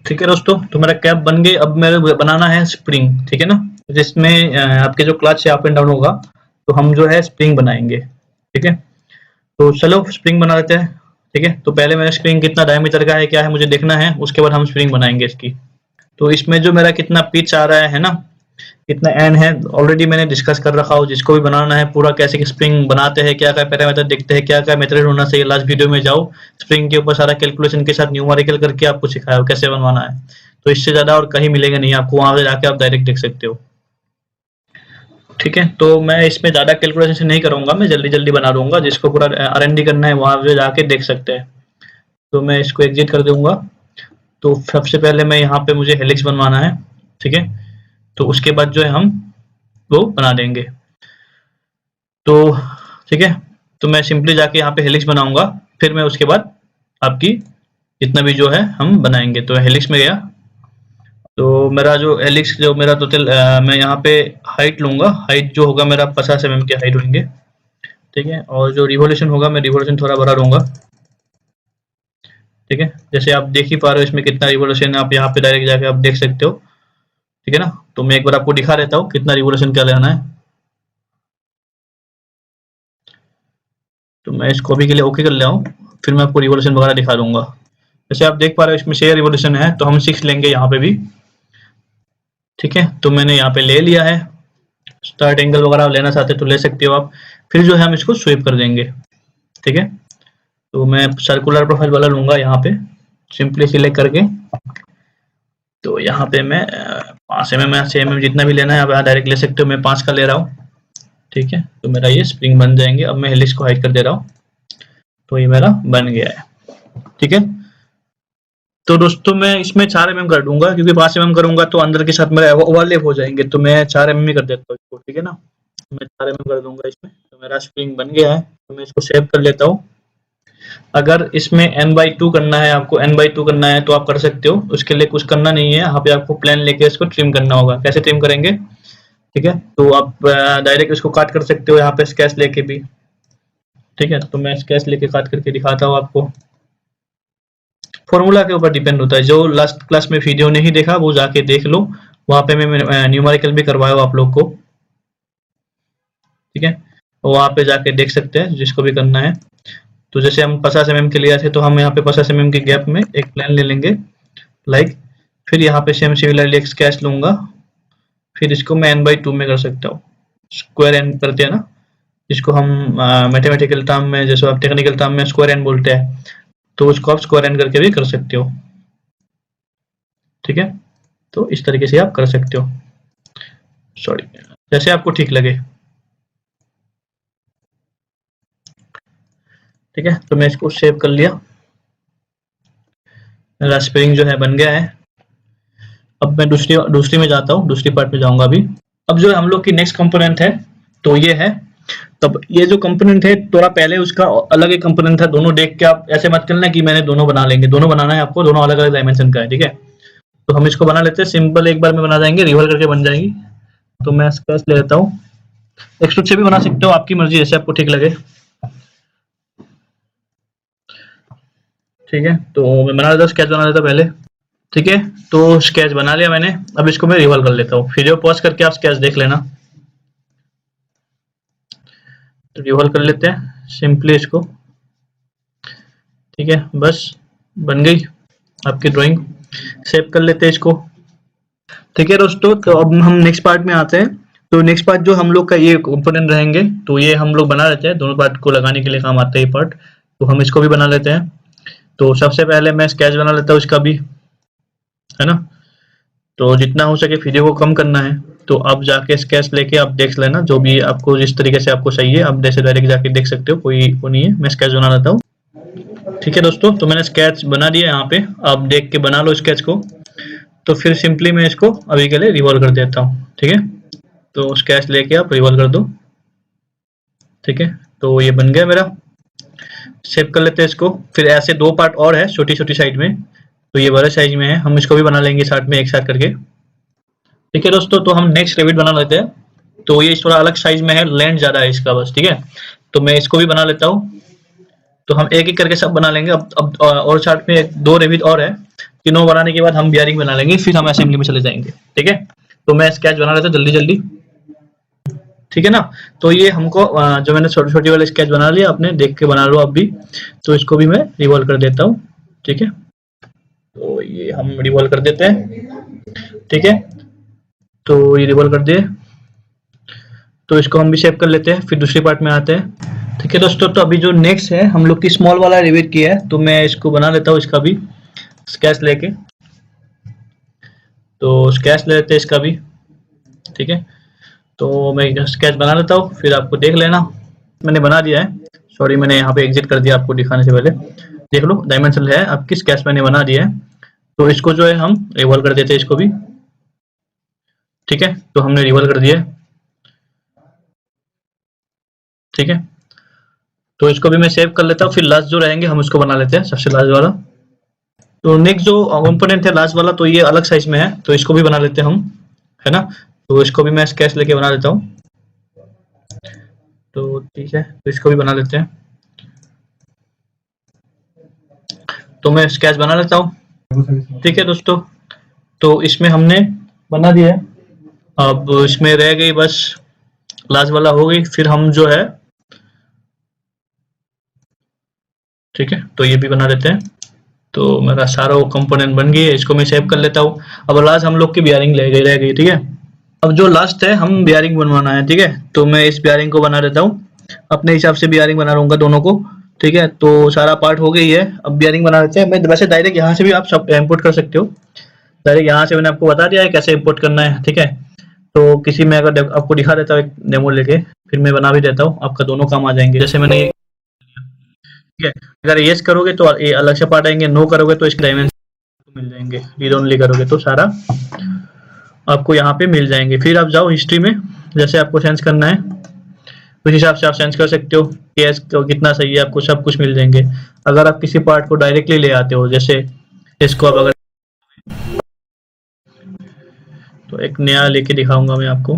ठीक है दोस्तों, तो मेरा कैप बन गई। अब मेरे बनाना है स्प्रिंग। ठीक है ना, जिसमें आपके जो क्लच है अप एंड डाउन होगा, तो हम जो है स्प्रिंग बनाएंगे। ठीक है, तो चलो स्प्रिंग बना लेते हैं। ठीक है, तो पहले मेरा स्प्रिंग कितना डायमीटर का है, क्या है मुझे देखना है, उसके बाद हम स्प्रिंग बनाएंगे इसकी। तो इसमें जो मेरा कितना पिच आ रहा है ना, कितना एन है ऑलरेडी मैंने डिस्कस कर रखा हो। जिसको भी बनाना है पूरा कैसे स्प्रिंग बनाते हैं, क्या क्या पैरामीटर देखते हैं, क्या क्या मेथड होना चाहिए, लास्ट वीडियो में जाओ, स्प्रिंग के ऊपर सारा कैलकुलेशन के साथ न्यूमेरिकल करके आपको सिखाया हो कैसे बनवाना है। तो इससे ज्यादा और कहीं मिलेगा नहीं आपको, वहां पे जाके आप डायरेक्ट देख सकते हो। ठीक है, तो मैं इसमें ज्यादा कैलकुलेशन नहीं करूंगा, मैं जल्दी जल्दी बना दूंगा। जिसको पूरा R&D करना है वहां पे जाके देख सकते हैं। तो मैं इसको एग्जिट कर दूंगा। तो सबसे पहले मैं यहाँ पे मुझे हेलिक्स बनवाना है। ठीक है, तो उसके बाद जो है हम वो बना देंगे। तो ठीक है, तो मैं सिंपली जाके यहाँ पे हेलिक्स बनाऊंगा, फिर मैं उसके बाद आपकी जितना भी जो है हम बनाएंगे। तो हेलिक्स में गया, तो मेरा जो हेलिक्स जो मेरा टोटल मैं यहाँ पे हाइट लूंगा। हाइट जो होगा मेरा 50 mm की हाइट होंगे। ठीक है, और जो रिवोल्यूशन होगा मैं रिवोल्यूशन थोड़ा बढ़ा दूंगा। ठीक है, जैसे आप देख ही पा रहे हो इसमें कितना रिवोल्यूशन है, आप यहाँ पे डायरेक्ट जाके आप देख सकते हो। ठीक है ना, तो मैं एक बार आपको दिखा देता हूँ कितना रिवोल्यूशन क्या लेना है। तो मैं इसको अभी के लिए ओके कर लिया हूँ, फिर मैं आपको रिवोल्यूशन वगैरह दिखा दूंगा। जैसे आप देख पा रहे हो इसमें 6 रिवोल्यूशन है, तो हम 6 लेंगे यहाँ पे भी। ठीक है, तो मैंने यहाँ पे ले लिया है। स्टार्ट एंगल वगैरह लेना चाहते तो ले सकते हो आप। फिर जो है हम इसको स्वीप कर देंगे। ठीक है, तो मैं सर्कुलर प्रोफाइल वाला लूंगा यहाँ पे, सिंपली सिलेक्ट करके। तो यहाँ पे मैं 5 mm या 6 mm जितना भी लेना है आप डायरेक्ट ले सकते हो, मैं 5 का ले रहा हूँ। ठीक है, तो मेरा ये स्प्रिंग बन जाएंगे। अब मैं हेलिक्स को हाइड कर दे रहा हूँ, तो ये मेरा बन गया है। ठीक है, तो दोस्तों मैं इसमें 4 mm कर दूंगा, क्योंकि 5 mm करूंगा तो अंदर के साथ मेरा ओवरलैप हो जाएंगे, तो मैं 4 mm ही कर देता हूँ इसको। ठीक है ना, तो मैं 4 mm कर दूंगा इसमें। तो मेरा स्प्रिंग बन गया है, तो मैं इसको सेव कर लेता हूँ। अगर इसमें n/2 करना है, आपको n/2 करना है तो आप कर सकते हो, उसके लिए कुछ करना नहीं है। यहाँ पे आपको प्लेन लेके इसको ट्रिम करना होगा। कैसे ट्रिम करेंगे? ठीक है, तो आप डायरेक्ट इसको काट कर सकते हो यहाँ पे स्केच लेके भी। ठीक है, तो मैं स्केच लेके काट करके दिखाता हूँ आपको। फॉर्मूला के ऊपर डिपेंड होता है। जो लास्ट क्लास में वीडियो नहीं देखा वो जाके देख लो, वहां पे मैं न्यूमेरिकल भी करवाया हूँ आप लोग को। ठीक है, तो वहां पे जाके देख सकते हैं जिसको भी करना है। तो जैसे हम 50 mm के लिए थे, तो हम यहाँ पे 50 mm के गैप में एक प्लेन ले लेंगे लाइक। फिर यहाँ पे सेम सिमिलरली एक स्केच लूंगा, फिर इसको मैं n/2 में कर सकता हूँ। स्क्वायर एन करते हैं ना, जिसको हम मैथमेटिकल टर्म में, जैसे आप टेक्निकल टर्म में स्क्वायर एन बोलते हैं, तो उसको आप स्क्वायर एन करके भी कर सकते हो। ठीक है, तो इस तरीके से आप कर सकते हो, सॉरी, जैसे आपको ठीक लगे। ठीक है, तो मैं इसको सेव कर लिया। मेरा स्प्रिंग जो है बन गया है। अब मैं दूसरी में जाता हूँ, दूसरी पार्ट में जाऊंगा अभी। अब जो हम लोग की नेक्स्ट कंपोनेंट है, तो ये है। तब ये जो कंपोनेंट है थोड़ा पहले उसका अलग एक कंपोनेंट था। दोनों देख के आप ऐसे मत करना कि मैंने दोनों बना लेंगे, दोनों बनाना है आपको, दोनों अलग अलग डायमेंशन का है। ठीक है, तो हम इसको बना लेते हैं सिंपल, एक बार में बना जाएंगे, रिवॉल्व करके बन जाएगी। तो मैं स्केच ले लेता हूँ, एक्सट्रूड से भी बना सकते हो, आपकी मर्जी, जैसे आपको ठीक लगे। ठीक है, तो मैं बना लेता हूँ, स्केच बना लेता पहले। ठीक है, तो स्केच बना लिया मैंने। अब इसको मैं रिवॉल्व कर लेता हूँ, वीडियो पॉज करके आप स्केच देख लेना। तो रिवॉल्व कर लेते हैं सिंपली इसको। ठीक है, बस बन गई आपकी ड्राइंग। सेव कर लेते हैं इसको। ठीक है दोस्तों, तो अब हम नेक्स्ट पार्ट में आते हैं। तो नेक्स्ट पार्ट जो हम लोग का ये कंपोनेंट रहेंगे, तो ये हम लोग बना लेते हैं, दोनों पार्ट को लगाने के लिए काम आता है ये पार्ट। तो हम इसको भी बना लेते हैं। तो सबसे पहले मैं स्केच बना लेता हूँ इसका भी, है ना। तो जितना हो सके वीडियो को कम करना है, तो आप जाके स्केच लेके आप देख लेना, जो भी आपको जिस तरीके से आपको चाहिए आप जैसे डायरेक्ट जाके देख सकते हो, कोई वो नहीं है। मैं स्केच बना लेता हूँ। ठीक है दोस्तों, तो मैंने स्केच बना दिया, यहाँ पे आप देख के बना लो स्केच को। तो फिर सिंपली मैं इसको अभी के लिए रिवॉल्व कर देता हूँ। ठीक है, तो स्केच लेके आप रिवॉल्व कर दो। ठीक है, तो ये बन गया मेरा। सेव कर लेते हैं इसको। फिर ऐसे दो पार्ट और है छोटी छोटी साइड में, तो ये बड़े साइज में है, हम इसको भी बना लेंगे साथ में एक साथ करके। ठीक है दोस्तों, तो हम नेक्स्ट रेबिट बना लेते हैं। तो ये थोड़ा अलग साइज में है, लेंथ ज्यादा है इसका बस। ठीक है, तो मैं इसको भी बना लेता हूँ। तो हम एक एक करके सब बना लेंगे। अब और साथ में दो रेबिट और है, तीनों बनाने के बाद हम बियरिंग बना लेंगे, फिर हम असेंबली में चले जाएंगे। ठीक है, तो मैं स्केच बना लेता हूँ जल्दी जल्दी। ठीक है ना, तो ये हमको जो मैंने छोटी छोटी वाले स्केच बना लिया, आपने देख के बना लो आप भी। तो इसको भी मैं रिवॉल्व कर देता हूँ। ठीक है, तो ये हम रिवॉल्व कर देते हैं। ठीक है, तो ये रिवॉल्व कर दिए, तो इसको हम भी सेव कर लेते हैं, फिर दूसरी पार्ट में आते हैं। ठीक है दोस्तों, तो अभी जो नेक्स्ट है हम लोग की स्मॉल वाला रिवीट किया है, तो मैं इसको बना लेता हूँ इसका भी स्केच लेके। तो स्केच ले लेते हैं इसका भी। ठीक है, तो मैं स्केच बना लेता हूँ, फिर आपको देख लेना। मैंने बना दिया है, सॉरी मैंने यहाँ पे एग्जिट कर दिया आपको दिखाने से पहले। देख लो डायमेंशन है आपकी, स्केच मैंने बना दिया है। तो इसको जो है हम रिवॉल्व कर देते हैं इसको भी। ठीक है, तो हमने रिवॉल्व कर दिया है। ठीक है, तो इसको भी मैं सेव कर लेता हूँ, फिर लास्ट जो रहेंगे हम उसको बना लेते हैं, सबसे लास्ट वाला। तो नेक्स्ट जो कंपोनेंट है लास्ट वाला, तो ये अलग साइज में है, तो इसको भी बना लेते हैं हम, है ना। तो इसको भी मैं स्केच लेके बना लेता हूँ। तो ठीक है, तो इसको भी बना लेते हैं। तो मैं स्केच बना लेता हूँ। ठीक है दोस्तों, तो इसमें हमने बना दिया है। अब इसमें रह गई बस लास्ट वाला हो गई, फिर हम जो है, ठीक है, तो ये भी बना लेते हैं। तो मेरा सारा कंपोनेंट बन गई है, इसको मैं सेव कर लेता हूँ। अब लास्ट हम लोग की बियरिंग रह गई। ठीक है, अब जो लास्ट है हम बियरिंग बनवाना है। ठीक है, तो मैं इस बियरिंग को बना देता हूँ, अपने हिसाब से बियरिंग बना लूंगा दोनों को। ठीक है, तो सारा पार्ट हो गई है, अब बियरिंग बना लेते हैं। मैं वैसे डायरेक्ट यहाँ से भी आप सब इंपोर्ट कर सकते हो, डायरेक्ट यहाँ से मैंने आपको बता दिया है कैसे इंपोर्ट करना है। ठीक है, तो किसी में अगर आपको दिखा देता हूँ एक डेमो लेके, फिर मैं बना भी देता हूँ, आपका दोनों काम आ जाएंगे। जैसे मैंने, ठीक है, अगर यस करोगे तो ये अलग से पार्ट आएंगे, नो करोगे तो इसके डायमेंशन मिल जाएंगे, रीड ओनली करोगे तो सारा आपको यहाँ पे मिल जाएंगे। फिर आप जाओ हिस्ट्री में, जैसे आपको सेंस करना है उस हिसाब से आप सेंस कर सकते हो, केस कितना सही है, आपको सब कुछ मिल जाएंगे। अगर आप किसी पार्ट को डायरेक्टली ले आते हो, जैसे इसको आप अगर, तो एक नया लेके दिखाऊंगा मैं आपको।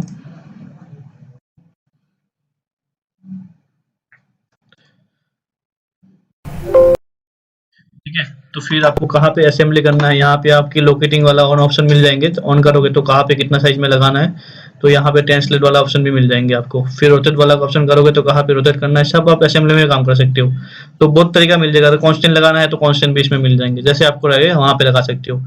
ठीक है, तो फिर आपको कहाँ पे असेंबली करना है, यहाँ पे आपकी लोकेटिंग वाला ऑन ऑप्शन मिल जाएंगे, तो ऑन करोगे तो कहाँ पे कितना साइज में लगाना है, तो यहाँ पे ट्रांसलेट वाला ऑप्शन भी मिल जाएंगे आपको। फिर रोटेट वाला ऑप्शन करोगे तो कहाँ पे रोटेट करना है, सब आप असेंबली में काम कर सकते हो। तो बहुत तरीका मिल जाएगा, अगर कॉन्स्टेंट लगाना है तो कॉन्स्टेंट भी इसमें मिल जाएंगे, जैसे आपको लगे वहाँ पे लगा सकते हो।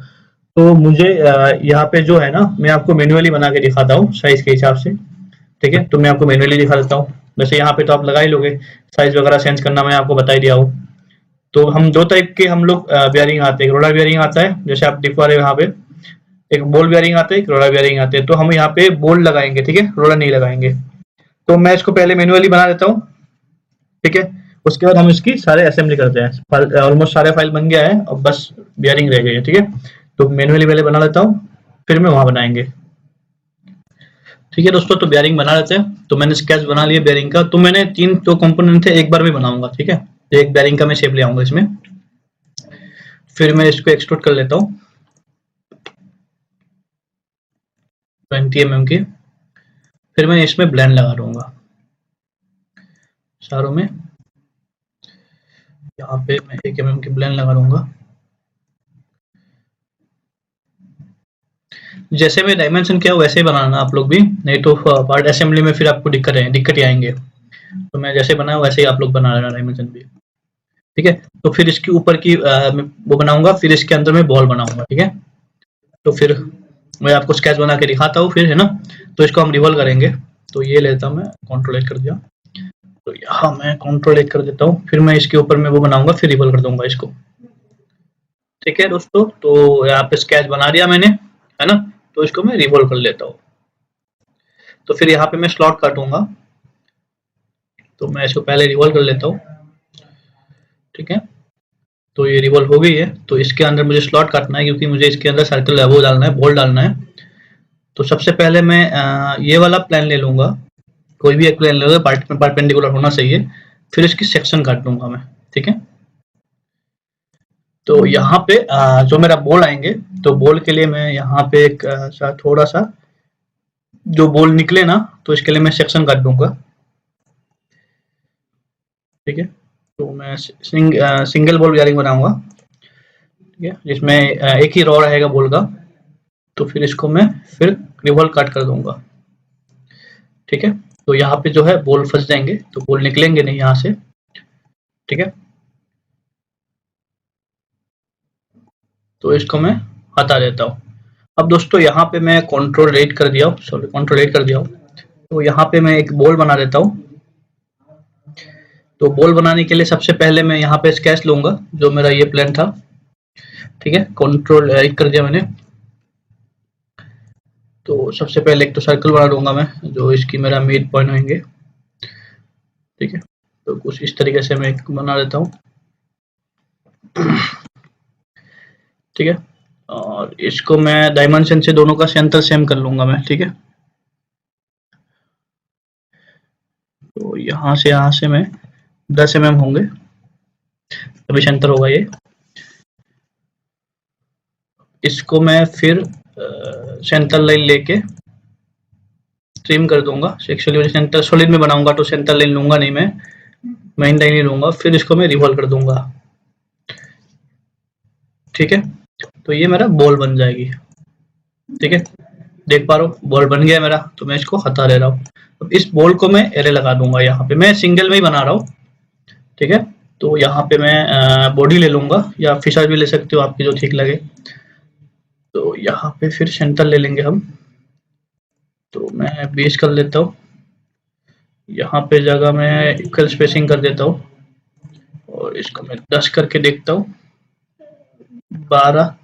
तो मुझे यहाँ पे जो है ना, मैं आपको मैन्युअली बना के दिखाता हूँ साइज के हिसाब से। ठीक है, तो मैं आपको मैन्युअली दिखा देता हूँ। वैसे यहाँ पे तो आप लगा ही लोगे, साइज वगैरह चेंज करना मैं आपको बता ही दिया हूँ। तो हम दो टाइप के हम लोग बियरिंग आते हैं, एक रोलर बियरिंग आता है जैसे आप दिख पा रहे हो यहाँ पे, एक बॉल बियरिंग आता है, एक रोलर बियरिंग आते हैं। तो हम यहाँ पे बॉल लगाएंगे, ठीक है, रोलर नहीं लगाएंगे। तो मैं इसको पहले मैन्युअली बना देता हूँ। ठीक है, उसके बाद हम इसकी सारे असेंबली करते हैं। ऑलमोस्ट सारे फाइल बन गया है, अब बस बियरिंग रह गई है। ठीक है, तो मैन्युअली पहले बना लेता हूँ, फिर मैं वहां बनाएंगे। ठीक है दोस्तों, तो बियरिंग बना लेते हैं। तो मैंने स्केच बना लिया बियरिंग का, तो मैंने 3 तो कंपोनेंट थे एक बार में बनाऊंगा। ठीक है, एक बियरिंग का मैं शेप ले आऊंगा इसमें, फिर मैं इसको एक्सट्रूड कर लेता हूँ 20 mm की। फिर मैं इसमें ब्लेंड लगा दूंगा चारों में, यहाँ पे मैं 1 mm की ब्लेंड लगा दूंगा। जैसे मैं डायमेंशन किया वैसे ही बनाना आप लोग भी, नहीं तो पार्ट असेंबली में फिर आपको दिक्कत ही आएंगे। तो मैं जैसे बनाया वैसे ही आप लोग बना लेना डायमेंशन भी। ठीक है, तो फिर इसके ऊपर की वो बनाऊंगा, फिर इसके अंदर में बॉल बनाऊंगा। ठीक है, तो फिर मैं आपको स्केच बना के दिखाता हूँ फिर, है ना। तो इसको हम रिवॉल्व करेंगे, तो ये लेता हूँ मैं, कंट्रोल 8 कर दिया, तो यहाँ मैं कंट्रोल 8 कर देता हूँ, फिर मैं इसके ऊपर में वो बनाऊंगा, फिर रिवॉल्व कर दूंगा इसको। ठीक है दोस्तों, तो यहाँ पे स्केच बना दिया मैंने, है ना। तो इसको मैं रिवॉल्व कर लेता हूँ, तो फिर यहाँ पे मैं स्लॉट काटूंगा, तो मैं इसको पहले रिवॉल्व कर लेता हूँ। ठीक है, तो ये रिवॉल्व हो गई है, तो इसके अंदर मुझे स्लॉट काटना है, क्योंकि मुझे इसके अंदर सर्कल वो डालना है, बॉल डालना है। तो सबसे पहले मैं ये वाला प्लेन ले लूंगा, कोई भी एक प्लेन ले लूंगा, परपेंडिकुलर होना चाहिए। फिर इसकी सेक्शन काट दूंगा मैं। ठीक है, तो यहाँ पे जो मेरा बॉल आएंगे, तो बॉल के लिए मैं यहाँ पे एक थोड़ा सा जो बॉल निकले ना, तो इसके लिए मैं सेक्शन काट दूंगा। ठीक है, तो मैं सिंगल बॉल वायरिंग बनाऊंगा, ठीक है, जिसमें एक ही रॉ रहेगा बॉल का। तो फिर इसको मैं फिर रिवॉल्व काट कर दूंगा। ठीक है, तो यहाँ पे जो है बॉल फंस जाएंगे, तो बॉल निकलेंगे नहीं यहाँ से। ठीक है, तो इसको मैं हटा देता हूँ। अब दोस्तों यहाँ पे मैं कंट्रोल 8 कर दिया हूँ, सॉरी कंट्रोल 8 कर दिया हूँ। तो यहाँ पे मैं एक बॉल बना देता हूँ। तो बॉल बनाने के लिए सबसे पहले मैं यहाँ पे स्केच लूंगा, जो मेरा ये प्लान था। ठीक है, कंट्रोल 8 कर दिया मैंने। तो सबसे पहले एक तो सर्कल बना लूंगा मैं, जो इसकी मेरा मिड पॉइंट होंगे। ठीक है, तो कुछ इस तरीके से मैं एक बना देता हूँ। ठीक है, और इसको मैं डायमेंशन से दोनों का सेंटर सेम कर लूंगा मैं। ठीक है, तो यहाँ से मैं 10 mm होंगे, तभी सेंटर होगा ये। इसको मैं फिर सेंटर लाइन लेके ट्रिम कर दूंगा। एक्चुअली सेंटर सॉलिड में बनाऊंगा तो सेंटर लाइन लूंगा नहीं, मैं मेन लाइन ही लूंगा। फिर इसको मैं रिवॉल्व कर दूंगा। ठीक है, तो ये मेरा बॉल बन जाएगी। ठीक है, देख पा रहे हो बॉल बन गया मेरा। तो मैं इसको हटा ले रहा हूँ। अब इस बॉल को मैं एरे लगा दूंगा। यहाँ पे मैं सिंगल में ही बना रहा हूँ। ठीक है, तो यहाँ पे मैं बॉडी ले लूंगा, या फिशर भी ले सकते हो, आपकी जो ठीक लगे। तो यहाँ पे फिर सेंटर ले लेंगे हम। तो मैं 20 कर लेता हूँ। यहाँ पे जगह मैं इक्वल स्पेसिंग कर देता हूँ, और इसको मैं 10 करके देखता हूँ, 12।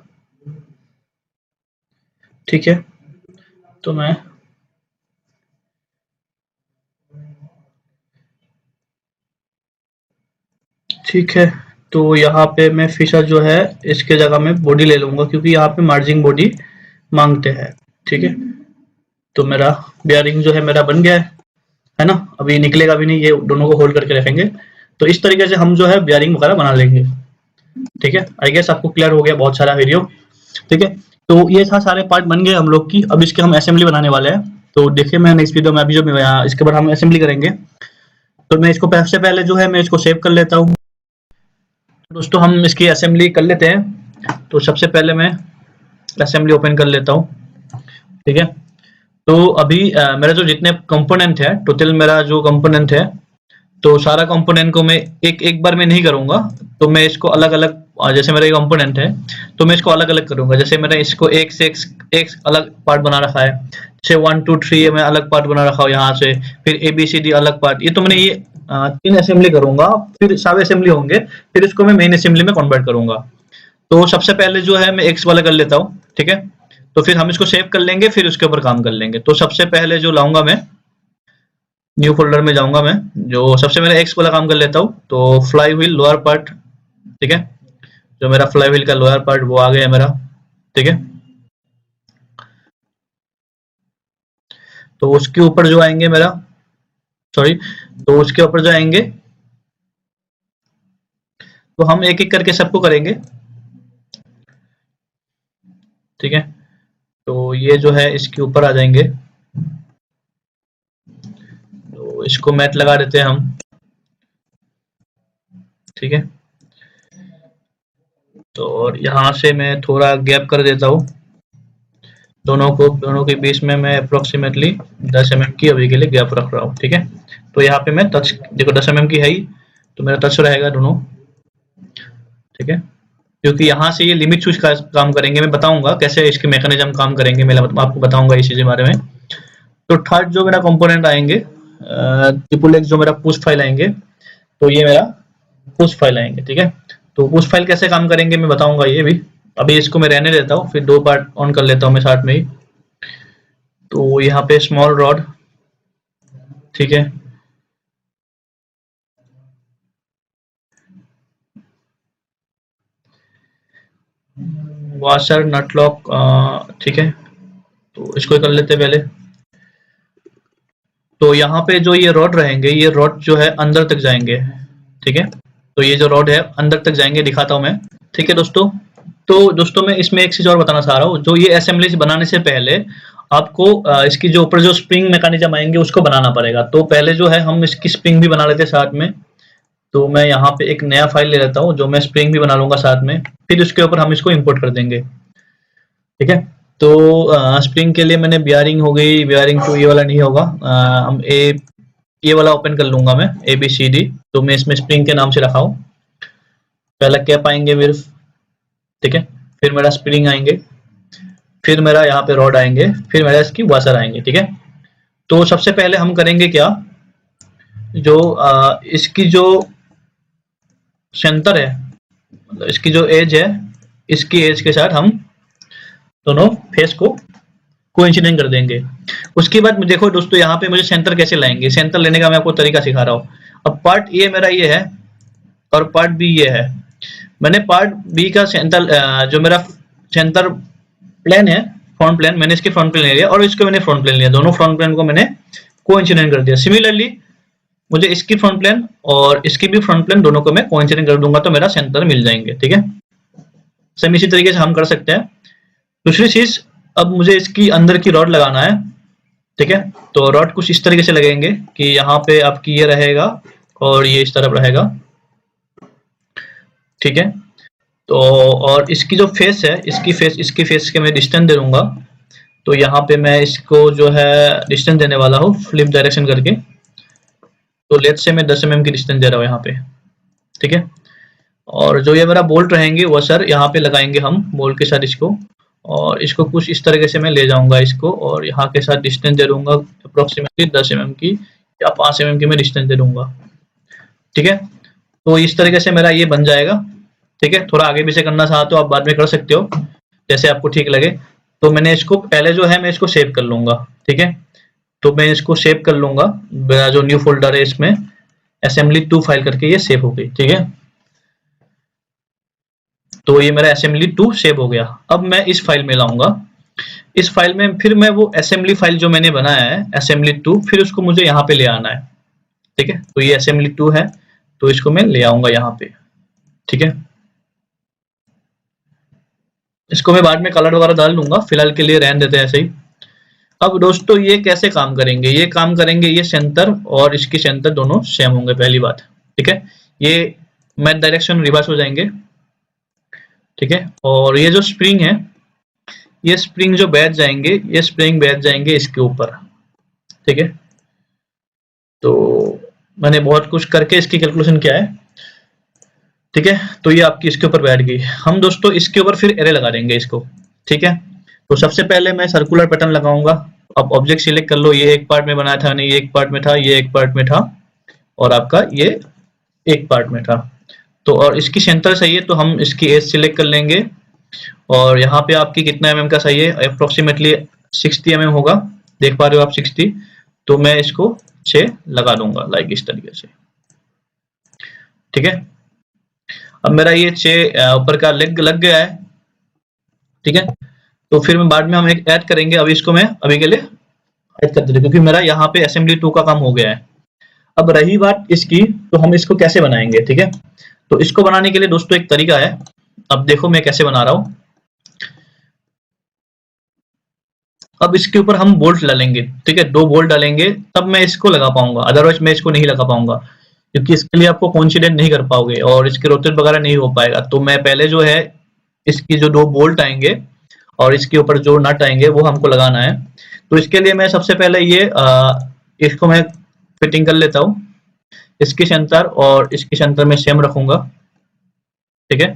ठीक है, तो मैं ठीक है, तो यहाँ पे मैं फिशर जो है इसके जगह में बॉडी ले लूंगा, क्योंकि यहाँ पे मार्जिंग बॉडी मांगते हैं। ठीक है, तो मेरा बियरिंग जो है मेरा बन गया है ना। अभी निकलेगा भी नहीं, ये दोनों को होल्ड करके रखेंगे। तो इस तरीके से हम जो है बियरिंग वगैरह बना लेंगे। ठीक है, आई गेस आपको क्लियर हो गया बहुत सारा वीडियो। ठीक है, तो ये था सारे पार्ट बन गए हम लोग की। अब इसके हम असेंबली बनाने वाले हैं। तो देखिए मैं नेक्स्ट वीडियो में अभी जो इसके बाद हम असेंबली करेंगे। तो मैं इसको सबसे पहले जो है मैं इसको सेव कर लेता हूँ। दोस्तों हम इसकी असेंबली कर लेते हैं। तो सबसे पहले मैं असेंबली ओपन कर लेता हूँ। ठीक है, तो अभी मेरा जो जितने कंपोनेंट है, टोटल मेरा जो कंपोनेंट है, तो सारा कंपोनेंट को मैं एक बार में नहीं करूंगा। तो मैं इसको अलग अलग, जैसे मेरा कंपोनेंट है तो मैं इसको अलग अलग करूंगा। जैसे मैंने इसको एक से एक अलग पार्ट बना रखा है, जैसे 1 2 3 मैं अलग पार्ट बना रखा हूँ यहाँ से, फिर ABCD अलग पार्ट। ये तो मैंने ये 3 असेंबली करूंगा, फिर सारे असेंबली होंगे, फिर इसको मैं मेन असेंबली में कन्वर्ट करूंगा। तो सबसे पहले जो है मैं एक्स वाला कर लेता हूँ। ठीक है, तो फिर हम इसको सेव कर लेंगे, फिर उसके ऊपर काम कर लेंगे। तो सबसे पहले जो लाऊंगा मैं, न्यू फोल्डर में जाऊंगा मैं, जो सबसे मेरा एक्स वाला काम कर लेता हूँ। तो फ्लाई व्हील लोअर पार्ट। ठीक है, जो मेरा फ्लाई व्हील का लोअर पार्ट वो आ गया मेरा। ठीक है, तो उसके ऊपर जो आएंगे मेरा, सॉरी, तो उसके ऊपर जो आएंगे, तो हम एक एक करके सबको करेंगे। ठीक है, तो ये जो है इसके ऊपर आ जाएंगे। तो इसको मैट लगा देते हैं हम। ठीक है, तो और यहाँ से मैं थोड़ा गैप कर देता हूँ दोनों के बीच में। मैं अप्रोक्सीमेटली 10 mm की अभी के लिए गैप रख रहा हूँ। ठीक है, तो यहाँ पे मैं टच, देखो 10 mm की है ही, तो मेरा टच रहेगा दोनों। ठीक है, क्योंकि यहाँ से ये लिमिट स्विच का काम करेंगे। मैं बताऊंगा कैसे इसके मैकेनिज्म काम करेंगे, मैं आपको बताऊंगा इस चीज के बारे में। तो थर्ड जो मेरा कंपोनेंट आएंगे, ट्रिपल एक्स जो मेरा पुश फाइल आएंगे, तो ये मेरा पुश फाइल आएंगे। ठीक है, तो पुश फाइल कैसे काम करेंगे मैं बताऊंगा ये भी। अभी इसको मैं रहने देता हूँ, फिर 2 पार्ट ऑन कर लेता हूँ मैं साथ में ही। तो यहाँ पे स्मॉल रॉड, ठीक है, वॉशर नट लॉक, ठीक है, तो इसको कर लेते पहले। तो यहाँ पे जो ये रॉड रहेंगे, ये रॉड जो है अंदर तक जाएंगे। ठीक है, तो ये जो रॉड है अंदर तक जाएंगे, दिखाता हूँ मैं। ठीक है दोस्तों, तो दोस्तों मैं इसमें एक चीज और बताना चाह रहा हूँ। जो ये असेंबली बनाने से पहले आपको इसकी जो ऊपर जो स्प्रिंग मैकेनिज्म आएंगे उसको बनाना पड़ेगा। तो पहले जो है हम इसकी स्प्रिंग भी बना लेते हैं साथ में। तो मैं यहाँ पे एक नया फाइल ले लेता हूँ, जो मैं स्प्रिंग भी बना लूंगा साथ में, फिर उसके ऊपर हम इसको इंपोर्ट कर देंगे। ठीक है, तो स्प्रिंग के लिए मैंने बियरिंग हो गई, बियरिंग टू ये वाला नहीं होगा, हम ये वाला ओपन कर लूंगा मैं, ABCD। तो मैं इसमें स्प्रिंग के नाम से रखा हूँ। पहला कैप आएंगे फिर, ठीक है, फिर मेरा स्प्रिंग आएंगे, फिर मेरा यहाँ पे रॉड आएंगे, फिर मेरा इसकी वाशर आएंगे। ठीक है, तो सबसे पहले हम करेंगे क्या, जो इसकी जो सेंटर है, मतलब इसकी जो एज है, इसकी एज के साथ हम दोनों फेस को कोइंसिडेंट कर देंगे। उसके बाद देखो दोस्तों, यहाँ पे मुझे सेंटर कैसे लाएंगे, सेंटर लेने का मैं आपको तरीका सिखा रहा हूँ। अब पार्ट ए मेरा ये है और पार्ट बी ये है। मैंने पार्ट बी का सेंटर, जो मेरा सेंटर प्लेन है, फ्रंट प्लेन, मैंने इसके फ्रंट प्लेन ले लिया और इसको मैंने फ्रंट प्लेन लिया, दोनों फ्रंट प्लेन को मैंने कोइंसिडेंट कर दिया। सिमिलरली मुझे इसकी फ्रंट प्लेन और इसकी भी फ्रंट प्लेन दोनों को मैं कोइंसिडेंट कर दूंगा, तो मेरा सेंटर मिल जाएंगे। ठीक है, सेम इसी तरीके से हम कर सकते हैं। दूसरी चीज, अब मुझे इसकी अंदर की रॉड लगाना है। ठीक है, तो रॉड कुछ इस तरीके से लगेंगे कि यहाँ पे आपकी ये रहेगा और ये इस तरफ रहेगा। ठीक है, तो और इसकी जो फेस है, इसकी फेस के मैं डिस्टेंस दे दूंगा। तो यहाँ पे मैं इसको जो है डिस्टेंस देने वाला हूँ फ्लिप डायरेक्शन करके। तो लेट्स से मैं 10 mm की डिस्टेंस दे रहा हूँ यहाँ पे। ठीक है, और जो ये मेरा बोल्ट रहेंगे वो सर यहाँ पे लगाएंगे हम बोल्ट के साथ इसको, और इसको कुछ इस तरीके से मैं ले जाऊंगा इसको, और यहाँ के साथ डिस्टेंस दे दूंगा अप्रोक्सीमेटली 10 mm की या 5 mm की मैं डिस्टेंस दे दूंगा। ठीक है, तो इस तरीके से मेरा ये बन जाएगा। ठीक है, थोड़ा आगे भी से करना चाहते हो आप बाद में कर सकते हो, जैसे आपको ठीक लगे। तो मैंने इसको पहले जो है मैं इसको सेव कर लूंगा। ठीक है, तो मैं इसको सेव कर लूंगा, मेरा जो न्यू फोल्डर है इसमें assembly2 फाइल करके ये सेव हो गई। ठीक है, तो ये मेरा assembly2 सेव हो गया। अब मैं इस फाइल में लाऊंगा, इस फाइल में फिर मैं वो असेंबली फाइल जो मैंने बनाया है assembly2, फिर उसको मुझे यहाँ पे ले आना है। ठीक है, तो ये assembly2 है, तो इसको मैं ले आऊंगा यहाँ पे। ठीक है, इसको मैं बाद में कलर वगैरह डाल लूंगा, फिलहाल के लिए रहने देते हैं ऐसे ही। अब दोस्तों ये कैसे काम करेंगे, ये काम करेंगे, ये सेंटर और इसकी सेंटर दोनों सेम होंगे, पहली बात। ठीक है, ये मैथ डायरेक्शन रिवर्स हो जाएंगे। ठीक है, और ये जो स्प्रिंग है, ये स्प्रिंग जो बैठ जाएंगे, ये स्प्रिंग बैठ जाएंगे इसके ऊपर। ठीक है, तो मैंने बहुत कुछ करके इसकी कैलकुलेशन किया है। ठीक है, तो ये आपकी इसके ऊपर बैठ गई। हम दोस्तों इसके ऊपर फिर एरे लगा देंगे इसको। ठीक है, तो सबसे पहले मैं सर्कुलर पैटर्न लगाऊंगा। अब ऑब्जेक्ट सिलेक्ट कर लो, ये एक पार्ट में बनाया था, नहीं ये एक पार्ट में था, ये एक पार्ट में था, और आपका ये एक पार्ट में था। तो और इसकी सेंटर सही है, तो हम इसकी एज सिलेक्ट कर लेंगे, और यहाँ पे आपकी कितना mm का सही है, अप्रोक्सीमेटली 60 mm होगा, देख पा रहे हो आप 60। तो मैं इसको 6 लगा दूंगा, लाइक इस तरीके से। ठीक है, अब मेरा ये 6 ऊपर का लेग लग गया है। ठीक है, तो फिर मैं बाद में हम एक ऐड करेंगे, अभी इसको मैं अभी के लिए ऐड कर देते, क्योंकि मेरा यहाँ पे assembly2 का काम हो गया है। अब रही बात इसकी, तो हम इसको कैसे बनाएंगे। ठीक है, तो इसको बनाने के लिए दोस्तों एक तरीका है। अब देखो मैं कैसे बना रहा हूँ। अब इसके ऊपर हम बोल्ट डालेंगे। ठीक है, 2 बोल्ट डालेंगे, तब मैं इसको लगा पाऊंगा, अदरवाइज मैं इसको नहीं लगा पाऊंगा, क्योंकि इसके लिए आपको कोइंसिडेंट नहीं कर पाओगे और इसके रोटेट वगैरह नहीं हो पाएगा। तो मैं पहले जो है इसकी जो 2 बोल्ट आएंगे और इसके ऊपर जो नट आएंगे वो हमको लगाना है। तो इसके लिए मैं सबसे पहले ये इसको मैं फिटिंग कर लेता हूँ। इसकी सेंटर और इसकी सेंटर में सेम रखूंगा। ठीक है,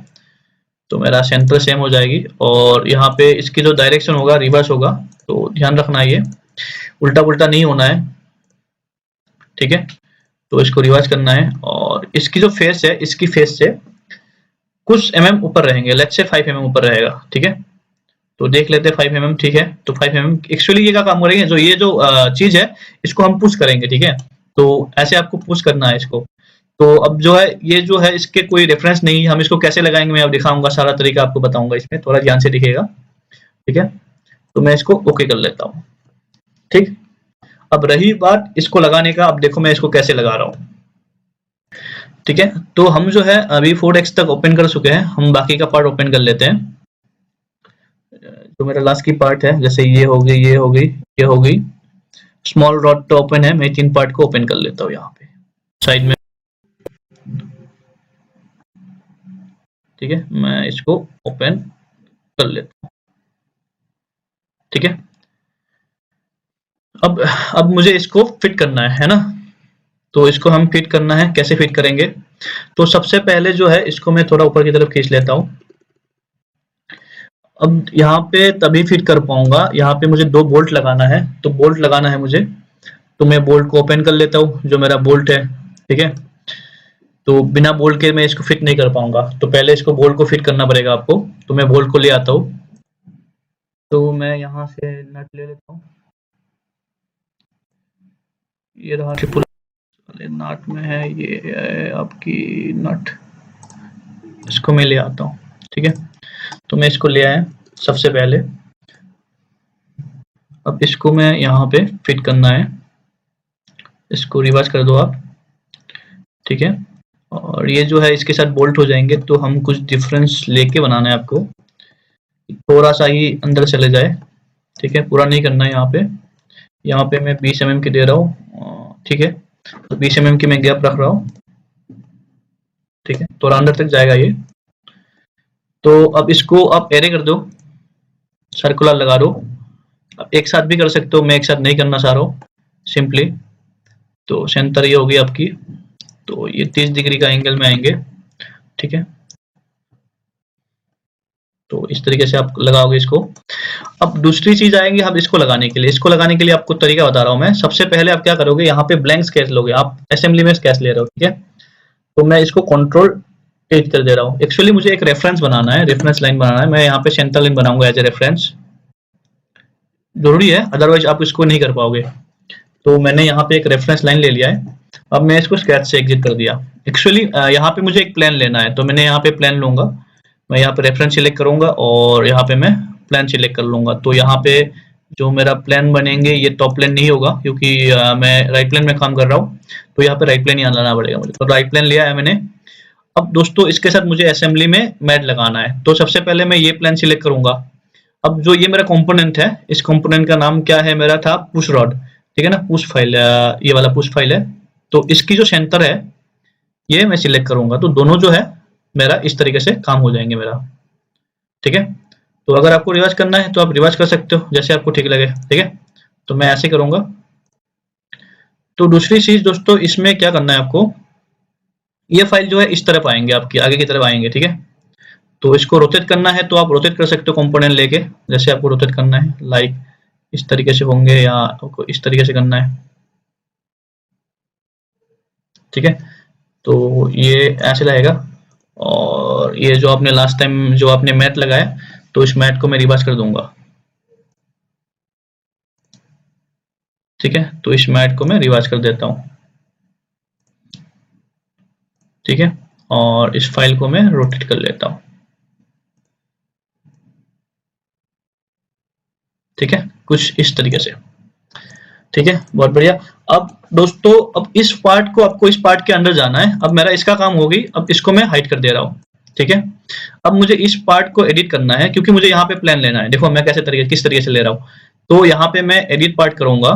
तो मेरा सेंटर सेम हो जाएगी, और यहाँ पे इसकी जो डायरेक्शन होगा रिवर्स होगा, तो ध्यान रखना ये उल्टा पुल्टा नहीं होना है। ठीक है, तो इसको रिवर्स करना है, और इसकी जो फेस है, इसकी फेस से कुछ mm ऊपर रहेंगे, लेट्स से 5 mm ऊपर रहेगा। ठीक है, तो देख लेते हैं 5 mm। ठीक है, तो 5 mm एक्चुअली ये क्या काम करेंगे, जो ये जो चीज है इसको हम पुश करेंगे। ठीक है, तो ऐसे आपको पुश करना है इसको। तो अब जो है ये जो है इसके कोई रेफरेंस नहीं, हम इसको कैसे लगाएंगे मैं अब दिखाऊंगा, सारा तरीका आपको बताऊंगा, इसमें थोड़ा ध्यान से दिखेगा। ठीक है, तो मैं इसको ओके कर लेता हूँ। ठीक, अब रही बात इसको लगाने का, अब देखो मैं इसको कैसे लगा रहा हूँ। ठीक है, तो हम जो है अभी 4x तक ओपन कर चुके हैं, हम बाकी का पार्ट ओपन कर लेते हैं। जो मेरा लास्ट की पार्ट है, जैसे ये हो गई, ये हो गई, ये हो गई, स्मॉल रॉड तो ओपन है, मैं 3 पार्ट को ओपन कर लेता हूँ यहाँ पे साइड में। ठीक है, मैं इसको ओपन कर लेता हूँ। ठीक है, अब मुझे इसको फिट करना है ना, तो इसको हम फिट करना है, कैसे फिट करेंगे। तो सबसे पहले जो है इसको मैं थोड़ा ऊपर की तरफ खींच लेता हूँ। अब यहाँ पे तभी फिट कर पाऊंगा, यहाँ पे मुझे 2 बोल्ट लगाना है, तो बोल्ट लगाना है मुझे, तो मैं बोल्ट को ओपन कर लेता हूँ, जो मेरा बोल्ट है, ठीक है। तो बिना बोल्ट के मैं इसको फिट नहीं कर पाऊंगा, तो पहले इसको बोल्ट को फिट करना पड़ेगा आपको। तो मैं बोल्ट को ले आता हूँ, तो मैं यहाँ से नट ले लेता हूँ, ये रहा ट्रिपल नट में है, ये है आपकी नट, इसको मैं ले आता हूँ, ठीक है। तो मैं इसको ले आया सबसे पहले, अब इसको मैं यहाँ पे फिट करना है, इसको रिवर्स कर दो आप, ठीक है। और ये जो है इसके साथ बोल्ट हो जाएंगे, तो हम कुछ डिफरेंस लेके बनाना है आपको, थोड़ा सा ही अंदर चले जाए, ठीक है, पूरा नहीं करना है। यहाँ पे मैं 20 mm की दे रहा हूँ, ठीक है, तो 20 mm की मैं गैप रख रहा हूँ, ठीक है, थोड़ा अंदर तक जाएगा ये। तो अब इसको आप एरे कर दो, सर्कुलर लगा दो, अब एक साथ भी कर सकते हो, मैं एक साथ नहीं करना चाह रहा हूँ सिंपली। तो सेंटर ये होगी आपकी, तो ये 30 डिग्री का एंगल में आएंगे, ठीक है। तो इस तरीके से आप लगाओगे इसको। अब दूसरी चीज आएंगे हम इसको लगाने के लिए, आपको तरीका बता रहा हूं मैं। सबसे पहले आप क्या करोगे, यहाँ पे ब्लैंक स्केच लोगे, आप असेंबली में स्केच ले रहे हो, ठीक है। तो मैं इसको कंट्रोल एज कर दे रहा हूँ। एक्चुअली मुझे एक रेफरेंस बनाना है, रेफरेंस लाइन बनाना है, मैं यहाँ पे सेंटर लाइन बनाऊंगा एज ए रेफरेंस, जरूरी है, अदरवाइज आप इसको नहीं कर पाओगे। तो मैंने यहाँ पे एक रेफरेंस लाइन ले लिया है, अब मैं इसको स्केच से एग्जिट कर दिया। एक्चुअली यहाँ पे मुझे एक प्लान लेना है, तो मैंने यहाँ पे प्लान लूंगा, मैं यहाँ पे रेफरेंस सिलेक्ट करूंगा और यहाँ पे मैं प्लान सिलेक्ट कर लूंगा। तो यहाँ पे जो मेरा प्लान बनेंगे ये टॉप प्लान नहीं होगा, क्योंकि मैं राइट प्लान में काम कर रहा हूँ, तो यहाँ पे राइट प्लान ही लाना पड़ेगा मुझे। तो राइट प्लान लिया है मैंने। अब दोस्तों इसके साथ मुझे असेंबली में मैट लगाना है, तो सबसे पहले मैं ये प्लान सिलेक्ट करूंगा। अब जो ये मेरा कंपोनेंट है, इस कंपोनेंट का नाम क्या है, मेरा था पुश रॉड, ठीक है ना, पुश फाइल, ये वाला पुश फाइल है। तो इसकी जो सेंटर है ये मैं सिलेक्ट करूंगा, तो दोनों जो है मेरा इस तरीके से काम हो जाएंगे मेरा, ठीक है। तो अगर आपको रिवर्स करना है तो आप रिवर्स कर सकते हो, जैसे आपको ठीक लगे, ठीक है। तो मैं ऐसे करूंगा। तो दूसरी चीज दोस्तों इसमें क्या करना है आपको, ये फाइल जो है इस तरफ आएंगे, आपकी आगे की तरफ आएंगे, ठीक है। तो इसको रोटेट करना है तो आप रोटेट कर सकते हो कंपोनेंट लेके, जैसे आपको रोटेट करना है, लाइक इस तरीके से होंगे या आपको इस तरीके से करना है, ठीक है। तो ये ऐसे रहेगा। और ये जो आपने लास्ट टाइम जो आपने मैट लगाया, तो इस मैट को मैं रिवर्स कर दूंगा, ठीक है। तो इस मैट को मैं रिवर्स कर देता हूं, ठीक है। और इस फाइल को मैं रोटेट कर लेता हूं, ठीक है, कुछ इस तरीके से, ठीक है, बहुत बढ़िया। अब दोस्तों अब इस पार्ट को आपको इस पार्ट के अंदर जाना है। अब मेरा इसका काम हो गई, अब इसको मैं हाइड कर दे रहा हूँ, ठीक है। अब मुझे इस पार्ट को एडिट करना है, क्योंकि मुझे यहाँ पे प्लान लेना है। देखो मैं किस तरीके से ले रहा हूँ। तो यहाँ पे मैं एडिट पार्ट करूंगा,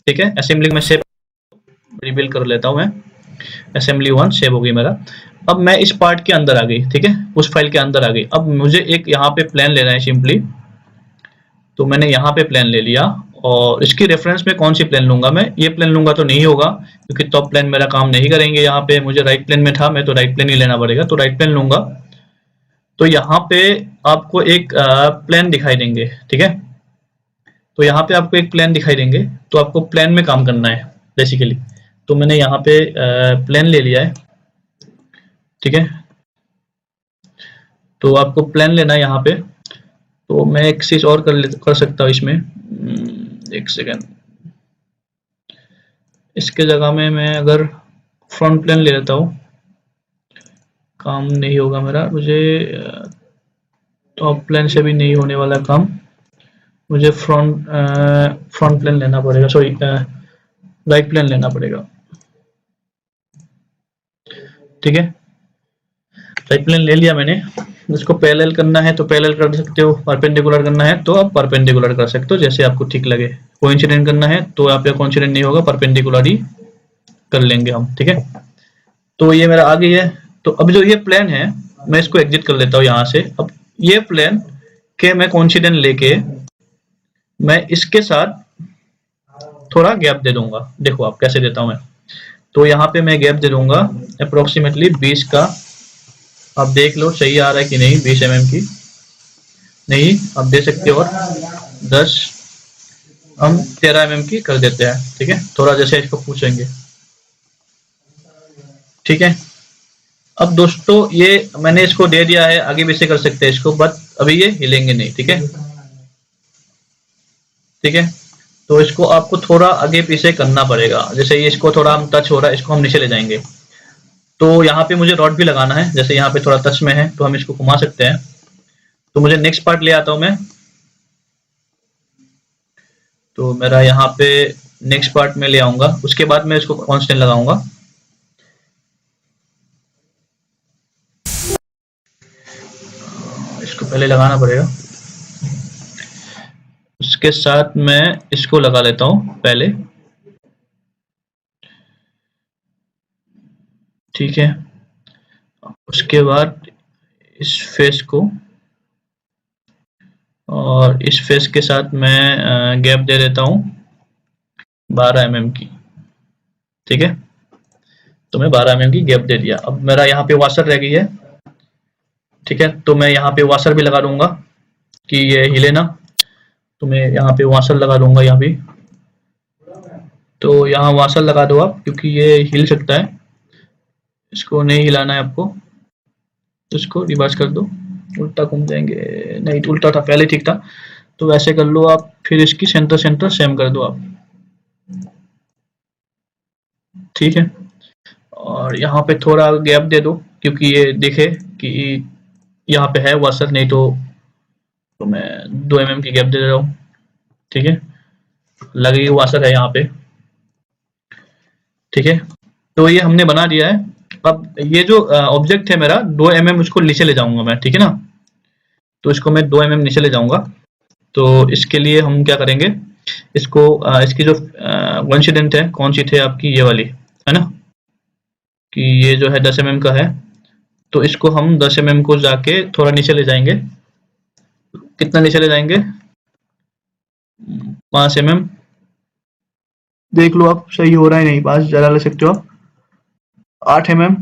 ठीक है। असेंबली में सेव रिबिल्ड कर लेता हूँ मैं, असेंबली 1 सेव हो गई मेरा। अब मैं इस पार्ट के अंदर आ गई, ठीक है, उस फाइल के अंदर आ गई। अब मुझे एक यहाँ पे प्लान लेना है सिंपली, तो मैंने यहाँ पे प्लान ले लिया। और इसकी रेफरेंस में कौन सी प्लान लूंगा, मैं ये प्लान लूंगा तो नहीं होगा, क्योंकि टॉप प्लान मेरा काम नहीं करेंगे। यहाँ पे मुझे राइट प्लान में था, मैं तो राइट प्लान ही लेना पड़ेगा, तो राइट प्लान लूंगा। तो यहाँ पे आपको एक प्लान दिखाई देंगे, ठीक है। तो यहाँ पे आपको एक प्लान दिखाई देंगे, तो आपको प्लान में काम करना है बेसिकली। तो मैंने यहाँ पे प्लान ले लिया है, ठीक है। तो आपको प्लान लेना है यहाँ पे। तो मैं एक चीज और कर सकता हूँ इसमें, एक सेकेंड, इसके जगह में मैं अगर फ्रंट प्लेन ले लेता हूँ, काम नहीं होगा मेरा, मुझे टॉप प्लेन से भी नहीं होने वाला काम, मुझे फ्रंट प्लेन लेना पड़ेगा, सॉरी राइट प्लेन लेना पड़ेगा, ठीक है। राइट प्लेन ले लिया मैंने। इसको पैरेलल करना है तो पैरेलल कर सकते हो, परपेंडिकुलर करना है तो आप परपेंडिकुलर कर सकते हो, जैसे आपको ठीक लगे। कोइंसिडेंट करना है तो आप या कोइंसिडेंट नहीं होगा, परपेंडिकुलर ही कर लेंगे हम, ठीक है। तो ये मेरा आ गई है। तो अब जो ये प्लान है मैं इसको एग्जिट कर लेता हूँ यहाँ से। अब ये प्लान के मैं कोइंसिडेंट लेके मैं इसके साथ थोड़ा गैप दे दूंगा। देखो आप कैसे देता हूँ मैं। तो यहाँ पे मैं गैप दे दूंगा अप्रोक्सीमेटली 20 का, आप देख लो सही आ रहा है कि नहीं, 20 mm की नहीं आप दे सकते हो, और 10 हम 13 mm की कर देते हैं। ठीक है, थोड़ा जैसे इसको पूछेंगे। ठीक है, अब दोस्तों ये मैंने इसको दे दिया है, आगे भी से कर सकते हैं इसको, बट अभी ये हिलेंगे नहीं। ठीक है, ठीक है, तो इसको आपको थोड़ा आगे पीछे करना पड़ेगा। जैसे ये इसको थोड़ा हम टच हो रहा है, इसको हम नीचे ले जाएंगे। तो यहाँ पे मुझे रॉड भी लगाना है, जैसे यहाँ पे थोड़ा टच में है तो हम इसको घुमा सकते हैं। तो मुझे नेक्स्ट पार्ट ले आता हूँ मैं। तो मेरा यहाँ पे नेक्स्ट पार्ट में ले आऊंगा, उसके बाद मैं इसको कांस्टेंट लगाऊंगा। इसको पहले लगाना पड़ेगा, उसके साथ मैं इसको लगा लेता हूँ पहले। ठीक है, उसके बाद इस फेस को और इस फेस के साथ मैं गैप दे देता हूँ 12 mm की। ठीक है, तो मैं 12 mm की गैप दे दिया। अब मेरा यहाँ पे वाशर रह गई है। ठीक है, तो मैं यहाँ पे वाशर भी लगा दूंगा कि ये हिले ना। तो मैं यहाँ पे वाशर लगा दूंगा यहाँ भी। तो यहाँ वाशर लगा दो आप, क्योंकि ये हिल सकता है, इसको नहीं हिलाना है आपको। तो इसको रिवर्स कर दो, उल्टा घूम जाएंगे। नहीं, उल्टा था पहले, ठीक था। तो वैसे कर लो आप, फिर इसकी सेंटर सेंटर सेम कर दो आप। ठीक है, और यहाँ पे थोड़ा गैप दे दो, क्योंकि ये देखे कि यहाँ पे है वाशर, नहीं तो मैं 2 mm की गैप दे रहा हूँ। ठीक है, लगी वाशर है यहाँ पे। ठीक है, तो ये हमने बना दिया है। अब ये जो ऑब्जेक्ट है मेरा 2 mm, उसको नीचे ले जाऊंगा मैं। ठीक है ना, तो इसको मैं 2 mm नीचे ले जाऊंगा। तो इसके लिए हम क्या करेंगे, इसको इसकी जो कोइंसिडेंट है, कौन सी थे आपकी, ये वाली है ना, कि ये जो है 10 mm का है। तो इसको हम 10 mm को जाके थोड़ा नीचे ले जाएंगे। कितना नीचे ले जाएंगे, 5 mm। देख लो आप सही हो रहा है नहीं, 5 ज्यादा ले सकते हो आप। 8 mm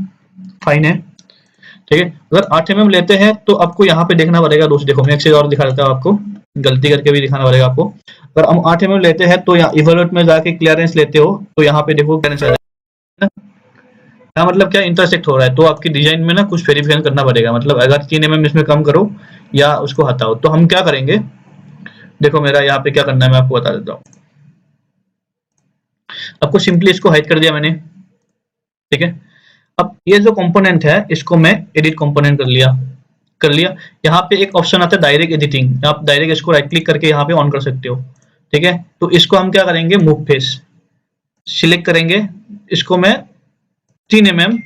फाइन है। ठीक है, अगर 8 mm लेते हैं तो आपको यहाँ पे देखना पड़ेगा दोस्त। देखो मैं एक चीज और दिखा देता हूँ आपको, गलती करके भी दिखाना पड़ेगा आपको। अगर हम 8 mm लेते हैं तो यहाँ इवोल्यूट में जाके क्लियरेंस लेते हो, तो यहाँ पे देखो क्लियरेंस आ जाएगा ना। क्या मतलब, क्या इंटरसेक्ट हो रहा है, तो आपकी डिजाइन में ना कुछ वेरिफिकेशन करना पड़ेगा। मतलब अगर 3 mm इसमें कम करो या उसको हटाओ, तो हम क्या करेंगे, देखो मेरा यहाँ पे क्या करना है मैं आपको बता देता हूँ। आपको सिंपली इसको हाइड कर दिया मैंने। ठीक है, अब ये जो कंपोनेंट है इसको मैं एडिट कंपोनेंट कर लिया। यहाँ पे एक ऑप्शन आता है डायरेक्ट एडिटिंग, आप डायरेक्ट इसको राइट क्लिक करके यहाँ पे ऑन कर सकते हो। ठीक है, तो इसको हम क्या करेंगे, मूव फेस सिलेक्ट करेंगे। इसको मैं 3 mm,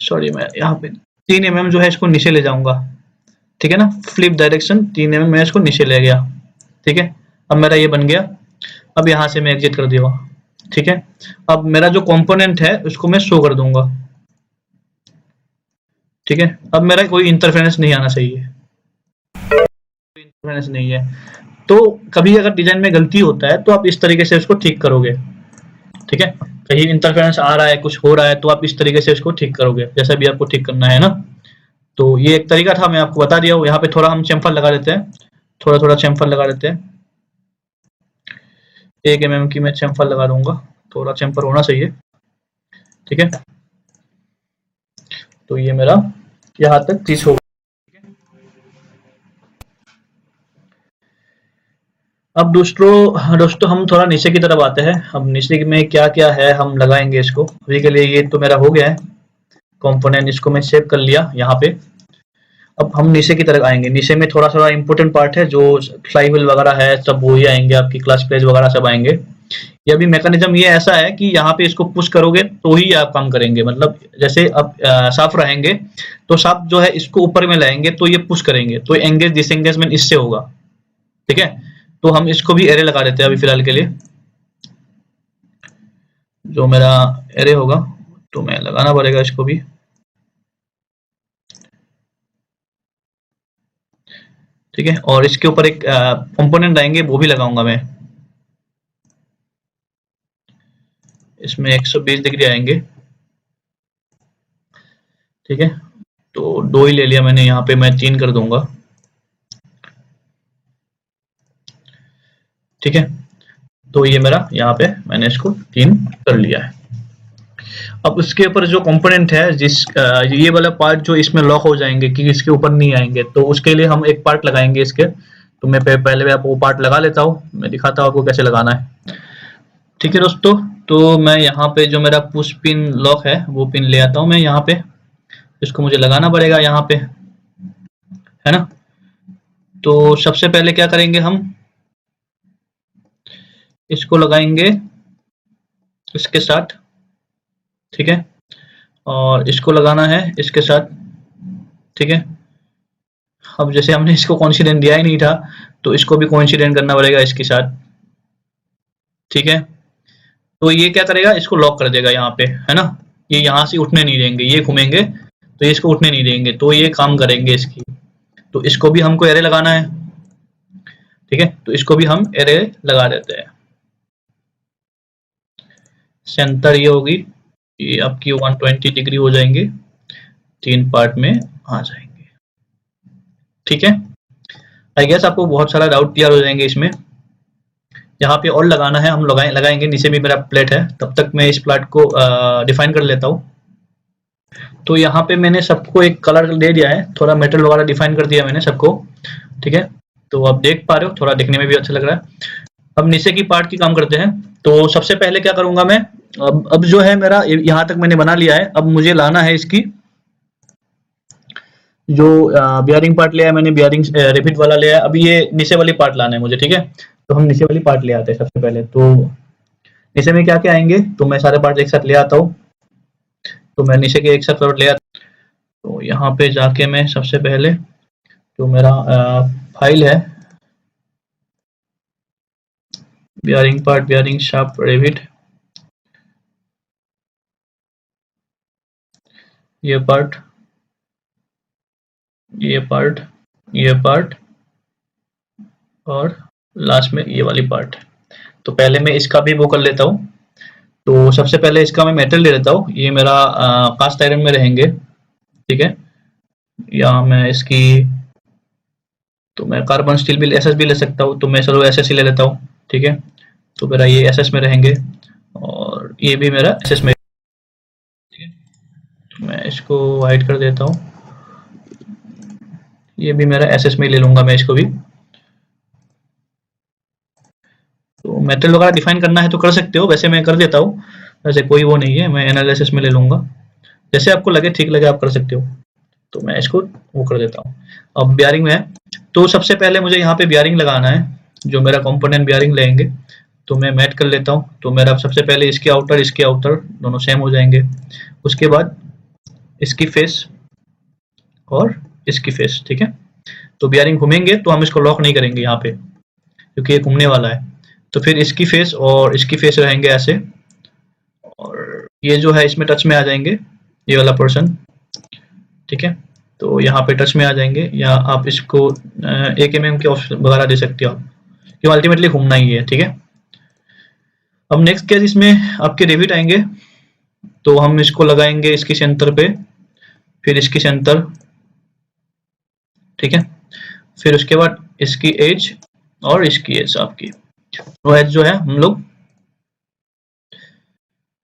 सॉरी मैं यहाँ पे 3 mm जो है इसको नीचे ले जाऊंगा। ठीक है ना, फ्लिप डायरेक्शन 3 mm मैं इसको नीचे ले गया। ठीक है, अब मेरा ये बन गया। अब यहाँ से मैं एग्जिट कर दूंगा। ठीक है, अब मेरा जो कंपोनेंट है उसको मैं शो कर दूंगा। ठीक है, अब मेरा कोई इंटरफेरेंस नहीं आना चाहिए, इंटरफेरेंस नहीं है। तो कभी अगर डिजाइन में गलती होता है तो आप इस तरीके से उसको ठीक करोगे। ठीक है, कहीं इंटरफेरेंस आ रहा है, कुछ हो रहा है, तो आप इस तरीके से इसको ठीक करोगे, जैसा भी आपको ठीक करना है ना। तो ये एक तरीका था, मैं आपको बता दिया हूँ। यहाँ पे थोड़ा हम चैम्फर लगा देते हैं, थोड़ा थोड़ा चैम्फर लगा देते हैं। 1 mm की मैं चैम्फर लगा दूंगा, थोड़ा चैम्फर होना चाहिए। ठीक है, तो ये मेरा यहाँ तक चीज हो। अब दोस्तों हम थोड़ा नीचे की तरफ आते हैं। अब नीचे में क्या क्या है हम लगाएंगे इसको। अभी के लिए ये तो मेरा हो गया है कंपोनेंट, इसको मैं सेव कर लिया यहाँ पे। अब हम नीचे की तरफ आएंगे। नीचे में थोड़ा थोड़ा इंपॉर्टेंट पार्ट है, जो फ्लाईव्हील वगैरह है सब वही आएंगे, आपकी क्लच प्लेट वगैरह सब आएंगे। ये अभी मैकेनिज्म ये ऐसा है कि यहाँ पे इसको पुश करोगे तो ही आप काम करेंगे। मतलब जैसे अब साफ रहेंगे तो साफ जो है इसको ऊपर में लाएंगे तो ये पुश करेंगे, तो एंगेज डिसएंगेजमेंट इससे होगा। ठीक है, तो हम इसको भी एरे लगा देते हैं अभी फिलहाल के लिए। जो मेरा एरे होगा तो मैं लगाना पड़ेगा इसको भी। ठीक है, और इसके ऊपर एक कंपोनेंट आएंगे वो भी लगाऊंगा मैं। इसमें 120 डिग्री आएंगे। ठीक है, तो 2 ही ले लिया मैंने, यहाँ पे मैं 3 कर दूंगा। ठीक है, तो ये मेरा यहाँ पे मैंने इसको 3 कर लिया है। अब उसके ऊपर जो कंपोनेंट है ये वाला पार्ट जो इसमें लॉक हो जाएंगे कि इसके ऊपर नहीं आएंगे, तो उसके लिए हम एक पार्ट लगाएंगे इसके। तो मैं पहले आपको वो पार्ट लगा लेता हूँ, मैं दिखाता हूँ आपको कैसे लगाना है। ठीक है दोस्तों, तो मैं यहाँ पे जो मेरा पुश पिन लॉक है वो पिन ले आता हूँ मैं यहाँ पे, इसको मुझे लगाना पड़ेगा यहाँ पे, है ना। तो सबसे पहले क्या करेंगे, हम इसको लगाएंगे इसके साथ, ठीक है, और इसको लगाना है इसके साथ, ठीक है। अब जैसे हमने इसको कोइंसिडेंट दिया ही नहीं था, तो इसको भी कोइंसिडेंट करना पड़ेगा इसके साथ, ठीक है। तो ये क्या करेगा, इसको लॉक कर देगा यहाँ पे, है ना। ये यहाँ से उठने नहीं देंगे, ये घूमेंगे तो ये इसको उठने नहीं देंगे, तो ये काम करेंगे इसकी। तो इसको भी हमको एरे लगाना है, ठीक है, तो इसको भी हम एरे लगा देते हैं। सेंटर ये होगी, ये आपकी 120 डिग्री हो जाएंगे, 3 पार्ट में आ जाएंगे, ठीक है। आई गेस आपको बहुत सारा डाउट क्लियर हो जाएंगे इसमें। यहाँ पे और लगाना है, हम लगाएंगे, नीचे भी मेरा प्लेट है, तब तक मैं इस प्लेट को डिफाइन कर लेता हूँ। तो यहाँ पे मैंने सबको एक कलर दे दिया है, थोड़ा मेटल वगैरह डिफाइन कर दिया मैंने सबको, ठीक है। तो आप देख पा रहे हो, थोड़ा देखने में भी अच्छा लग रहा है। अब नीचे की पार्ट की काम करते हैं। तो सबसे पहले क्या करूंगा मैं, अब जो है मेरा यहाँ तक मैंने बना लिया है, अब मुझे लाना है इसकी जो बियरिंग पार्ट लिया है मैंने, बियरिंग रिपिट वाला लिया है, अब ये नीचे वाली पार्ट लाना है मुझे, ठीक है। तो हम नीचे वाली पार्ट ले आते हैं सबसे पहले। तो नीचे में क्या क्या आएंगे, तो मैं सारे पार्ट एक साथ ले आता हूँ। तो मैं नीचे के एक साथ पार्ट ले आता, तो यहाँ पे जाके मैं सबसे पहले जो मेरा फाइल है, bearing part, bearing shaft rivet, ये पार्ट, ये पार्ट, ये पार्ट, और लास्ट में ये वाली पार्ट। तो पहले मैं इसका भी वो कर लेता हूँ। तो सबसे पहले इसका मैं मेटल ले लेता हूँ, ये मेरा कास्ट आयरन में रहेंगे, ठीक है। या मैं इसकी, तो मैं कार्बन स्टील भी एसएस भी ले सकता हूँ, तो मैं चलो एसएस ही ले लेता हूँ, ठीक है। तो मेरा ये एसएस में रहेंगे और ये भी मेरा एसएस में, ठीक है। तो मैं इसको हाइड कर देता हूँ, ये भी मेरा एसएस में ले लूंगा मैं इसको भी। तो मेटल वगैरह डिफाइन करना है तो कर सकते हो, वैसे मैं कर देता हूँ, वैसे कोई वो नहीं है, मैं एनालिसिस में ले लूंगा, जैसे आपको लगे ठीक लगे आप कर सकते हो। तो मैं इसको वो कर देता हूँ। अब बियरिंग में है, तो सबसे पहले मुझे यहाँ पे बियरिंग लगाना है, जो मेरा कंपोनेंट बियरिंग लेंगे। तो मैं मैट कर लेता हूँ, तो मेरा सबसे पहले इसके आउटर दोनों सेम हो जाएंगे। उसके बाद इसकी फेस और इसकी फेस, ठीक है। तो बियरिंग घूमेंगे तो हम इसको लॉक नहीं करेंगे यहाँ पे, क्योंकि ये घूमने वाला है। तो फिर इसकी फेस और इसकी फेस रहेंगे ऐसे, और ये जो है इसमें टच में आ जाएंगे, ये वाला पोर्शन, ठीक है। तो यहाँ पे टच में आ जाएंगे, या आप इसको 1 mm के ऑप्शन वगैरह दे सकते हो, क्यों अल्टीमेटली घूमना ही है, ठीक है। अब नेक्स्ट क्या, इसमें आपके रिविट आएंगे, तो हम इसको लगाएंगे इसकी सेंटर पे, फिर इसकी सेंटर, ठीक है। फिर उसके बाद इसकी एज और इसकी एज, आपकी वो एज जो है हम लोग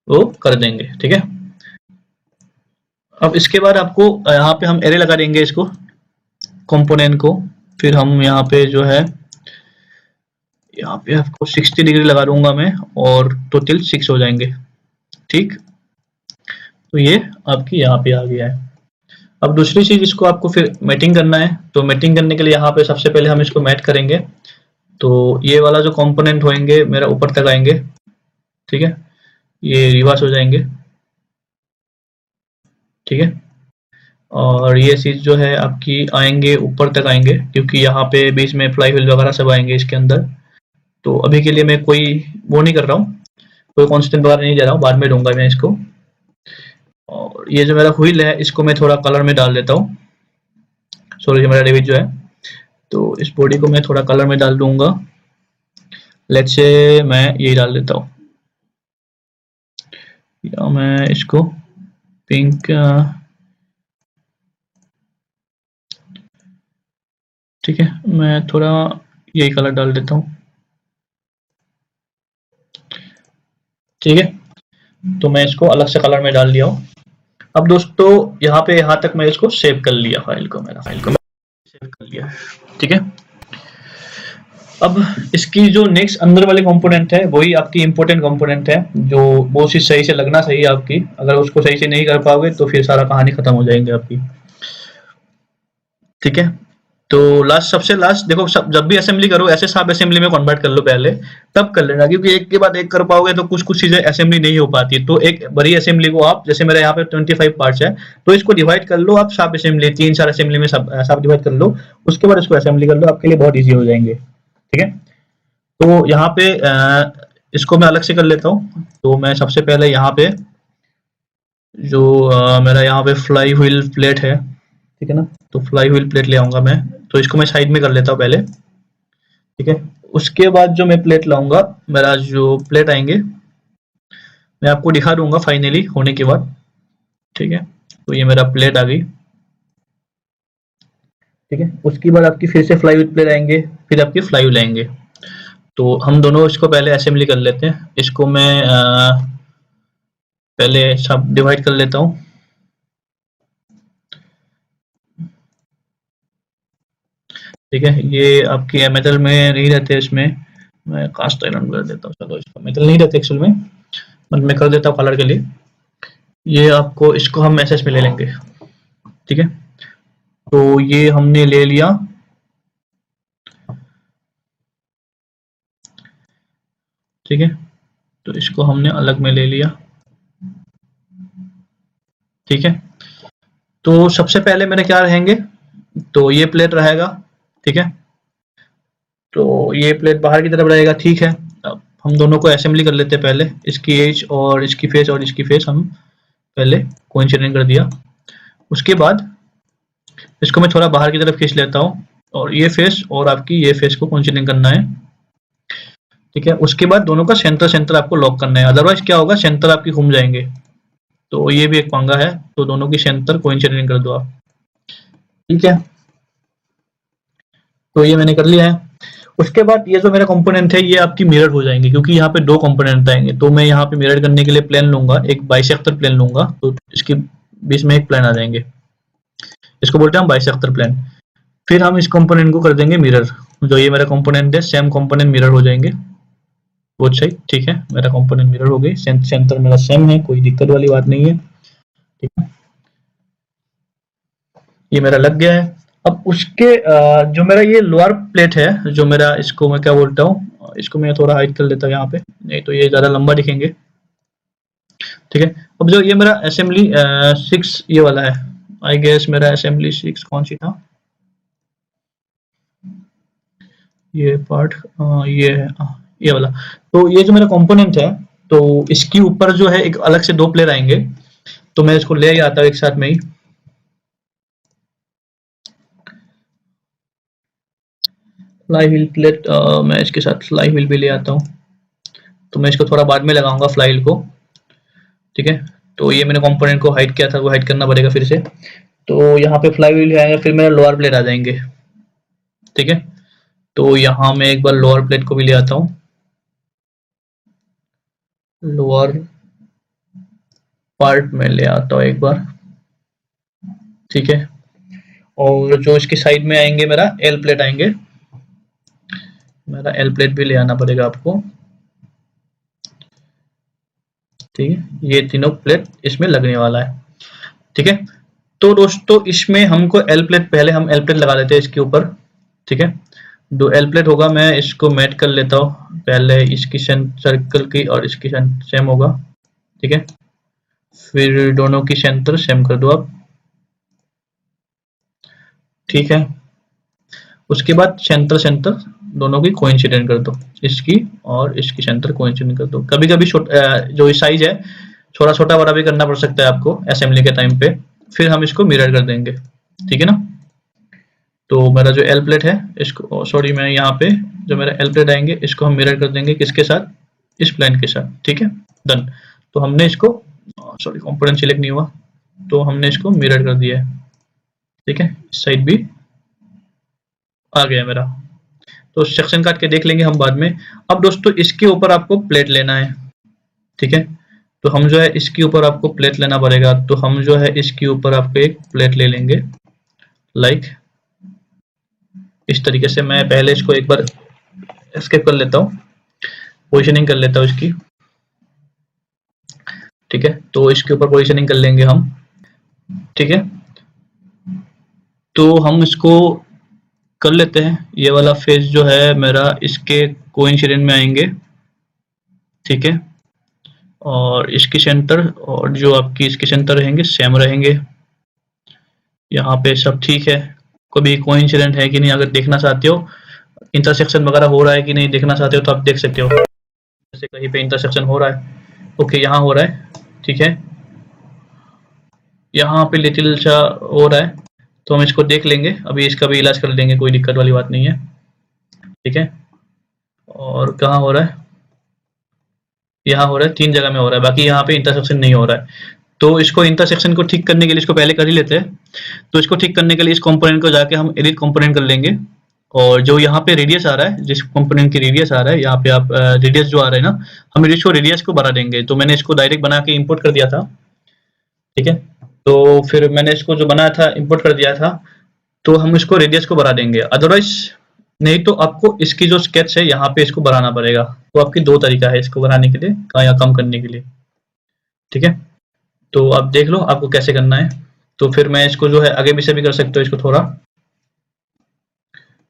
वो कर देंगे, ठीक है। अब इसके बाद आपको यहाँ पे हम एरे लगा देंगे इसको, कंपोनेंट को। फिर हम यहाँ पे जो है, यहाँ पे आपको 60 डिग्री लगा दूंगा मैं, और टोटल 6 हो जाएंगे, ठीक। तो ये आपकी यहाँ पे आ गया है। अब दूसरी चीज, इसको आपको फिर मैटिंग करना है। तो मैटिंग करने के लिए यहाँ पे सबसे पहले हम इसको मैट करेंगे। तो ये वाला जो कंपोनेंट होंगे मेरा ऊपर तक आएंगे, ठीक है, ये रिवर्स हो जाएंगे, ठीक है। और ये चीज जो है आपकी आएंगे ऊपर तक आएंगे, क्योंकि यहाँ पे बीच में फ्लाई व्हील वगैरह सब आएंगे इसके अंदर। तो अभी के लिए मैं कोई वो नहीं कर रहा हूँ, कोई कॉन्स्टेंट वगैरह नहीं दे रहा हूँ, बाद में दूंगा मैं इसको। और ये जो मेरा व्हील है इसको मैं थोड़ा कलर में डाल देता हूँ, सॉरी मेरा डेविड जो है, तो इस बॉडी को मैं थोड़ा कलर में डाल दूंगा। लेट्स से मैं यही डाल देता हूँ, या मैं इसको पिंक, ठीक है, मैं थोड़ा यही कलर डाल देता हूँ। ठीक है, तो मैं इसको अलग से कलर में डाल दिया हूँ। अब दोस्तों यहाँ पे यहाँ तक मैं इसको सेव कर लिया, फाइल को सेव कर लिया। ठीक है, अब इसकी जो नेक्स्ट अंदर वाले कंपोनेंट है वही आपकी इंपॉर्टेंट कंपोनेंट है, जो वो चीज सही से लगना चाहिए आपकी। अगर उसको सही से नहीं कर पाओगे तो फिर सारा कहानी खत्म हो जाएंगे आपकी। ठीक है, तो सबसे लास्ट देखो, जब भी असेंबली करो ऐसे सब असेंबली में कन्वर्ट कर लो पहले, तब कर लेना, क्योंकि एक के बाद एक कर पाओगे तो कुछ कुछ चीजें असेंबली नहीं हो पाती। तो एक बड़ी असेंबली को आप, जैसे मेरे यहाँ पे 25 पार्ट्स है, तो इसको डिवाइड कर लो आप सब असेंबली, 3-4 असेंबली में सब डिवाइड कर लो, उसके बाद इसको असेंबली कर लो, आपके लिए बहुत ईजी हो जाएंगे। ठीक है, तो यहाँ पे इसको मैं अलग से कर लेता हूँ। तो मैं सबसे पहले यहाँ पे जो मेरा यहाँ पे फ्लाई व्हील प्लेट है, ठीक है ना, तो फ्लाई व्हील प्लेट ले आऊंगा मैं, तो इसको मैं साइड में कर लेता हूँ पहले। ठीक है, उसके बाद जो मैं प्लेट लाऊंगा, मेरा जो प्लेट आएंगे मैं आपको दिखा दूंगा फाइनली होने के बाद। ठीक है, तो ये मेरा प्लेट आ गई। ठीक है, उसके बाद आपकी फिर से फ्लाई व्हील प्लेट आएंगे, फिर आपके फ्लाई व्हील आएंगे। तो हम दोनों इसको पहले असेंबली कर लेते हैं। इसको मैं पहले सब डिवाइड कर लेता हूँ। ठीक है, ये आपकी मेटल में नहीं रहते, इसमें मैं कास्ट आयरन कर देता हूँ। चलो, इसको मेटल नहीं रहते एक्चुअल में, बट मैं कर देता हूँ कलर के लिए। ये आपको, इसको हम एसएस में ले लेंगे। ठीक है, तो ये हमने ले लिया। ठीक है, तो इसको हमने अलग में ले लिया। ठीक है, तो सबसे पहले मेरे क्या रहेंगे, तो ये प्लेट रहेगा। ठीक है, तो ये प्लेट बाहर की तरफ रहेगा। ठीक है, अब हम दोनों को असेंबली कर लेते हैं पहले, इसकी एज और इसकी फेस और इसकी फेस हम पहले कोइंसिडेंट कर दिया। उसके बाद इसको मैं थोड़ा बाहर की तरफ खींच लेता हूँ, और ये फेस और आपकी ये फेस को कोइंसिडेंट करना है। ठीक है, उसके बाद दोनों का सेंटर आपको लॉक करना है, अदरवाइज क्या होगा, सेंटर आपकी घूम जाएंगे। तो ये भी एक पंगा है, तो दोनों की सेंटर कोइंसिडेंट कर दो आप। ठीक है, तो ये मैंने कर लिया है। उसके बाद ये जो मेरा कंपोनेंट है ये आपकी मिरर हो जाएंगे, क्योंकि यहाँ पे दो कंपोनेंट आएंगे, तो मैं यहाँ पे मिरर करने के लिए प्लेन लूंगा, एक बाइसेक्टर प्लेन लूंगा, तो इसके बीच में एक प्लेन आ जाएंगे, इसको बोलते हैं हम बाइसेक्टर प्लेन। फिर हम इस कंपोनेंट को कर देंगे मिरर, जो ये मेरा कंपोनेंट है सेम कंपोनेंट मिरर हो जाएंगे बोथ साइड। ठीक है, मेरा कंपोनेंट मिरर हो गई, सेंटर मेरा सेम है, कोई दिक्कत वाली बात नहीं है। ठीक है, ये मेरा लग गया है। अब उसके जो मेरा ये लोअर प्लेट है, जो मेरा, इसको मैं क्या बोलता हूँ, इसको मैं थोड़ा हाइड कर लेता हूँ यहाँ पे, नहीं तो ये ज्यादा लंबा दिखेंगे। ठीक है, अब जो ये मेरा असेंबली 6 ये वाला है, आई गेस मेरा असेंबली 6 कौन सी था, ये पार्ट ये है, ये वाला। तो ये जो मेरा कंपोनेंट है, तो इसके ऊपर जो है एक अलग से दो प्लेयर आएंगे, तो मैं इसको ले आता हूँ एक साथ में ही। फ्लाई व्हील प्लेट मैं इसके साथ फ्लाई व्हील भी ले आता हूँ, तो मैं इसको थोड़ा बाद में लगाऊंगा फ्लाई व्हील को। ठीक है, तो ये मैंने कंपोनेंट को हाइड किया था, वो हाइड करना पड़ेगा फिर से। तो यहाँ पे फ्लाई व्हील आएगा, फिर मेरा लोअर प्लेट आ जाएंगे। ठीक है, तो यहाँ मैं एक बार लोअर प्लेट को भी ले आता हूँ, लोअर पार्ट में ले आता हूँ एक बार। ठीक है, और जो इसकी साइड में आएंगे मेरा एल प्लेट आएंगे, मेरा एल प्लेट भी ले आना पड़ेगा आपको। ठीक है, ये तीनों प्लेट इसमें लगने वाला है। ठीक है, तो दोस्तों इसमें हमको एल प्लेट, पहले हम एल प्लेट लगा लेते हैं इसके ऊपर। ठीक है, दो एल प्लेट होगा, मैं इसको मैट कर लेता हूँ पहले, इसकी सर्कल की और इसकी सेम होगा। ठीक है, फिर दोनों की सेंटर सेम कर दो आप। ठीक है, उसके बाद सेंटर दोनों की कोइंसिडेंट कर दो, इसकी और इसकी सेंटर कोइंसिडेंट कर दो। कभी कभी जो साइज है छोटा छोटा बड़ा भी करना पड़ सकता है आपको असेंबली के टाइम पे, फिर हम इसको मिरर कर देंगे। ठीक है ना, तो मेरा जो एल प्लेट है इसको, सॉरी मैं यहाँ पे जो मेरा एल प्लेट आएंगे इसको हम मिरर कर देंगे, किसके साथ, इस प्लेन के साथ। ठीक है, डन। तो हमने इसको, सॉरी कंपोनेंट सिलेक्ट नहीं हुआ, तो हमने इसको मिरर कर दिया है। ठीक है, इस साइड भी आ गया मेरा, तो सेक्शन काट के देख लेंगे हम बाद में। अब दोस्तों इसके ऊपर आपको प्लेट लेना है। ठीक है। तो हम जो है इसके ऊपर आपको प्लेट लेना पड़ेगा, तो हम जो है इसके ऊपर आपको एक प्लेट ले लेंगे, लाइक इस तरीके से। मैं पहले इसको एक बार एस्केप कर लेता हूँ, पोजिशनिंग कर लेता हूँ इसकी, ठीक है। तो इसके ऊपर पोजिशनिंग कर लेंगे हम, ठीक है। तो हम इसको कर लेते हैं, ये वाला फेस जो है मेरा इसके कोइंसिडेंट में आएंगे, ठीक है। और इसकी सेंटर और जो आपकी इसके सेंटर रहेंगे सेम रहेंगे। यहाँ पे सब ठीक है, कभी कोइंसिडेंट है कि नहीं अगर देखना चाहते हो, इंटरसेक्शन वगैरह हो रहा है कि नहीं देखना चाहते हो तो आप देख सकते हो। जैसे कहीं पे इंटरसेक्शन हो रहा है, ओके यहाँ हो रहा है, ठीक है। यहाँ पे लिटिल सा हो रहा है, तो हम इसको देख लेंगे, अभी इसका भी इलाज कर लेंगे, कोई दिक्कत वाली बात नहीं है, ठीक है। और कहाँ हो रहा है, यहाँ हो रहा है, 3 जगह में हो रहा है, बाकी यहाँ पे इंटरसेक्शन नहीं हो रहा है। तो इसको इंटरसेक्शन को ठीक करने के लिए इसको पहले कर ही लेते हैं। तो इसको ठीक करने के लिए इस कंपोनेंट को जाके हम एडिट कंपोनेंट कर लेंगे, और जो यहाँ पे रेडियस आ रहा है, जिस कंपोनेंट की रेडियस आ रहा है, यहाँ पे आप रेडियस जो आ रहा है ना, हम इसको रेडियस को बढ़ा देंगे। तो मैंने इसको डायरेक्ट बना के इंपोर्ट कर दिया था, ठीक है। तो फिर मैंने इसको जो बनाया था इंपोर्ट कर दिया था, तो हम इसको रेडियस को बढ़ा देंगे, अदरवाइज नहीं तो आपको इसकी जो स्केच है यहाँ पे इसको बढ़ाना पड़ेगा। तो आपकी 2 तरीका है इसको बढ़ाने के लिए या कम करने के लिए, ठीक है। तो आप देख लो आपको कैसे करना है। तो फिर मैं इसको जो है आगे पीछे भी कर सकते हो इसको थोड़ा,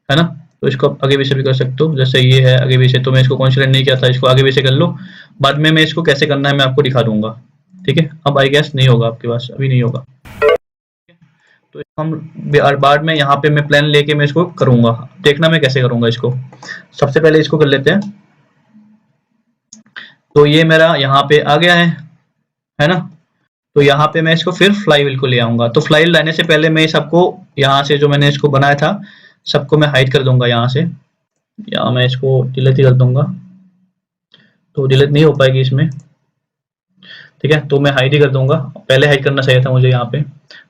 है ना। तो इसको आप आगे पीछे भी कर सकते हो, जैसे ये है आगे पीछे, तो मैं इसको कॉन्सिडर नहीं किया था, इसको आगे पीछे कर लो, बाद में मैं इसको कैसे करना है मैं आपको दिखा दूंगा, ठीक है। अब आई गेस नहीं होगा आपके पास, अभी नहीं होगा। तो हम बाद में यहाँ पे मैं प्लान लेके मैं इसको करूंगा, देखना मैं कैसे करूंगा इसको। सबसे पहले इसको कर लेते हैं। तो ये मेरा यहाँ पे आ गया है ना। तो यहाँ पे मैं इसको फिर फ्लाई व्हील को ले आऊंगा। तो फ्लाई व्हील लाने से पहले मैं सबको यहाँ से जो मैंने इसको बनाया था सबको मैं हाइड कर दूंगा यहाँ से, यहाँ मैं इसको डिलीट ही कर दूंगा, तो डिलीट नहीं हो पाएगी इसमें, ठीक है। तो मैं हाइड ही कर दूंगा, पहले हाइड करना चाहिए था मुझे यहाँ पे।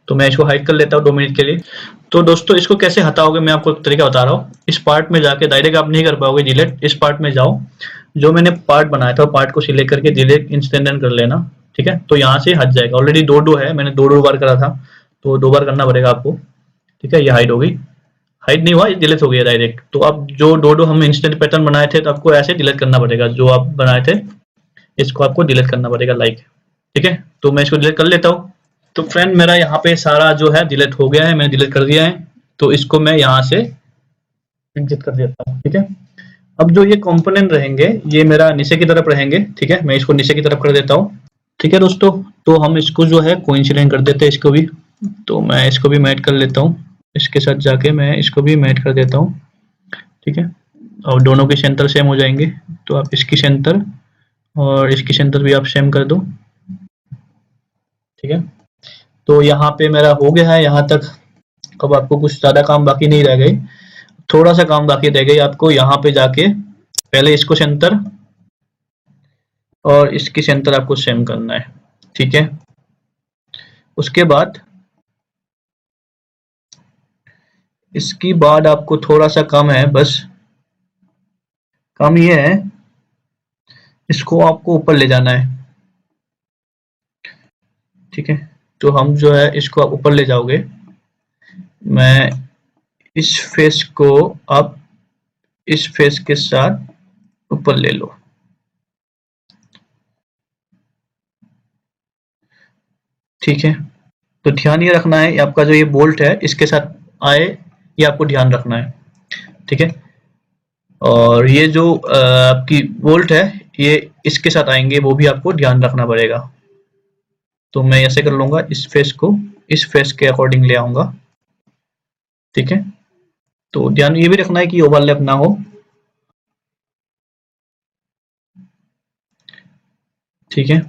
तो मैं इसको हाइड कर लेता हूँ 2 मिनट के लिए। तो दोस्तों इसको कैसे हटाओगे मैं आपको एक तरीका बता रहा हूँ। इस पार्ट में जाके डायरेक्ट आप नहीं कर पाओगे डिलीट, इस पार्ट में जाओ, जो मैंने पार्ट बनाया था पार्ट को सिलेक्ट करके डिलीट इंस्टेंट कर लेना, ठीक है। तो यहाँ से हट जाएगा, ऑलरेडी 2 है, मैंने 2 बार करा था, तो 2 बार करना पड़ेगा आपको, ठीक है। ये हाइड हो गई, हाइड नहीं हुआ, ये डिलीट हो गया डायरेक्ट। तो अब जो 2 हम इंस्टेंट पैटर्न बनाए थे तो आपको ऐसे डिलीट करना पड़ेगा, जो आप बनाए थे इसको आपको डिलीट करना पड़ेगा, लाइक, ठीक है। तो मैं इसको डिलीट कर लेता हूँ। तो फ्रेंड मेरा यहाँ पे सारा जो है डिलीट हो गया है, मैंने डिलीट कर दिया है। तो इसको मैं यहाँ से एग्जिट कर देता हूँ, ठीक है। अब जो ये कंपोनेंट रहेंगे ये मेरा नीचे की तरफ रहेंगे, ठीक है। मैं इसको नीचे की तरफ कर देता हूँ, ठीक है दोस्तों। तो हम इसको जो है कोइंसिडेंट कर देते हैं इसको भी। तो मैं इसको भी मैच कर लेता हूँ, इसके साथ जाके मैं इसको भी मैच कर देता हूँ, ठीक है। और दोनों के सेंटर सेम हो जाएंगे। तो आप इसकी सेंटर और इसकी सेंटर भी आप सेम कर दो, ठीक है। तो यहाँ पे मेरा हो गया है यहाँ तक। अब आपको कुछ ज्यादा काम बाकी नहीं रह गई, थोड़ा सा काम बाकी रह गई आपको। यहाँ पे जाके पहले इसको सेंटर और इसकी सेंटर आपको सेम करना है, ठीक है। उसके बाद इसकी बाद आपको थोड़ा सा काम है, बस काम ये है इसको आपको ऊपर ले जाना है, ठीक है। तो हम जो है इसको आप ऊपर ले जाओगे। मैं इस फेस को आप इस फेस के साथ ऊपर ले लो, ठीक है। तो ध्यान ये रखना है आपका जो ये बोल्ट है इसके साथ आए, ये आपको ध्यान रखना है, ठीक है। और ये जो आपकी बोल्ट है ये इसके साथ आएंगे, वो भी आपको ध्यान रखना पड़ेगा। तो मैं ऐसे कर लूंगा, इस फेस को इस फेस के अकॉर्डिंग ले आऊंगा, ठीक है। तो ध्यान ये भी रखना है कि ओवरलैप ना हो, ठीक है,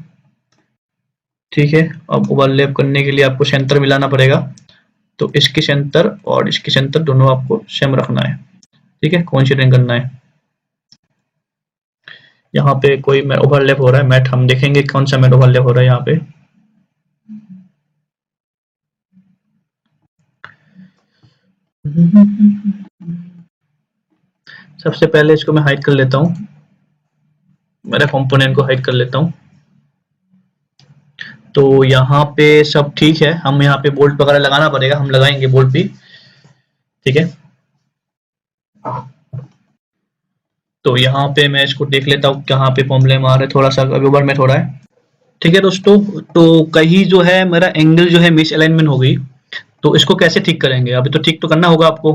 ठीक है। अब ओवरलैप करने के लिए आपको सेंटर मिलाना पड़ेगा। तो इसकी सेंटर और इसकी सेंटर दोनों आपको सेम रखना है, ठीक है, कोइंसिडेंट करना है। यहाँ पे कोई ओवरलैप हो रहा है मैट, हम देखेंगे कौन सा मैट ओवरलैप हो रहा है यहाँ पे। सबसे पहले इसको मैं हाइड कर लेता हूँ, मेरे कंपोनेंट को हाइड कर लेता हूँ, तो यहाँ पे सब ठीक है, हम यहाँ पे बोल्ट वगैरह लगाना पड़ेगा, हम लगाएंगे बोल्ट भी, ठीक है। तो यहाँ पे मैं इसको देख लेता हूँ कहाँ पे प्रॉब्लम आ रहा है, थोड़ा सा व्यूवर में थोड़ा है, ठीक है दोस्तों। तो कहीं जो है मेरा एंगल जो है मिस अलाइनमेंट हो गई, तो इसको कैसे ठीक करेंगे, अभी तो ठीक तो करना होगा आपको,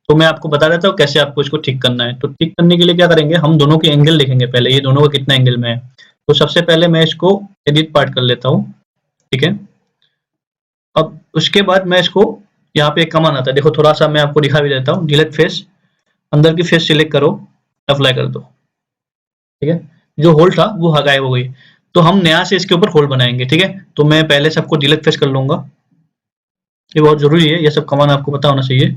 तो मैं आपको बता देता हूँ कैसे आपको इसको ठीक करना है। तो ठीक करने के लिए क्या करेंगे, हम दोनों के एंगल देखेंगे पहले, ये दोनों का कितना एंगल में है। तो सबसे पहले मैं इसको एडिट पार्ट कर लेता हूँ, ठीक है। अब उसके बाद मैं इसको, यहाँ पे एक कमांड आता है, देखो थोड़ा सा मैं आपको दिखा भी देता हूँ, डिलीट फेस, अंदर की फेस सिलेक्ट करो, अप्लाई कर दो, ठीक है। जो होल था वो गायब हो गई, तो हम नया से इसके ऊपर होल बनाएंगे, ठीक है। तो मैं पहले सबको डिलीट फेस कर लूंगा, ये बहुत जरूरी है, ये सब कमांड आपको पता होना चाहिए,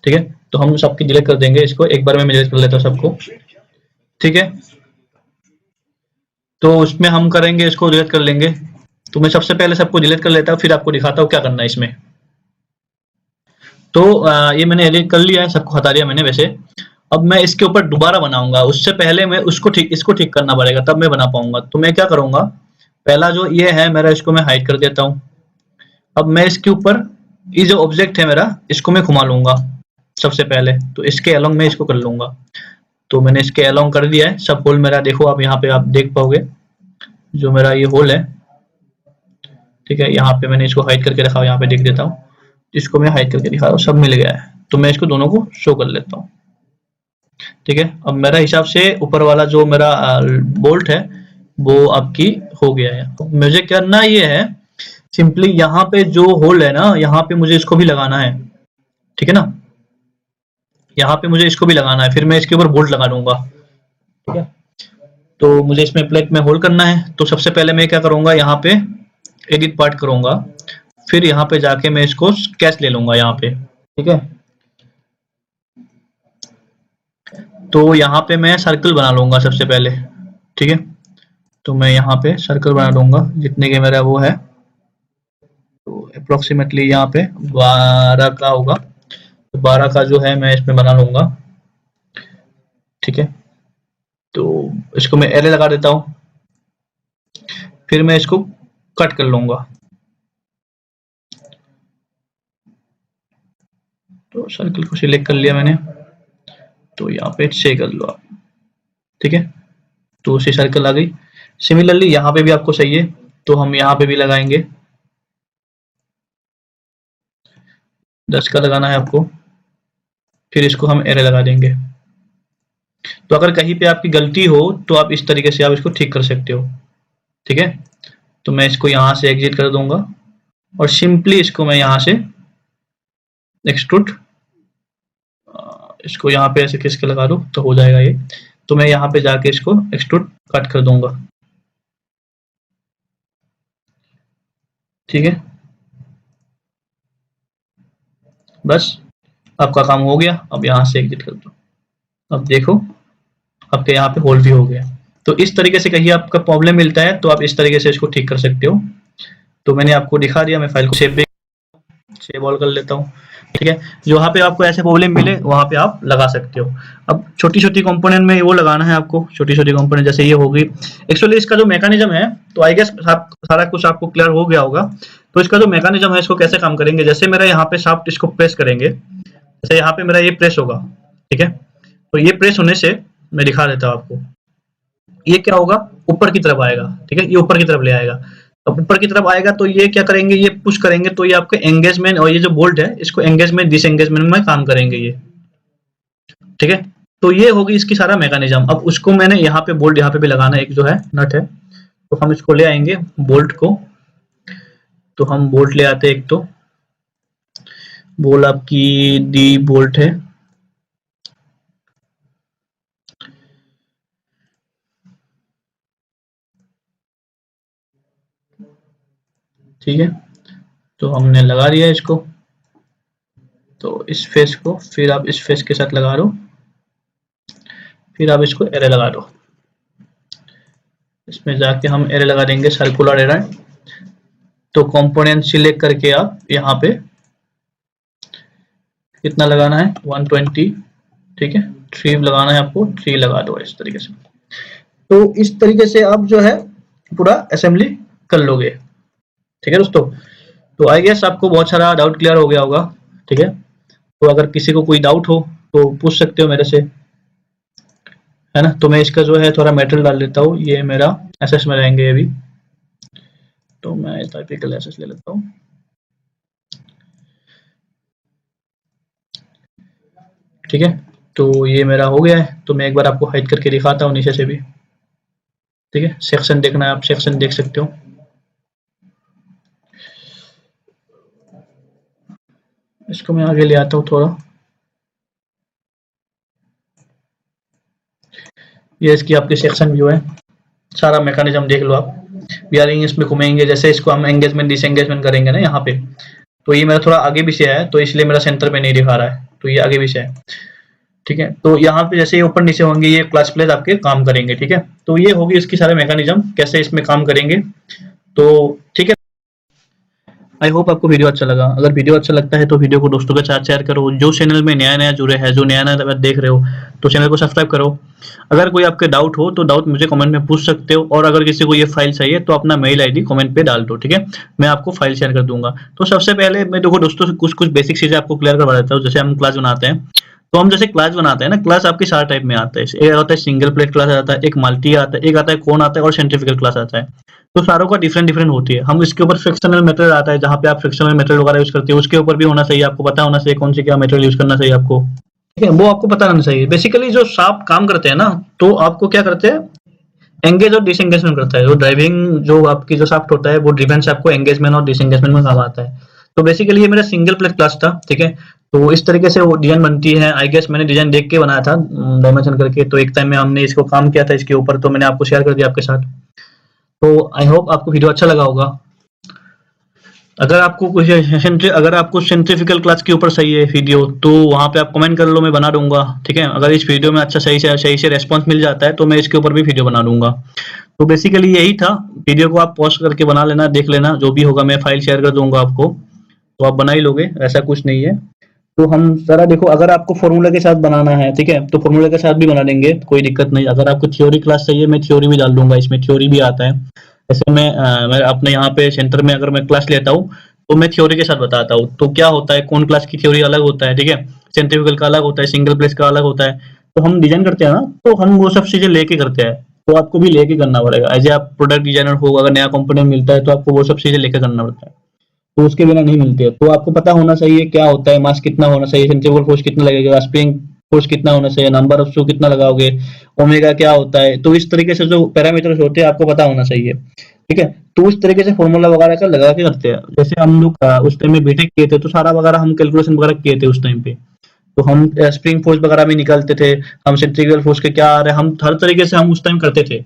ठीक है। तो हम सबकी डिलीट कर देंगे, इसको एक बार में मैं डिलीट कर लेता हूँ सबको, ठीक है। तो उसमें हम करेंगे, इसको डिलीट कर लेंगे। तो मैं सबसे पहले सबको डिलीट कर लेता हूँ, फिर आपको दिखाता हूँ क्या करना है इसमें। तो ये मैंने एडिट कर लिया है, सबको हटा दिया मैंने वैसे। अब मैं इसके ऊपर दोबारा बनाऊंगा, उससे पहले मैं इसको ठीक करना पड़ेगा, तब मैं बना पाऊंगा। तो मैं क्या करूंगा, पहला जो ये है मेरा, इसको मैं हाइड कर देता हूँ। अब मैं इसके ऊपर ये जो ऑब्जेक्ट है मेरा, इसको मैं घुमा लूंगा सबसे पहले, तो इसके अलोंग मैं इसको कर लूंगा। तो मैंने इसके अलोंग कर दिया है, सब होल मेरा देखो आप यहाँ पे आप देख पाओगे, जो मेरा ये होल है, ठीक है। यहाँ पे मैंने इसको हाइड करके रखा, यहाँ पे देख देता हूँ, इसको मैं हाइड करके दिखा रहा हूँ, सब मिल गया है। तो मैं इसको दोनों को शो कर लेता हूँ, ठीक है। अब मेरा हिसाब से ऊपर वाला जो मेरा बोल्ट है वो आपकी हो गया है। मुझे करना ये है, सिंपली यहाँ पे जो होल है ना, यहाँ पे मुझे इसको भी लगाना है, ठीक है ना। यहाँ पे मुझे इसको भी लगाना है, फिर मैं इसके ऊपर बोल्ट लगा दूंगा, ठीक है। तो मुझे इसमें प्लेट में होल करना है, तो सबसे पहले मैं क्या करूंगा, यहाँ पे एडिट पार्ट करूंगा, फिर यहाँ पे जाके मैं इसको स्केच ले लूंगा यहाँ पे, ठीक है। तो यहाँ पे मैं सर्कल बना लूंगा सबसे पहले, ठीक है। तो मैं यहाँ पे सर्कल बना दूंगा जितने के मेरा वो है, तो अप्रोक्सीमेटली यहाँ पे 12 का होगा, तो 12 का जो है मैं इसमें बना लूंगा, ठीक है। तो इसको मैं एरे लगा देता हूँ, फिर मैं इसको कट कर लूंगा। तो सर्कल को सिलेक्ट कर लिया मैंने, तो यहाँ पे से कर लो आप, ठीक है। तो उसी सर्कल आ गई। सिमिलरली यहाँ पे भी आपको चाहिए, तो हम यहाँ पे भी लगाएंगे, 10 का लगाना है आपको, फिर इसको हम एरे लगा देंगे। तो अगर कहीं पे आपकी गलती हो तो आप इस तरीके से आप इसको ठीक कर सकते हो, ठीक है। तो मैं इसको यहाँ से एग्जिट कर दूंगा, और सिंपली इसको मैं यहाँ से एक्सट्रूड, इसको यहाँ पे ऐसे खींच के लगा दो तो हो जाएगा ये। तो मैं यहाँ पे जाके इसको एक्सट्रूड कट कर दूंगा, ठीक है। बस आपका काम हो गया, अब यहाँ से एग्जिट कर दो। अब देखो आपके यहाँ पे होल भी हो गया। तो इस तरीके से कहीं आपका प्रॉब्लम मिलता है तो आप इस तरीके से इसको ठीक कर सकते हो। तो मैंने आपको दिखा दिया, मैं फाइल को सेव ऑल कर लेता हूँ, ठीक है। जहाँ पे आपको ऐसे प्रॉब्लम मिले वहां पे आप लगा सकते हो। अब छोटी छोटी कंपोनेंट में वो लगाना है आपको, छोटी छोटी कंपोनेंट जैसे ये होगी। एक्चुअली इसका जो मैकेनिज्म है, तो आई गेस सारा कुछ आपको क्लियर हो गया होगा। तो इसका जो मैकेनिज्म है, इसको कैसे काम करेंगे, जैसे मेरा यहाँ पे शाफ्ट इसको प्रेस करेंगे, जैसे यहाँ पे मेरा ये प्रेस होगा, ठीक है। तो ये प्रेस होने से मैं दिखा देता हूँ आपको, ये क्या होगा, ऊपर की तरफ आएगा, ठीक है। ये ऊपर की तरफ ले आएगा। अब ऊपर की तरफ आएगा तो ये क्या करेंगे, ये पुश करेंगे, तो ये आपके एंगेजमेंट और ये जो बोल्ट है इसको एंगेजमेंट डिसएंगेजमेंट में काम करेंगे ये, ठीक है। तो ये होगी इसकी सारा मैकेनिज्म। अब उसको मैंने यहाँ पे बोल्ट यहाँ पे भी लगाना है, एक जो है नट है, तो हम इसको ले आएंगे बोल्ट को। तो हम बोल्ट ले आते हैं, एक तो बोल आपकी डी बोल्ट है, ठीक है। तो हमने लगा दिया इसको, तो इस फेस को फिर आप इस फेस के साथ लगा दो, फिर आप इसको एरे लगा दो। इसमें जाके हम एरे लगा देंगे, सर्कुलर एरे। तो कंपोनेंट सिलेक्ट करके आप यहाँ पे कितना लगाना है, 120, ठीक है। 3 लगाना है आपको, 3 लगा दो इस तरीके से। तो इस तरीके से आप जो है पूरा असेंबली कर लोगे। ठीक है दोस्तों, तो आई गेस आपको बहुत सारा डाउट क्लियर हो गया होगा। ठीक है, तो अगर किसी को कोई डाउट हो तो पूछ सकते हो मेरे से, है ना। तो मैं इसका जो है थोड़ा मेटेरियल डाल देता हूँ, ये मेरा एसएस में रहेंगे अभी, तो मैं टाइपिकल एसएस ले लेता हूँ। ठीक है, तो ये मेरा हो गया है, तो मैं एक बार आपको हाइड करके दिखाता हूँ नीचे से भी। ठीक है, सेक्शन देखना है आप सेक्शन देख सकते हो। इसको मैं आगे ले आता हूँ थोड़ा। ये इसकी आपकी सेक्शन व्यू है, सारा मैकेनिज्म देख लो आप। बियरिंग इसमें घूमेंगे, जैसे इसको हम एंगेजमेंट डिसएंगेजमेंट करेंगे ना यहाँ पे, तो ये मेरा थोड़ा आगे पीछे है, तो इसलिए मेरा सेंटर पे नहीं दिखा रहा है, तो ये आगे पीछे है। ठीक है, तो यहाँ पे जैसे ये ऊपर नीचे होंगे, ये क्लास प्लेट आपके काम करेंगे। ठीक है, तो ये होगी इसकी सारे मैकेनिज्म कैसे इसमें काम करेंगे। तो ठीक है, आई होप आपको वीडियो अच्छा लगा। अगर वीडियो अच्छा लगता है तो वीडियो को दोस्तों के साथ शेयर करो। जो चैनल में नया नया जुड़े हैं, जो नया नया देख रहे हो, तो चैनल को सब्सक्राइब करो। अगर कोई आपके डाउट हो तो डाउट मुझे कमेंट में पूछ सकते हो, और अगर किसी को ये फाइल चाहिए तो अपना मेल आईडी कमेंट पे डाल दो। ठीक है, मैं आपको फाइल शेयर कर दूंगा। तो सबसे पहले मैं देखो दोस्तों कुछ कुछ बेसिक चीजें आपको क्लियर करवा देता हूँ। जैसे हम क्लास बनाते हैं, तो हम जैसे क्लास बनाते हैं ना, क्लास आपके 4 टाइप में आता है। एक आता है सिंगल प्लेट क्लास आता है, एक मल्टी आता है, एक आता है कौन आता है, और सेंट्रीफ्यूगल क्लास आता है। तो सारों का डिफरेंट डिफरेंट होती है। हम इसके ऊपर फ्रिक्शनल मेथड आता है, जहाँ पे आप फ्रिक्शनल मेथड वगैरह यूज करते हो, उसके ऊपर भी होना चाहिए, आपको पता होना चाहिए कौन सी क्या मेथड यूज करना चाहिए आपको। ठीक है, वो आपको पता रहना चाहिए। बेसिकली जो शाफ्ट काम करते हैं ना, तो आपको क्या करते हैं, एंगेज और डिसएंगेजमेंट करता है। जो ड्राइविंग जो आपकी जो शाफ्ट होता है, वो ड्रिवन से आपको एंगेजमेंट और डिसएंगेजमेंट में काम आता है। तो बेसिकली ये मेरा सिंगल प्लेट क्लास था। ठीक है, तो इस तरीके से वो डिजाइन बनती है। आई गेस मैंने डिजाइन देख के बनाया था डायमेंशन करके, तो एक टाइम में हमने इसको काम किया था इसके ऊपर, तो मैंने आपको शेयर कर दिया आपके साथ। तो आई होप आपको वीडियो अच्छा लगा होगा। अगर आपको कुछ अगर आपको सेंट्रीफ्यूगल क्लास के ऊपर चाहिए वीडियो, तो वहाँ पे आप कमेंट कर लो, मैं बना दूंगा। ठीक है, अगर इस वीडियो में अच्छा सही से रेस्पॉन्स मिल जाता है तो मैं इसके ऊपर भी वीडियो बना दूंगा। तो बेसिकली यही था। वीडियो को आप पॉज करके बना लेना, देख लेना, जो भी होगा मैं फाइल शेयर कर दूंगा आपको, तो आप बना ही लोगे, ऐसा कुछ नहीं है। तो हम सारा देखो, अगर आपको फॉर्मूला के साथ बनाना है, ठीक है, तो फॉर्मूला के साथ भी बना देंगे, कोई दिक्कत नहीं। अगर आपको थ्योरी क्लास चाहिए, मैं थ्योरी भी डाल दूंगा, इसमें थ्योरी भी आता है। जैसे मैं अपने यहाँ पे सेंटर में अगर मैं क्लास लेता हूँ, तो मैं थ्योरी के साथ बताता हूँ। तो क्या होता है, कौन क्लास की थ्योरी अलग होता है, ठीक है, सेंट्रीफ्यूगल का अलग होता है, सिंगल प्लेस का अलग होता है। तो हम डिजाइन करते हैं ना, तो हम वो सब चीजें लेके करते हैं। तो आपको भी लेके करना पड़ेगा, एज ए आप प्रोडक्ट डिजाइनर हो, अगर नया कंपोनेंट मिलता है तो आपको वो सब चीजें लेके करना पड़ता है, तो उसके बिना नहीं मिलती है। तो आपको पता होना चाहिए क्या होता है, मास कितना होना चाहिए, सेंट्रीफ्यूगल फोर्स कितना लगेगा, स्प्रिंग फोर्स कितना होना चाहिए, नंबर ऑफ शू कितना लगाओगे, ओमेगा क्या होता है। तो इस तरीके से जो पैरामीटर्स होते हैं आपको पता होना चाहिए। ठीक है, तो उस तरीके से फॉर्मूला वगैरह का लगा के करते हैं। जैसे हम लोग उस टाइम में बीटेक किए थे, तो सारा वगैरह हम कैलकुलेशन वगैरह किए थे उस टाइम पे। तो हम स्प्रिंग फोर्स वगैरह भी निकालते थे, हम सेंट्रीफ्यूगल फोर्स के क्या आ रहे हैं, हम हर तरीके से हम उस टाइम करते थे।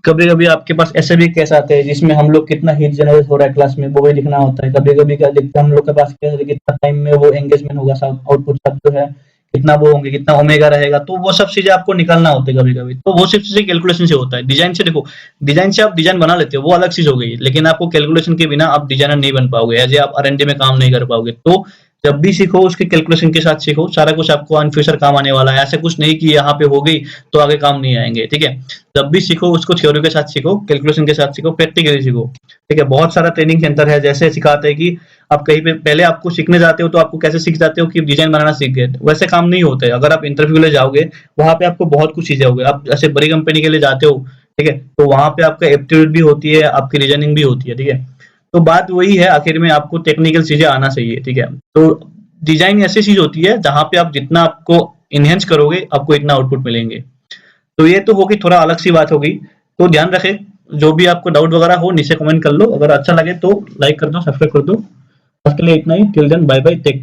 कभी कभी आपके पास ऐसे भी केस आते हैं जिसमें हम लोग कितना हीट जनरेट हो रहा है क्लास में, वो भी लिखना होता है। कभी कभी क्या लिखते हैं हम लोग के पास, कितना टाइम में वो एंगेजमेंट होगा, सब आउटपुट सब जो है कितना वो होंगे, कितना ओमेगा रहेगा, तो वो सब चीजें आपको निकालना होता है कभी कभी। तो वो सब चीजें कैलकुलेशन से होता है। डिजाइन से देखो, डिजाइन से आप डिजाइन बना लेते हो, वो अलग चीज हो गई, लेकिन आपको कैलकुलेशन के बिना आप डिजाइनर नहीं बन पाओगे, एज ए आप R&D में काम नहीं कर पाओगे। तो जब भी सीखो उसके कैलकुलेशन के साथ सीखो, सारा कुछ आपको इन फ्यूचर काम आने वाला है। ऐसा कुछ नहीं कि यहाँ पे हो गई तो आगे काम नहीं आएंगे। ठीक है, जब भी सीखो उसको थ्योरी के साथ सीखो, कैलकुलेशन के साथ सीखो, प्रैक्टिकली सीखो। ठीक है, बहुत सारा ट्रेनिंग सेंटर है, जैसे सिखाते हैं कि आप कहीं पे पहले आपको सीखने जाते हो, तो आपको कैसे सीख जाते हो कि डिजाइन बनाना सीख गए, वैसे काम नहीं होता है। अगर आप इंटरव्यू के लिए जाओगे, वहां पे आपको बहुत कुछ चीजें होगी। आप ऐसे बड़ी कंपनी के लिए जाते हो, ठीक है, तो वहां पे आपका एप्टीट्यूड भी होती है, आपकी रीजनिंग भी होती है। ठीक है, तो बात वही है, आखिर में आपको टेक्निकल चीजें आना चाहिए। ठीक है, तो डिजाइन ऐसी चीज होती है जहां पे आप जितना आपको इनहेंस करोगे, आपको इतना आउटपुट मिलेंगे। तो ये तो होगी, थोड़ा अलग सी बात होगी। तो ध्यान रखें, जो भी आपको डाउट वगैरह हो नीचे कमेंट कर लो। अगर अच्छा लगे तो लाइक कर दो, सब्सक्राइब कर दो। आज के लिए इतना ही। Till then bye bye, take care.